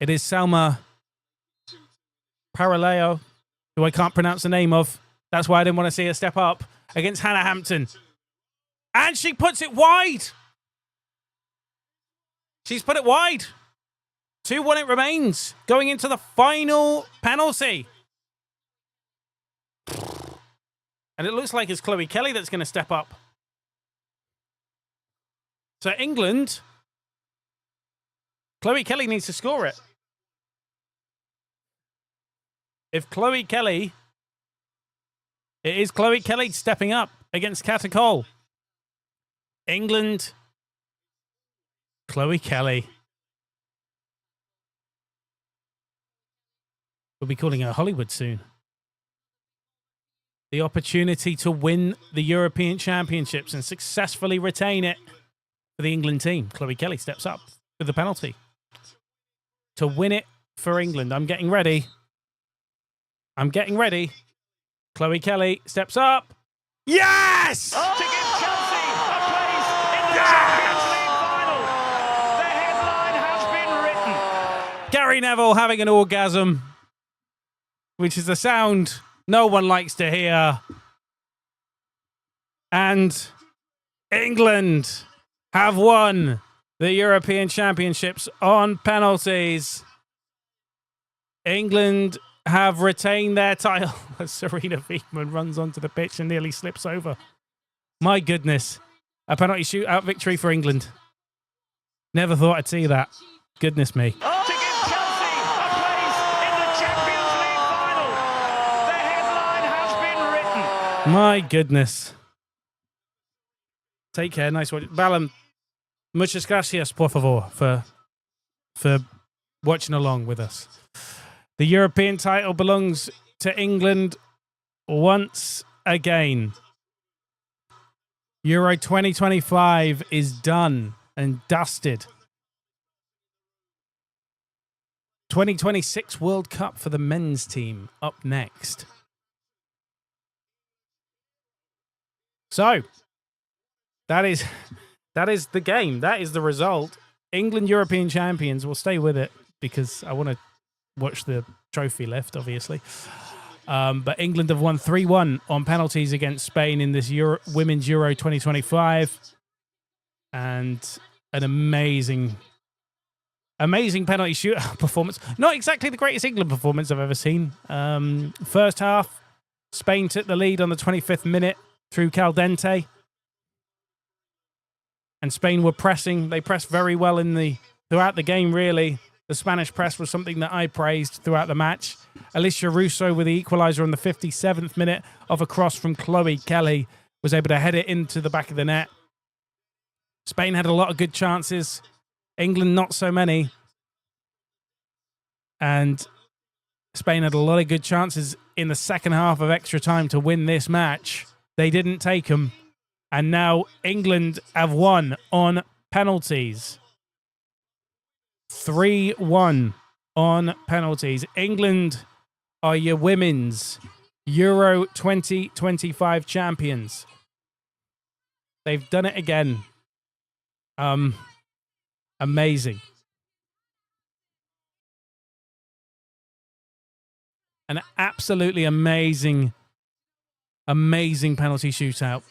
It is Salma Paraleo, who I can't pronounce the name of. That's why I didn't want to see her step up against Hannah Hampton. And she puts it wide. She's put it wide. 2-1 it remains. Going into the final penalty. And it looks like it's Chloe Kelly that's going to step up. So England, Chloe Kelly needs to score it. If Chloe Kelly, it is Chloe Kelly stepping up against Catacol. England, Chloe Kelly. We'll be calling her Hollywood soon. The opportunity to win the European Championships and successfully retain it for the England team. Chloe Kelly steps up with the penalty to win it for England. I'm getting ready. Chloe Kelly steps up. Yes! To give Chelsea a place in the Champions League final. The headline has been written. Gary Neville having an orgasm, which is a sound no one likes to hear. And England have won the European Championships on penalties. England have retained their title as Serena Wiegman runs onto the pitch and nearly slips over. My goodness. A penalty shootout victory for England. Never thought I'd see that. Goodness me. To give Chelsea a place in the Champions League final. The headline has been written. My goodness. Take care. Nice one. Ballum, muchas gracias, por favor, for watching along with us. The European title belongs to England once again. Euro 2025 is done and dusted. 2026 World Cup for the men's team up next. So, that is the game. That is the result. England European champions. We'll stay with it because I want to watch the trophy lift, obviously. But England have won 3-1 on penalties against Spain in this Women's Euro 2025. And an amazing penalty shootout performance. Not exactly the greatest England performance I've ever seen. First half, Spain took the lead on the 25th minute through Caldente. And Spain were pressing. They pressed very well throughout the game, really. The Spanish press was something that I praised throughout the match. Alicia Russo with the equaliser on the 57th minute off a cross from Chloe Kelly was able to head it into the back of the net. Spain had a lot of good chances. England, not so many. And Spain had a lot of good chances in the second half of extra time to win this match. They didn't take them. And now England have won on penalties. 3-1 on penalties. England are your women's Euro 2025 champions. They've done it again. Amazing. An absolutely amazing penalty shootout.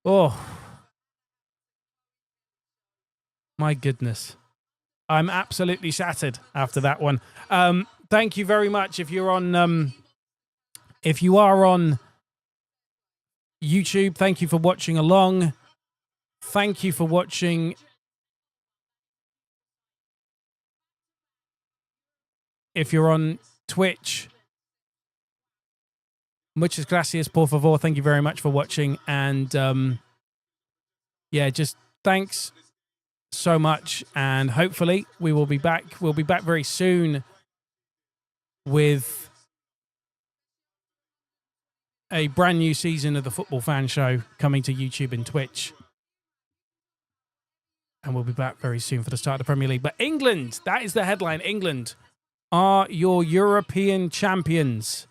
Oh, my goodness. I'm absolutely shattered after that one. Thank you very much. If you are on YouTube, thank you for watching along. Thank you for watching. If you're on Twitch, muchas gracias, por favor. Thank you very much for watching. And just thanks so much. And hopefully we will be back. We'll be back very soon with a brand new season of the Football Fan Show coming to YouTube and Twitch. And we'll be back very soon for the start of the Premier League. But England, that is the headline. England are your European champions.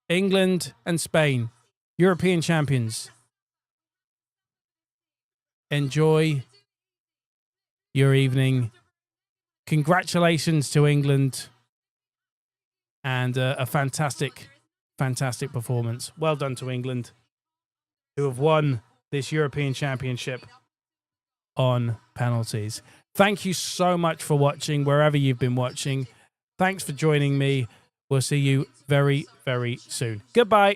England and Spain, European champions. Enjoy your evening. Congratulations to England. And a fantastic performance. Well done to England, who have won this European Championship on penalties. Thank you so much for watching, wherever you've been watching. Thanks for joining me. We'll see you very, very soon. Goodbye.